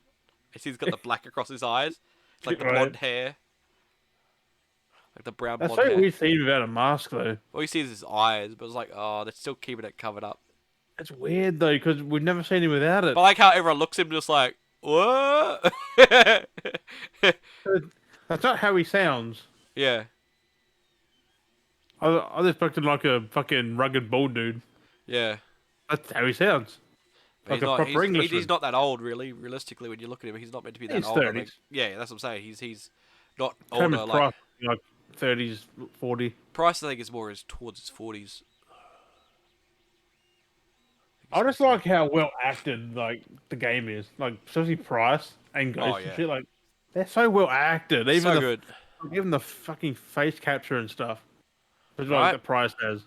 He's got the black across his eyes. It's like the blonde hair. Like the brown blonde hair. That's so weird seeing without a mask, though. All you see is his eyes, but it's like, oh, they're still keeping it covered up. It's weird, though, because we've never seen him without it. But I like how everyone looks at him just like, what? That's not how he sounds. Yeah. I was expecting like a fucking rugged bald dude. Yeah. That's how he sounds. Like a proper Englishman. He's not that old, really. Realistically, when you look at him, he's not meant to be that old. 30s. Like, yeah, that's what I'm saying. He's not older. Price, like 30s, 40. Price, I think, is more towards his 40s. I just like how well acted like the game is. Like especially Price and Ghost and shit. Like they're so well acted. Even good. Even the fucking face capture and stuff. It's like the Price has.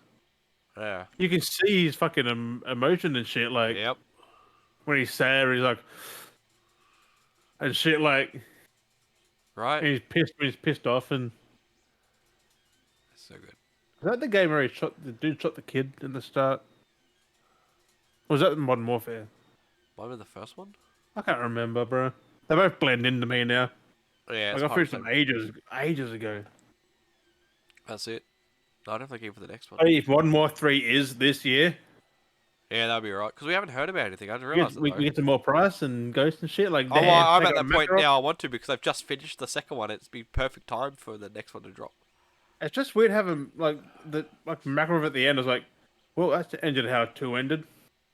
Yeah. You can see his fucking emotion and shit. Like when he's sad, he's like and shit. Like right. And he's pissed off and. That's so good. Is that the game where the dude shot the kid in the start? Or was that Modern Warfare? Might be the first one? I can't remember, bro. They both blend into me now. Yeah, I got through some ages ago. That's it. No, I definitely came for the next one. Hey, if Modern Warfare 3 is this year, Yeah, that'd be right. Because we haven't heard about anything. I didn't We realize get, it we, though. we get some more Price and Ghost and shit. Like, Oh, well, damn, I'm they at got that point Macro. now. I want to because I've just finished the second one. It's been perfect time for the next one to drop. It's just weird having like Macro at the end. I was like, well, that's ended how 2 ended.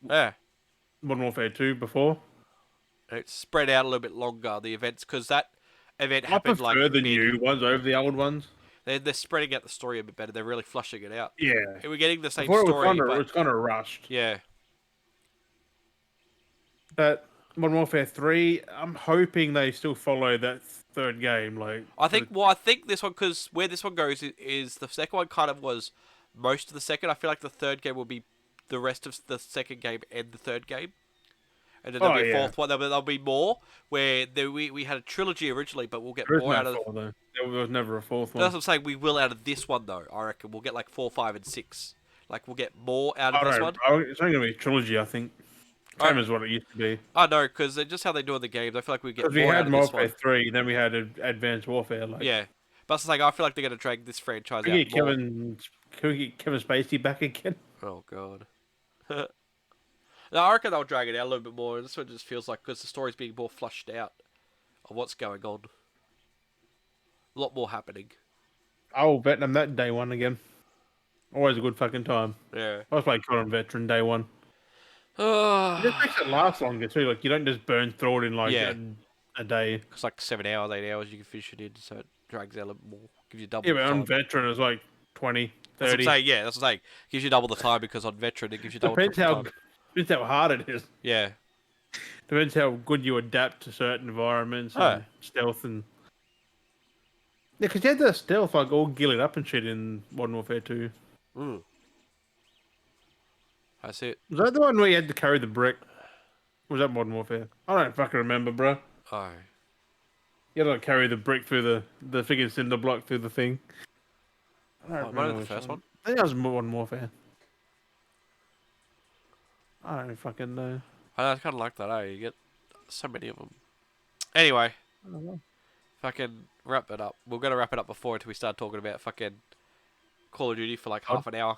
Yeah. Modern Warfare 2 before. It's spread out a little bit longer, the events, because that event I happened like prefer the mid. new ones over the old ones. They're spreading out the story a bit better. They're really flushing it out. Yeah. And we're getting the same Before story, it but was kind of rushed. yeah. But Modern Warfare 3, I'm hoping they still follow that third game. Like, I think this one, because where this one goes is the second one kind of was most of the second. I feel like the third game will be the rest of the second game and the third game. And then there'll be a fourth one. There'll be more where we had a trilogy originally, but we'll get there is more no out of. four, though. There was never a fourth one. That's what I'm saying. We will out of this one though. I reckon we'll get like 4, 5, and 6. Like we'll get more out of I this don't one. know. It's only going to be a trilogy, I think. Same as what it used to be. I know, because just how they do in the games, I feel like we get Because we more out had of this Warfare one. 3, then we had Advanced Warfare. Like, Yeah, but it's like I feel like they're gonna drag this franchise can we out get more. Can we get Kevin Spacey back again? Oh god. No, I reckon they'll drag it out a little bit more. This one just feels like because the story's being more flushed out of what's going on. A lot more happening. Oh, Vietnam that day one again. Always a good fucking time. Yeah. I was playing COD on Veteran day one. It just makes it last longer too. Like, you don't just burn through it in like Yeah. a day. It's like 7 hours, 8 hours you can finish it in, so it drags out a little more. Gives you double Yeah, the but time. on Veteran it's like 20, 30. That's what I'm saying, yeah, that's what I'm saying. Gives you double the time because on Veteran it gives you double the time. Depends how hard it is. Yeah. Depends how good you adapt to certain environments and stealth and. Yeah, because you had the stealth like all gillied up and shit in Modern Warfare 2. Mm. That's it. Was that the one where you had to carry the brick? Or was that Modern Warfare? I don't fucking remember, bro. Oh. You had to like, carry the brick through the freaking cinder block through the thing. I don't Might have remember the which first one. I think that was Modern Warfare. I don't fucking know. I kind of like that, eh? You get so many of them. Anyway, I don't know. fucking wrap it up. We're going to wrap it up before until we start talking about fucking Call of Duty for like half an hour.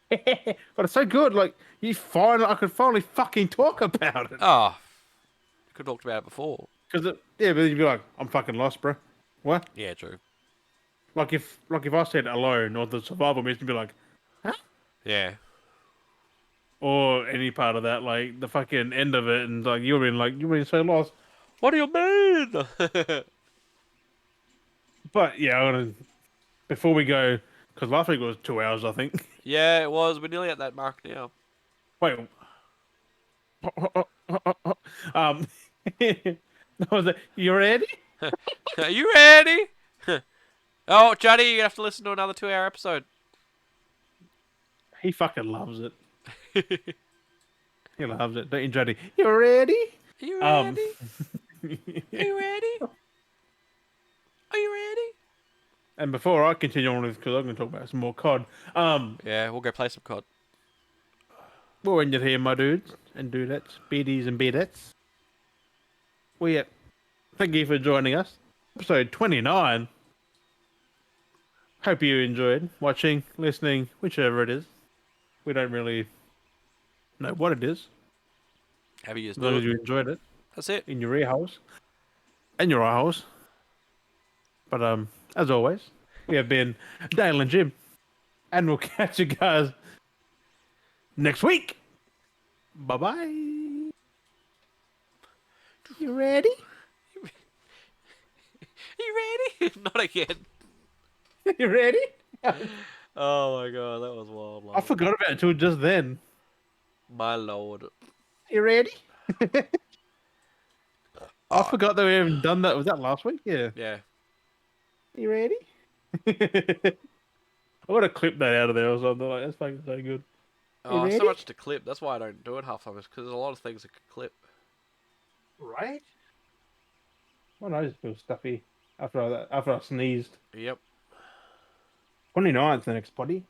But it's so good. Like, I could finally fucking talk about it. Oh. Could have talked about it before. Because yeah, but you'd be like, I'm fucking lost, bro. What? Yeah, true. Like if I said alone or the survival mission, you'd be like, huh? Yeah. Or any part of that, like the fucking end of it, and like you've been so lost. What do you mean? But yeah, before we go, because last week was 2 hours, I think. Yeah, it was. We're nearly at that mark now. Wait. Was it, you ready? Are you ready? Oh, Johnny, you're going to have to listen to another 2-hour episode. He fucking loves it. He loves it. Don't you, Jody? You ready? Are you ready? Are you ready? Are you ready? And before I continue on with, because I'm going to talk about some more COD. Yeah, we'll go play some COD. We'll end it here, my dudes and dudettes, BDs and BDettes. Thank you for joining us. Episode 29. Hope you enjoyed watching, listening, whichever it is. We don't really know what it is. Have you just As long as you enjoyed it. That's it. In your ear holes. And your eye holes. But as always, we have been Dale and Jim. And we'll catch you guys next week. Bye-bye. You ready? You ready? Not again. You ready? Oh my god, that was wild. I forgot about it till just then. My lord. You ready? I forgot that we haven't done that. Was that last week? Yeah. Yeah. You ready? I want to clip that out of there or something. Like, that's fucking so good. Oh, so much to clip. That's why I don't do it half time. Because there's a lot of things that could clip. Right? My nose feels stuffy after I sneezed. Yep. 29's the next potty.